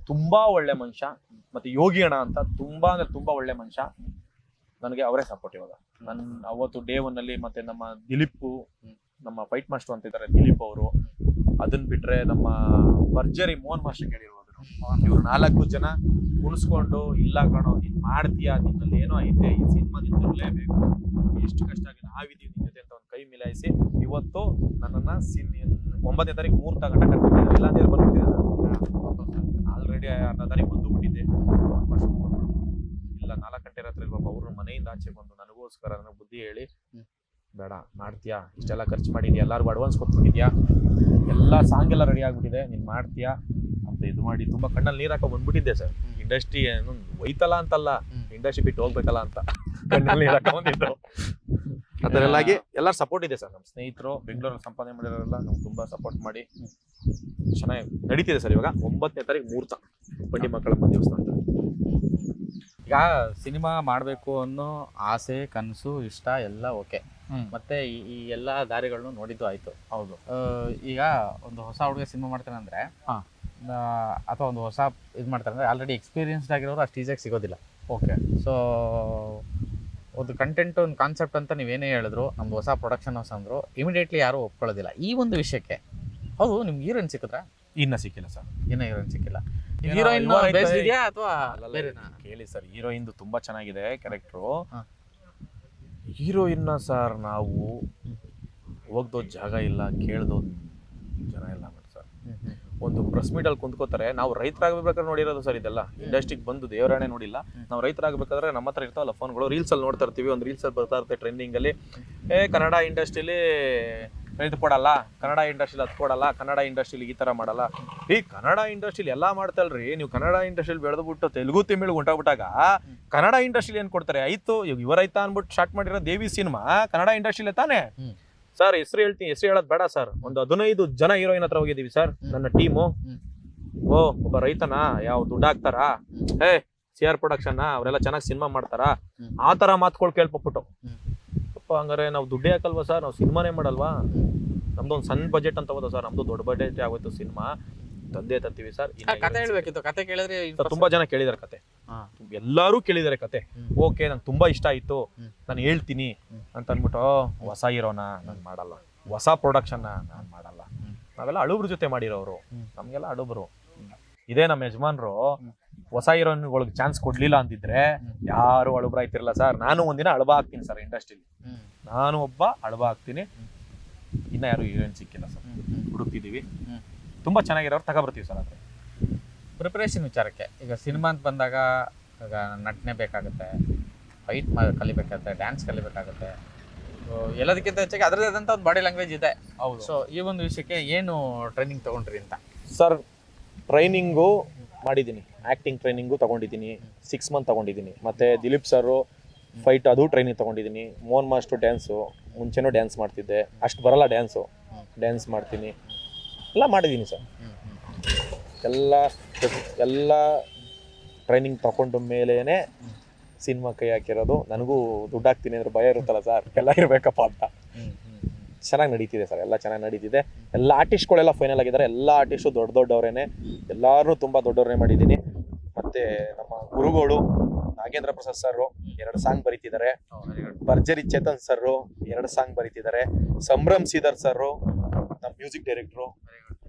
ತುಂಬಾ ಒಳ್ಳೆ ಮನುಷ್ಯ. ಮತ್ತೆ ಯೋಗಿ ಅಣ್ಣ ಅಂತ ತುಂಬಾ ಒಳ್ಳೆ ಮನುಷ್ಯ. ನನಗೆ ಅವರೇ ಸಪೋರ್ಟ್ ಇವಾಗ. ನಾನು ಅವತ್ತು ಡೇ 1 ಅಲ್ಲಿ, ಮತ್ತೆ ನಮ್ಮ ದಿಲೀಪ್, ನಮ್ಮ ಫೈಟ್ ಮಾಸ್ಟರ್ ಅಂತ ಇದ್ದಾರೆ ದಿಲೀಪ್ ಅವರು. ಅದನ್ನ ಬಿಟ್ರೆ ನಮ್ಮ ಭರ್ಜರಿ ಮೋಹನ್ ಮಾಸ್ಟರ್ ಕೇಳಿರ್ಬೋದು. ಇವ್ರು 4 ಜನ ಕುಣಿಸ್ಕೊಂಡು, ಇಲ್ಲ ಕಣೋ ನೀನ್ ಮಾಡ್ತೀಯಾ, ನಿನ್ನಲ್ಲಿ ಏನೋ ಐತೆ, ಈ ಸಿನಿಮಾ ನಿನ್ ತರಲೇಬೇಕು, ಎಷ್ಟು ಕಷ್ಟ ಆಗಿದೆ, ನಾವಿದೀವಿ ನಿನ್ ಜೊತೆ ಅಂತ ಒಂದು ಕೈ ಮಿಲಾಯಿಸಿ ಇವತ್ತು ನನ್ನನ್ನ 9ನೇ ತಾರೀಕು ಮುಹೂರ್ತ ಗಂಟ ಕರ್ಕೊಂಡಿದ್ದಾರೆ. ಎಲ್ಲ ದೇವ್ರು ಬರ್ಬಿಟ್ಟಿದೆ ಸರ್. ಆಲ್ರೆಡಿ 10ನೇ ತಾರೀಕು ಬಂದು ಬಿಟ್ಟಿದ್ದೆ. ಇಲ್ಲ 4 ಗಂಟೆ ರಾತ್ರಿ ಅವ್ರ ಮನೆಯಿಂದ ಆಚೆ ಬಂದು ನನಗೋಸ್ಕರ ನನಗೆ ಬುದ್ಧಿ ಹೇಳಿ, ಬೇಡ ಮಾಡ್ತೀಯಾ, ಇಷ್ಟೆಲ್ಲ ಖರ್ಚು ಮಾಡಿದ್ಯಾ, ಎಲ್ಲರಿಗೂ ಅಡ್ವಾನ್ಸ್ ಕೊಟ್ಬಿಟ್ಟಿದ್ಯಾ, ಎಲ್ಲ ಸಾಂಗ್ ಎಲ್ಲ ರೆಡಿ ಆಗ್ಬಿಟ್ಟಿದೆ, ನೀನ್ ಮಾಡ್ತೀಯಾ ಅಂತ ಇದು ಮಾಡಿ ತುಂಬಾ ಕಣ್ಣಲ್ಲಿ ನೀರ್ ಹಾಕೋ ಬಂದ್ಬಿಟ್ಟಿದ್ದೆ ಸರ್. ಇಂಡಸ್ಟ್ರಿ ಏನು ಒಯ್ತಲ್ಲ ಅಂತಲ್ಲ, ಇಂಡಸ್ಟ್ರಿ ಬಿಟ್ಟು ಹೋಗ್ಬೇಕಲ್ಲ ಅಂತ ಕಣ್ಣಲ್ಲಿ ನೀರ್ ಹಾಕೋ ಬಂದಿದ್ದು. ಅದರೆಲ್ಲಾಗಿ ಎಲ್ಲರೂ ಸಪೋರ್ಟ್ ಇದೆ ಸರ್. ನಮ್ಮ ಸ್ನೇಹಿತರು ಬೆಂಗಳೂರಲ್ಲಿ ಸಂಪಾದನೆ ಮಾಡಿರೋರೆಲ್ಲ ನಮ್ಗೆ ತುಂಬಾ ಸಪೋರ್ಟ್ ಮಾಡಿ ಚೆನ್ನಾಗಿ ನಡೀತಿದೆ ಸರ್. ಇವಾಗ 9ನೇ ತಾರೀಕು ಮುಹೂರ್ತ, ಬಂಡಿ ಮಕ್ಕಳಮ್ಮ ದೇವಸ್ಥಾನ. ಈಗ ಸಿನಿಮಾ ಮಾಡಬೇಕು ಅನ್ನೋ ಆಸೆ, ಕನಸು, ಇಷ್ಟ ಎಲ್ಲ ಓಕೆ, ಮತ್ತೆ ಈ ಎಲ್ಲ ದಾರಿಗಳನ್ನು ನೋಡಿದ್ದು ಆಯ್ತು. ಹೌದು. ಈಗ ಒಂದು ಹೊಸ ಹುಡುಗ ಸಿನಿಮಾ ಮಾಡ್ತಾನೆ ಅಂದ್ರೆ, ಅಥವಾ ಒಂದು ಹೊಸ ಇದು ಮಾಡ್ತಾರೆ ಅಂದ್ರೆ, ಆಲ್ರೆಡಿ ಎಕ್ಸ್ಪೀರಿಯನ್ಸ್ಡ್ ಆಗಿರೋರು ಅಷ್ಟು ಈಸಿಯಾಗಿ ಸಿಗೋದಿಲ್ಲ. ಓಕೆ. ಸೊ ಒಂದು ಕಂಟೆಂಟ್, ಒಂದು ಕಾನ್ಸೆಪ್ಟ್ ಅಂತ ನೀವೇನೇ ಹೇಳಿದ್ರು, ನಮ್ದು ಹೊಸ ಪ್ರೊಡಕ್ಷನ್ ಹೌಸ್ ಅಂದ್ರು, ಇಮಿಡಿಯೇಟ್ಲಿ ಯಾರು ಒಪ್ಕೊಳ್ಳೋದಿಲ್ಲ ಈ ಒಂದು ವಿಷಯಕ್ಕೆ. ಹೌದು, ನಿಮ್ಗೆ ಹೀರೋಯಿನ್ ಸಿಕ್ಕಿದ್ರಾ? ಇನ್ನ ಸಿಕ್ಕಿಲ್ಲ ಸರ್. ಇನ್ನ ಹೀರೋಯಿನ್ ಸಿಕ್ಕಿಲ್ಲ. ಹೀರೋಯಿನ್ ಬೇಸ್ ಇದೆಯಾ ಅಥವಾ ಬೇರೆನಾ? ಕೇಳಿ ಸರ್, ಹೀರೋಯಿನ್ ತುಂಬಾ ಚೆನ್ನಾಗಿದೆ ಕ್ಯಾರೆಕ್ಟ್ರು. ಹೀರೋಯಿನ್ನ ಸರ್ ನಾವು ಹೋಗ್ದೋ ಜಾಗ ಇಲ್ಲ, ಕೇಳ್ದೋ ಜನ ಇಲ್ಲ ಸರ್. ಒಂದು ಪ್ರೆಸ್ ಮೀಟ್ ಅಲ್ಲಿ ಕುಂತ್ಕೋತಾರೆ. ನಾವು ರೈತರಾಗಬೇಕಾದ್ರೆ ನೋಡಿರೋದು ಸರ್ ಇದೆಲ್ಲ. ಇಂಡಸ್ಟ್ರಿಗೆ ಬಂದು ದೇವರಾಣೆ ನೋಡಿಲ್ಲ. ನಾವು ರೈತರಾಗಬೇಕಾದ್ರೆ ನಮ್ಮ ಹತ್ರ ಇರ್ತಾವಲ್ಲ ಫೋನ್ಗಳು, ರೀಲ್ಸ್ ಅಲ್ಲಿ ನೋಡ್ತಾ ಇರ್ತೀವಿ. ಒಂದು ರೀಲ್ಸ್ ಅಲ್ಲಿ ಬರ್ತಾ ಇರುತ್ತೆ ಟ್ರೆಂಡಿಂಗ್ ಅಲ್ಲಿ, ಕನ್ನಡ ಇಂಡಸ್ಟ್ರಿಲಿ ರೈತ ಕೊಡಲ್ಲ, ಕನ್ನಡ ಇಂಡಸ್ಟ್ರಿಲಿ ಅದು ಕೊಡಲ್ಲ, ಕನ್ನಡ ಇಂಡಸ್ಟ್ರಿಲಿ ಈ ತರ ಮಾಡಲ್ಲ. ಈ ಕನ್ನಡ ಇಂಡಸ್ಟ್ರಿಲಿ ಎಲ್ಲಾ ಮಾಡ್ತಲ್ರಿ ನೀವು. ಕನ್ನಡ ಇಂಡಸ್ಟ್ರಿಲಿ ಬೆಳೆದ್ಬಿಟ್ಟು ತೆಲುಗು ತಮಿಳು ಹೊಂಟೋಗ್ಬಿಟ್ಟಾಗ ಕನ್ನಡ ಇಂಡಸ್ಟ್ರಿಲಿ ಏನ್ ಕೊಡ್ತಾರೆ? ಆಯ್ತು ಇವರೈತ ಅನ್ಬಿಟ್ಟು ಸ್ಟಾರ್ಟ್ ಮಾಡಿರೋ ದೇವಿ ಸಿನಿಮಾ ಕನ್ನಡ ಇಂಡಸ್ಟ್ರಿಲೇ ತಾನೇ ಸರ್. ಹೆಸರು ಹೇಳ್ತೀನಿ, ಹೆಸರು ಹೇಳೋದು ಬೇಡ ಸರ್. ಒಂದು 15 ಜನ ಹೀರೋಯಿನ್ ಹತ್ರ ಹೋಗಿದ್ದೀವಿ ಸರ್, ನನ್ನ ಟೀಮು. ಒಬ್ಬ ರೈತನ ಯಾವ ದುಡ್ಡು ಹಾಕ್ತಾರಾ? CR ಪ್ರೊಡಕ್ಷನ್ ಅವರೆಲ್ಲ ಚೆನ್ನಾಗಿ ಸಿನಿಮಾ ಮಾಡ್ತಾರ ಆ ತರ ಮಾತುಗಳು ಕೇಳ್ಪಟ್ಬಿಟ್ಟು ಅಪ್ಪ ಹಂಗಾರೆ ನಾವು ದುಡ್ಡೇ ಹಾಕಲ್ವಾ ಸರ್, ನಾವು ಸಿನಿಮಾನೇ ಮಾಡಲ್ವಾ, ನಮ್ದು ಒಂದು ಸಣ್ಣ ಬಜೆಟ್ ಅಂತ ಹೋದ ಸರ್, ನಮ್ದು ದೊಡ್ಡ ಬಜೆಟ್ ಆಗೋಯ್ತು ಸಿನಿಮಾ, ತಂದೆ ತರ್ತೀವಿ ಸರ್. ಕತೆ ಹೇಳ್ಬೇಕಿತ್ತು, ಕತೆ ಕೇಳಿದ್ರೆ ತುಂಬಾ ಜನ ಕೇಳಿದಾರೆ ಕತೆ, ಎಲ್ಲಾರು ಕೇಳಿದಾರೆ ಕತೆ. ಓಕೆ ನಂಗೆ ತುಂಬಾ ಇಷ್ಟ ಆಯ್ತು, ನಾನು ಹೇಳ್ತೀನಿ ಅಂತ ಅಂದ್ಬಿಟ್ಟು ಹೊಸ ಹೀರೋನ ನಾನು ಮಾಡಲ್ಲ, ಹೊಸ ಪ್ರೊಡಕ್ಷನ್ ನಾನು ಮಾಡಲ್ಲ. ನಾವೆಲ್ಲ ಅಳುಬ್ರ ಜೊತೆ ಮಾಡಿರೋರು, ನಮ್ಗೆಲ್ಲ ಅಳುಬ್ರು. ಇದೇ ನಮ್ಮ ಯಜಮಾನ್ರು ಹೊಸ ಹೀರೋನ್ಗಳಿಗೆ ಚಾನ್ಸ್ ಕೊಡ್ಲಿಲ್ಲ ಅಂತಿದ್ರೆ ಯಾರು ಅಳುಬ್ರ ಆಯ್ತಿರಲ್ಲ ಸರ್. ನಾನು ಒಂದಿನ ಅಳುಬ ಆಗ್ತೀನಿ ಸರ್ ಇಂಡಸ್ಟ್ರಿಲಿ, ನಾನು ಒಬ್ಬ ಅಳುಬ ಆಗ್ತೀನಿ. ಇನ್ನ ಯಾರು ಹೀರೋಯಿನ್ ಸಿಕ್ಕಿಲ್ಲ ಸರ್, ಹುಡುಕ್ತಿದೀವಿ. ತುಂಬಾ ಚೆನ್ನಾಗಿರೋರು ತಗೊಬರ್ತೀವಿ ಸರ್. ಅದೇ ಪ್ರಿಪರೇಷನ್ ವಿಚಾರಕ್ಕೆ, ಈಗ ಸಿನಿಮಾ ಅಂತ ಬಂದಾಗ ಈಗ ನಟನೆ ಬೇಕಾಗುತ್ತೆ, ಫೈಟ್ ಕಲಿಬೇಕಾಗುತ್ತೆ, ಡ್ಯಾನ್ಸ್ ಕಲಿಬೇಕಾಗುತ್ತೆ, ಎಲ್ಲದಕ್ಕಿಂತ ಹೆಚ್ಚಾಗಿ ಅದರದೇ ಆದಂಥ ಒಂದು ಬಾಡಿ ಲ್ಯಾಂಗ್ವೇಜ್ ಇದೆ. ಹೌದು. ಸೊ ಈ ಒಂದು ವಿಷಯಕ್ಕೆ ಏನು ಟ್ರೈನಿಂಗ್ ತಗೊಂಡ್ರಿ ಅಂತ? ಸರ್ ಟ್ರೈನಿಂಗು ಮಾಡಿದ್ದೀನಿ, ಆ್ಯಕ್ಟಿಂಗ್ ಟ್ರೈನಿಂಗು ತೊಗೊಂಡಿದ್ದೀನಿ, 6 ಮಂತ್ ತೊಗೊಂಡಿದ್ದೀನಿ. ಮತ್ತು ದಿಲೀಪ್ ಸರು ಫೈಟ್ ಅದು ಟ್ರೈನಿಂಗ್ ತೊಗೊಂಡಿದ್ದೀನಿ. ಮೋಹನ್ ಮಾಸ್ಟ್ರು ಡ್ಯಾನ್ಸು, ಮುಂಚೆನೂ ಡ್ಯಾನ್ಸ್ ಮಾಡ್ತಿದ್ದೆ, ಅಷ್ಟು ಬರಲ್ಲ ಡ್ಯಾನ್ಸು, ಡ್ಯಾನ್ಸ್ ಮಾಡ್ತೀನಿ, ಎಲ್ಲ ಮಾಡಿದ್ದೀನಿ ಸರ್. ಎಲ್ಲ ಟ್ರೈನಿಂಗ್ ತಗೊಂಡ ಮೇಲೇ ಸಿನಿಮಾ ಕೈ ಹಾಕಿರೋದು. ನನಗೂ ದುಡ್ಡು ಹಾಕ್ತೀನಿ ಅಂದ್ರೆ ಭಯ ಇರುತ್ತಲ್ಲ ಸರ್, ಎಲ್ಲ ಇರಬೇಕಪ್ಪ ಅಂತ. ಚೆನ್ನಾಗಿ ನಡೀತಿದೆ ಸರ್, ಎಲ್ಲ ಚೆನ್ನಾಗಿ ನಡೀತಿದೆ. ಎಲ್ಲ ಆರ್ಟಿಸ್ಟ್ಗಳೆಲ್ಲ ಫೈನಲ್ ಆಗಿದ್ದಾರೆ, ಎಲ್ಲ ಆರ್ಟಿಸ್ಟು ದೊಡ್ಡವರೇನೆ, ಎಲ್ಲರೂ ತುಂಬ ದೊಡ್ಡವ್ರನ್ನೇ ಮಾಡಿದ್ದೀನಿ. ಮತ್ತು ನಮ್ಮ ಗುರುಗಳು ನಾಗೇಂದ್ರ ಪ್ರಸಾದ್ ಸರ್ 2 ಸಾಂಗ್ ಬರೀತಿದ್ದಾರೆ, ಭರ್ಜರಿ ಚೇತನ್ ಸರ್ 2 ಸಾಂಗ್ ಬರೀತಿದ್ದಾರೆ, ಸಂಭ್ರಮ್ ಶ್ರೀಧರ್ ಸರ್ ನಮ್ಮ ಮ್ಯೂಸಿಕ್ ಡೈರೆಕ್ಟ್ರು.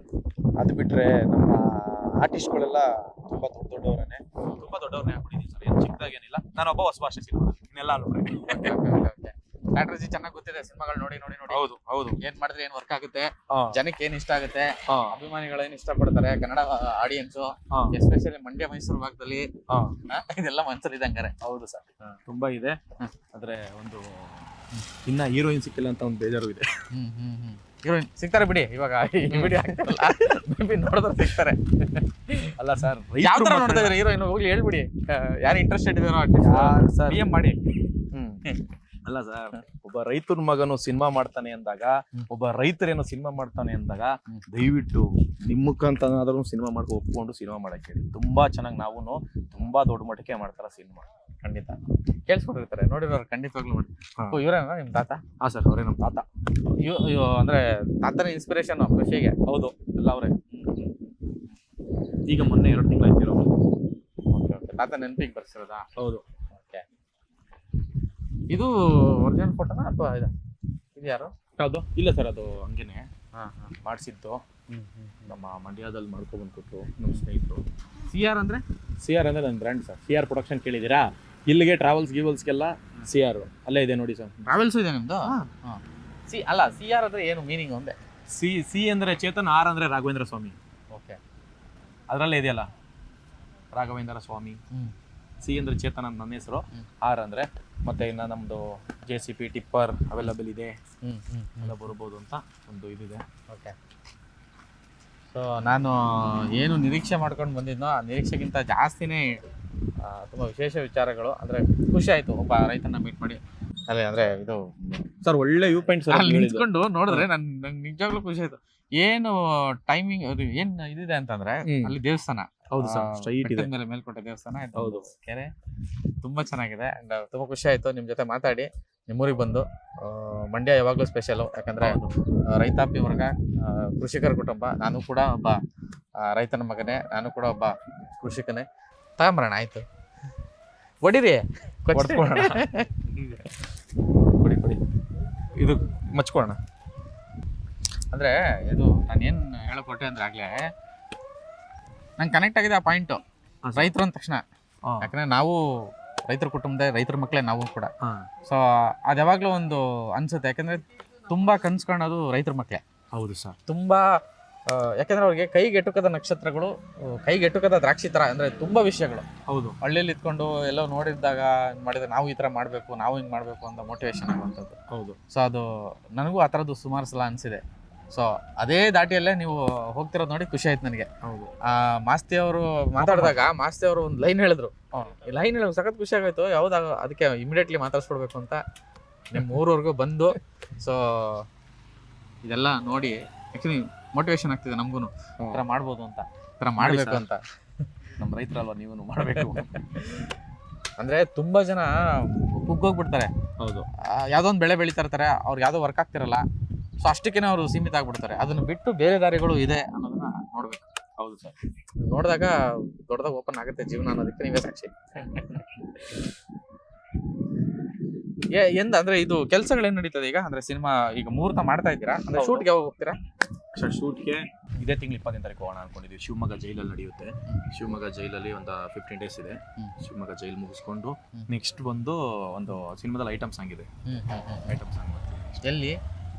ಅದು ಬಿಟ್ಟರೆ ನಮ್ಮ ಆರ್ಟಿಸ್ಟ್ಗಳೆಲ್ಲ ತುಂಬ ದೊಡ್ಡವರೇನೆ, ತುಂಬ ದೊಡ್ಡವ್ರನ್ನೇ ಹಾಕೊಂಡಿದ್ದೀನಿ ಸರ್. ಏನು ಚಿಕ್ಕದಾಗೇನಿಲ್ಲ, ನಾನೊಬ್ಬ ಹೊಸ ಭಾಷೆ ಸಿನಿಮಾ, ಇನ್ನೆಲ್ಲ ಅಲ್ವೇ ಸ್ಟ್ರಾಟಜಿ ಚೆನ್ನಾಗಿ ಗೊತ್ತಿದೆ, ಸಿನಿಮಾಗಳು ನೋಡಿ ನೋಡಿ ನೋಡಿ. ಹೌದು ಹೌದು. ಏನ್ ಮಾಡಿದ್ರೆ ಏನ್ ವರ್ಕ್ ಆಗುತ್ತೆ, ಜನಕ್ಕೆ ಏನ್ ಇಷ್ಟ ಆಗುತ್ತೆ, ಅಭಿಮಾನಿಗಳು ಏನ್ ಇಷ್ಟಪಡ್ತಾರೆ, ಕನ್ನಡ ಆಡಿಯನ್ಸ್ ಎಸ್ಪೆಷಲಿ ಮಂಡ್ಯ ಮೈಸೂರು ಭಾಗದಲ್ಲಿ ಇದೆಲ್ಲ ಮನ್ಸಲ್ಲಿದೆ ಹಂಗಾರೆ. ಹೌದು ಸರ್, ತುಂಬಾ ಇದೆ. ಆದ್ರೆ ಒಂದು ಇನ್ನ ಹೀರೋಯಿನ್ ಸಿಕ್ಕಿಲ್ಲ ಅಂತ ಒಂದು ಬೇಜಾರು ಇದೆ. ಹೀರೋಯಿನ್ ಸಿಗ್ತಾರೆ ಬಿಡಿ, ಇವಾಗ ವಿಡಿಯೋ ಹಾಕ್ತಾರಲ್ಲ, ಮೇ ಬಿ ನೋಡಿದ್ರೆ ಸಿಗ್ತಾರೆ. ಅಲ್ಲ ಸರ್, ಯಾವ ತರ ನೋಡ್ತಾ ಇದ್ರೆ ಹೀರೋಯಿನ್ ಹೋಗ್ಲಿ ಹೇಳ್ಬಿಡಿ, ಯಾರು ಇಂಟ್ರೆಸ್ಟೆಡ್ ಇದಾರೋ ಸರ್ ಮಾಡಿ. ಅಲ್ಲ ಸರ್, ಒಬ್ಬ ರೈತರ ಮಗನು ಸಿನಿಮಾ ಮಾಡ್ತಾನೆ ಅಂದಾಗ, ಒಬ್ಬ ರೈತರೇನೋ ಸಿನಿಮಾ ಮಾಡ್ತಾನೆ ಅಂದಾಗ ದಯವಿಟ್ಟು ನಿಮ್ಮ ಮುಖಾಂತನಾದ್ರೂ ಸಿನಿಮಾ ಮಾಡ್ಕೊ ಒಪ್ಕೊಂಡು ಸಿನಿಮಾ ಮಾಡಕ್ ಹೇಳಿ. ತುಂಬಾ ಚೆನ್ನಾಗಿ ನಾವು ತುಂಬಾ ದೊಡ್ಡ ಮಟ್ಟಕ್ಕೆ ಮಾಡ್ತಾರ ಸಿನಿಮಾ. ಖಂಡಿತ ಕೇಳಿಸ್ಕೊಂಡಿರ್ತಾರೆ, ನೋಡಿರೋರು ಖಂಡಿತವಾಗ್ಲೂ ಮಾಡಿ. ಇವರೇನಾ ನಿಮ್ ತಾತ? ಹಾ ಸರ್, ಅವರೇ ನಮ್ಮ ತಾತ. ಅಂದ್ರೆ ತಾತನ ಇನ್ಸ್ಪಿರೇಷನ್ ಖುಷಿಗೆ? ಹೌದು, ಎಲ್ಲ ಅವರೇ. ಈಗ ಮೊನ್ನೆ 2 ತಿಂಗಳಾಯ್ತಿರೋ. ತಾತ ನೆನಪಿಗೆ ಬರ್ಸಿರೋದಾ? ಹೌದು. ಇದು ಒರಿಜಿನಲ್ ಫೋಟೋನಾ ಅಥವಾ ಇದು ಯಾರು? ಯಾವುದು? ಇಲ್ಲ ಸರ್, ಅದು ಹಂಗೇನೆ ಮಾಡಿಸಿದ್ದು. ನಮ್ಮ ಮಂಡ್ಯದಲ್ಲಿ ಮಾಡ್ಕೊಬಂದು ಕೊಟ್ಟರು ನಮ್ಮ ಸ್ನೇಹಿತರು. CR ಅಂದ್ರೆ? CR ಅಂದ್ರೆ ನನ್ನ ಬ್ರ್ಯಾಂಡ್ ಸರ್. CR ಪ್ರೊಡಕ್ಷನ್ ಕೇಳಿದ್ದೀರಾ? ಇಲ್ಲಿಗೆ ಟ್ರಾವೆಲ್ಸ್ ಗೀವಲ್ಸ್ಗೆಲ್ಲ CR ಅಲ್ಲೇ ಇದೆ ನೋಡಿ ಸರ್. ಟ್ರಾವೆಲ್ಸ್ ಇದೆ ನಿಮ್ದು? ಅಲ್ಲ, CR ಅಂದ್ರೆ ಏನು ಮೀನಿಂಗ್ ಒಂದೇ? ಸಿ ಅಂದ್ರೆ ಚೇತನ್, R ಅಂದ್ರೆ ರಾಘವೇಂದ್ರ ಸ್ವಾಮಿ. ಓಕೆ, ಅದರಲ್ಲೇ ಇದೆಯಲ್ಲ ರಾಘವೇಂದ್ರ ಸ್ವಾಮಿ. C ಅಂದ್ರೆ ಚೇತನ್ ಅಂತ ನನ್ನ ಹೆಸರು, R ಅಂದ್ರೆ. ಮತ್ತೆ ಇನ್ನು ನಮ್ಮದು JCP ಟಿಪ್ಪರ್ ಅವೈಲಬಲ್ ಇದೆ, ಎಲ್ಲ ಬರ್ಬೋದು ಅಂತ ಒಂದು ಇದಿದೆ. ಓಕೆ. ಸೊ ನಾನು ಏನು ನಿರೀಕ್ಷೆ ಮಾಡ್ಕೊಂಡು ಬಂದಿದ್ನೋ ಆ ನಿರೀಕ್ಷೆಗಿಂತ ಜಾಸ್ತಿನೇ ತುಂಬ ವಿಶೇಷ ವಿಚಾರಗಳು. ಅಂದರೆ ಖುಷಿ ಆಯಿತು ಒಬ್ಬ ರೈತನ ಮೀಟ್ ಮಾಡಿ. ಅದೇ ಅಂದರೆ ಇದು ಸರ್ ಒಳ್ಳೆ ವ್ಯೂ ಪಾಯಿಂಟ್ ಸರ್. ಅಲ್ಲಿ ನಿಂತ್ಕೊಂಡು ನೋಡಿದ್ರೆ ನಂಗೆ ನಿಜವಾಗ್ಲೂ ಖುಷಿ ಆಯಿತು. ಏನು ಟೈಮಿಂಗ್ ಅದು ಏನು ಇದಿದೆ ಅಂತಂದರೆ ಅಲ್ಲಿ ದೇವಸ್ಥಾನ. ಹೌದು ಸರ್, ಸ್ಟ್ರೈಟ್ ಇದೆ ಮೇಲೆ ಮೇಲ್ಕೋಟೆ ದೇವಸ್ಥಾನ. ಹೌದು, ಕೆರೆ ತುಂಬ ಚೆನ್ನಾಗಿದೆ. ಆ್ಯಂಡ್ ತುಂಬ ಖುಷಿ ಆಯಿತು ನಿಮ್ಮ ಜೊತೆ ಮಾತಾಡಿ. ನಿಮ್ಮೂರಿಗೆ ಬಂದು ಮಂಡ್ಯ ಯಾವಾಗಲೂ ಸ್ಪೆಷಲು, ಯಾಕಂದರೆ ರೈತಾಪಿ ವರ್ಗ, ಕೃಷಿಕರ ಕುಟುಂಬ. ನಾನು ಕೂಡ ಒಬ್ಬ ರೈತನ ಮಗನೇ, ನಾನು ಕೂಡ ಒಬ್ಬ ಕೃಷಿಕನೇ. ತಗೊಂಬರೋಣ, ಆಯಿತು, ಹೊಡಿರಿ, ಕೊಡ್ಕೊಳ್ಳೋಣ. ಕೊಡಿ ಇದು ಮಚ್ಕೊಳ್ಳೋಣ. ಅಂದರೆ ಇದು ನಾನೇನು ಹೇಳಕೊಟ್ಟೆ ಅಂದರೆ ಆಗಲೇ ನಂಗೆ ಕನೆಕ್ಟ್ ಆಗಿದೆ ಆ ಪಾಯಿಂಟು, ರೈತರು ಅಂದ ತಕ್ಷಣ. ಯಾಕಂದರೆ ನಾವು ರೈತರ ಕುಟುಂಬದ ರೈತರ ಮಕ್ಕಳೇ ನಾವು ಕೂಡ. ಸೊ ಅದು ಯಾವಾಗಲೂ ಒಂದು ಅನಿಸುತ್ತೆ, ಯಾಕೆಂದರೆ ತುಂಬ ಕನ್ಸ್ಕೊಳ್ಳೋದು ರೈತರ ಮಕ್ಕಳೇ. ಹೌದು ಸರ್, ತುಂಬ. ಯಾಕೆಂದರೆ ಅವ್ರಿಗೆ ಕೈಗೆಟುಕದ ನಕ್ಷತ್ರಗಳು, ಕೈಗೆಟುಕದ ದ್ರಾಕ್ಷಿ ಥರ. ಅಂದರೆ ತುಂಬ ವಿಷಯಗಳು. ಹೌದು, ಹಳ್ಳಿಯಲ್ಲಿ ಇದ್ಕೊಂಡು ಎಲ್ಲೋ ನೋಡಿದಾಗ ಮಾಡಿದ್ರೆ ನಾವು ಈ ಥರ ಮಾಡಬೇಕು, ನಾವು ಹಿಂಗೆ ಮಾಡಬೇಕು ಅಂತ ಮೋಟಿವೇಶನ್ ಆಗುವಂಥದ್ದು. ಹೌದು. ಸೊ ಅದು ನನಗೂ ಆ ಥರದ್ದು ಸುಮಾರು ಸಲ ಅನಿಸಿದೆ. ಸೊ ಅದೇ ದಾಟಿಯಲ್ಲೇ ನೀವು ಹೋಗ್ತಿರೋದು ನೋಡಿ ಖುಷಿ ಆಯ್ತು ನನಗೆ. ಹೌದು. ಮಾಸ್ತಿ ಅವರು ಮಾತಾಡಿದಾಗ ಮಾಸ್ತಿ ಅವರು ಒಂದು ಲೈನ್ ಹೇಳಿದ್ರು, ಈ ಲೈನ್ ಹೇಳಿ ಸಖತ್ ಖುಷಿ ಆಗೋಯ್ತು. ಯಾವುದಾಗ ಅದಕ್ಕೆ ಇಮಿಡಿಯೇಟ್ಲಿ ಮಾತಾಡ್ಸ್ಕೊಡ್ಬೇಕು ಅಂತ ನಿಮ್ಮ ಊರವರೆಗೂ ಬಂದು. ಸೊ ಇದೆಲ್ಲ ನೋಡಿ ಆ್ಯಕ್ಚುಲಿ ಮೋಟಿವೇಶನ್ ಆಗ್ತಿದೆ ನಮಗೂ, ಈ ಥರ ಮಾಡ್ಬೋದು ಅಂತ, ಈ ಥರ ಮಾಡಬೇಕು ಅಂತ. ನಮ್ಮ ರೈತರಲ್ವ ನೀವು ಮಾಡಬೇಕು. ಅಂದ್ರೆ ತುಂಬಾ ಜನ ಕುಗ್ಗೋಗ್ಬಿಡ್ತಾರೆ. ಹೌದು, ಯಾವುದೋ ಒಂದು ಬೆಳೆ ಬೆಳೀತಾ ಇರ್ತಾರೆ, ಅವ್ರಿಗೆ ಯಾವುದೋ ವರ್ಕ್ ಆಗ್ತಿರಲ್ಲ, ಸೊ ಅಷ್ಟಕ್ಕೇನೆ ಅವರು ಸೀಮಿತ ಆಗ್ಬಿಡ್ತಾರೆ. ಅದನ್ನ ಬಿಟ್ಟು ಬೇರೆ ದಾರಿಗಳು ಇದೆ ಅನ್ನೋದನ್ನ ನೋಡ್ಬೇಕು. ಹೌದು ಸರ್. ನೋಡಿದಾಗ ದೊಡ್ಡದಾಗ ಓಪನ್ ಆಗುತ್ತೆ ಜೀವನ ಅನ್ನೋದಕ್ಕೆ ನೀವೇ ಸಾಕ್ಷಿ. ಅಂದ್ರೆ ಇದು ಕೆಲಸಗಳೇನ್ ನಡೀತದೆ ಈಗ? ಅಂದ್ರೆ ಸಿನಿಮಾ ಈಗ ಮುಹೂರ್ತ ಮಾಡ್ತಾ ಇದ್ದೀರಾ? ಅಂದ್ರೆ ಶೂಟ್ಗೆ ಯಾವಾಗ ಹೋಗ್ತೀರಾ? ಸರ್ ಶೂಟ್ಗೆ ಇದೇ ತಿಂಗಳು 20ನೇ ತಾರೀಕು ಹೋಗೋಣ ಅನ್ಕೊಂಡಿದ್ದೀವಿ. ಶಿವಮೊಗ್ಗ ಜೈಲಲ್ಲಿ ನಡೆಯುತ್ತೆ. ಶಿವಮೊಗ್ಗ ಜೈಲಲ್ಲಿ ಒಂದು 15 ಡೇಸ್ ಇದೆ. ಶಿವಮೊಗ್ಗ ಜೈಲ್ ಮುಗಿಸ್ಕೊಂಡು ನೆಕ್ಸ್ಟ್ ಒಂದು ಸಿನಿಮಾದಲ್ಲಿ ಐಟಮ್ ಸಾಂಗ್ ಇದೆ. ಐಟಮ್ ಸಾಂಗ್ ಮಾಡ್ತೀವಿ. ಎಲ್ಲಿ?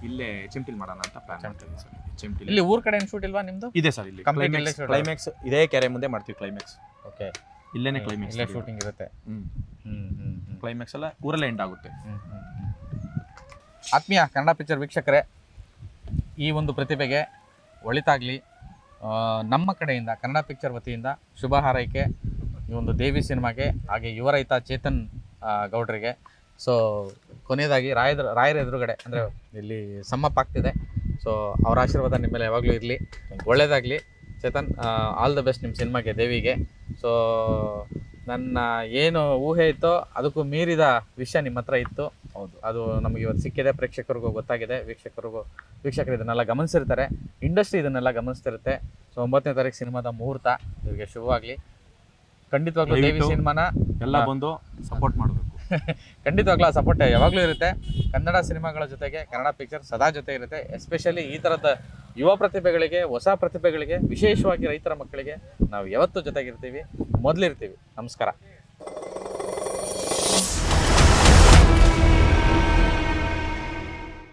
ಇಲ್ಲೇ ಚಿಮ್ಟಿಲ್ ಮಾಡೋಣ ಅಂತ ಪ್ಲಾನ್ ಮಾಡ್ತೀವಿ ಸರ್. ಚಿಮ್ಟಿಲ್ ಇಲ್ಲಿ ಊರ್ ಕಡೆ ಶೂಟ್ ಇಲ್ವಾ ನಿಮ್ದು? ಇದೆ ಸರ್. ಇಲ್ಲಿ Complete ಇಲ್ಲೇ shoot ಕ್ಲೈಮ್ಯಾಕ್ಸ್ ಇದೇ ಕೆರೆ ಮುಂದೆ ಮಾಡ್ತೀವಿ. ಕ್ಲೈಮ್ಯಾಕ್ಸ್ ಓಕೆ, ಇಲ್ಲೇನೆ ಕ್ಲೈಮ್ಯಾಕ್ಸ್ ಇಲ್ಲೇ ಶೂಟಿಂಗ್ ಇರುತ್ತೆ. ಕ್ಲೈಮ್ಯಾಕ್ಸ್ ಎಲ್ಲ ಊರಲ್ಲೇ ಎಂಡ್ ಆಗುತ್ತೆ. ಆತ್ಮೀಯ ಕನ್ನಡ ಪಿಕ್ಚರ್ ವೀಕ್ಷಕರೇ, ಈ ಒಂದು ಪ್ರತಿಭೆಗೆ ಒಳಿತಾಗಲಿ. ನಮ್ಮ ಕಡೆಯಿಂದ ಕನ್ನಡ ಪಿಕ್ಚರ್ ವತಿಯಿಂದ ಶುಭ ಹಾರೈಕೆ ಈ ಒಂದು ದೇವಿ ಸಿನಿಮಾಗೆ, ಹಾಗೆ ಯುವ ರೈತ ಚೇತನ್ ಗೌಡ್ರಿಗೆ. ಸೊ ಕೊನೆಯದಾಗಿ ರಾಯರ ಎದುರುಗಡೆ ಅಂದರೆ ಇಲ್ಲಿ ಸಮ್ಮಪ್ ಆಗ್ತಿದೆ. ಸೊ ಅವರ ಆಶೀರ್ವಾದ ನಿಮ್ಮ ಮೇಲೆ ಯಾವಾಗಲೂ ಇರಲಿ, ಒಳ್ಳೆಯದಾಗಲಿ. ಚೇತನ್, ಆಲ್ ದ ಬೆಸ್ಟ್ ನಿಮ್ಮ ಸಿನಿಮಾಗೆ, ದೇವಿಗೆ. ಸೊ ನನ್ನ ಏನು ಊಹೆ ಇತ್ತೋ ಅದಕ್ಕೂ ಮೀರಿದ ವಿಷಯ ನಿಮ್ಮ ಹತ್ರ ಇತ್ತು. ಹೌದು, ಅದು ನಮಗೆ ಇವತ್ತು ಸಿಕ್ಕಿದೆ, ಪ್ರೇಕ್ಷಕರಿಗೂ ಗೊತ್ತಾಗಿದೆ, ವೀಕ್ಷಕರು ಇದನ್ನೆಲ್ಲ ಗಮನಿಸಿರ್ತಾರೆ, ಇಂಡಸ್ಟ್ರಿ ಇದನ್ನೆಲ್ಲ ಗಮನಿಸ್ತಿರುತ್ತೆ. ಸೊ 9ನೇ ತಾರೀಕು ಸಿನಿಮಾದ ಮುಹೂರ್ತ, ಇವರಿಗೆ ಶುಭವಾಗಲಿ. ಖಂಡಿತವಾಗ್ಲೂ ದೇವಿ ಸಿನಿಮಾನ ಎಲ್ಲ ಬಂದು ಸಪೋರ್ಟ್ ಮಾಡಬೇಕು. ಖಂಡಿತವಾಗ್ಲೂ ಆ ಸಪೋರ್ಟ್ ಯಾವಾಗಲೂ ಇರುತ್ತೆ. ಕನ್ನಡ ಸಿನಿಮಾಗಳ ಜೊತೆಗೆ ಕನ್ನಡ ಪಿಕ್ಚರ್ ಸದಾ ಜೊತೆ ಇರುತ್ತೆ. ಎಸ್ಪೆಷಲಿ ಈ ಥರದ ಯುವ ಪ್ರತಿಭೆಗಳಿಗೆ, ಹೊಸ ಪ್ರತಿಭೆಗಳಿಗೆ, ವಿಶೇಷವಾಗಿ ರೈತರ ಮಕ್ಕಳಿಗೆ ನಾವು ಯಾವತ್ತೂ ಜೊತೆಗಿರ್ತೀವಿ, ಮೊದಲಿರ್ತೀವಿ. ನಮಸ್ಕಾರ.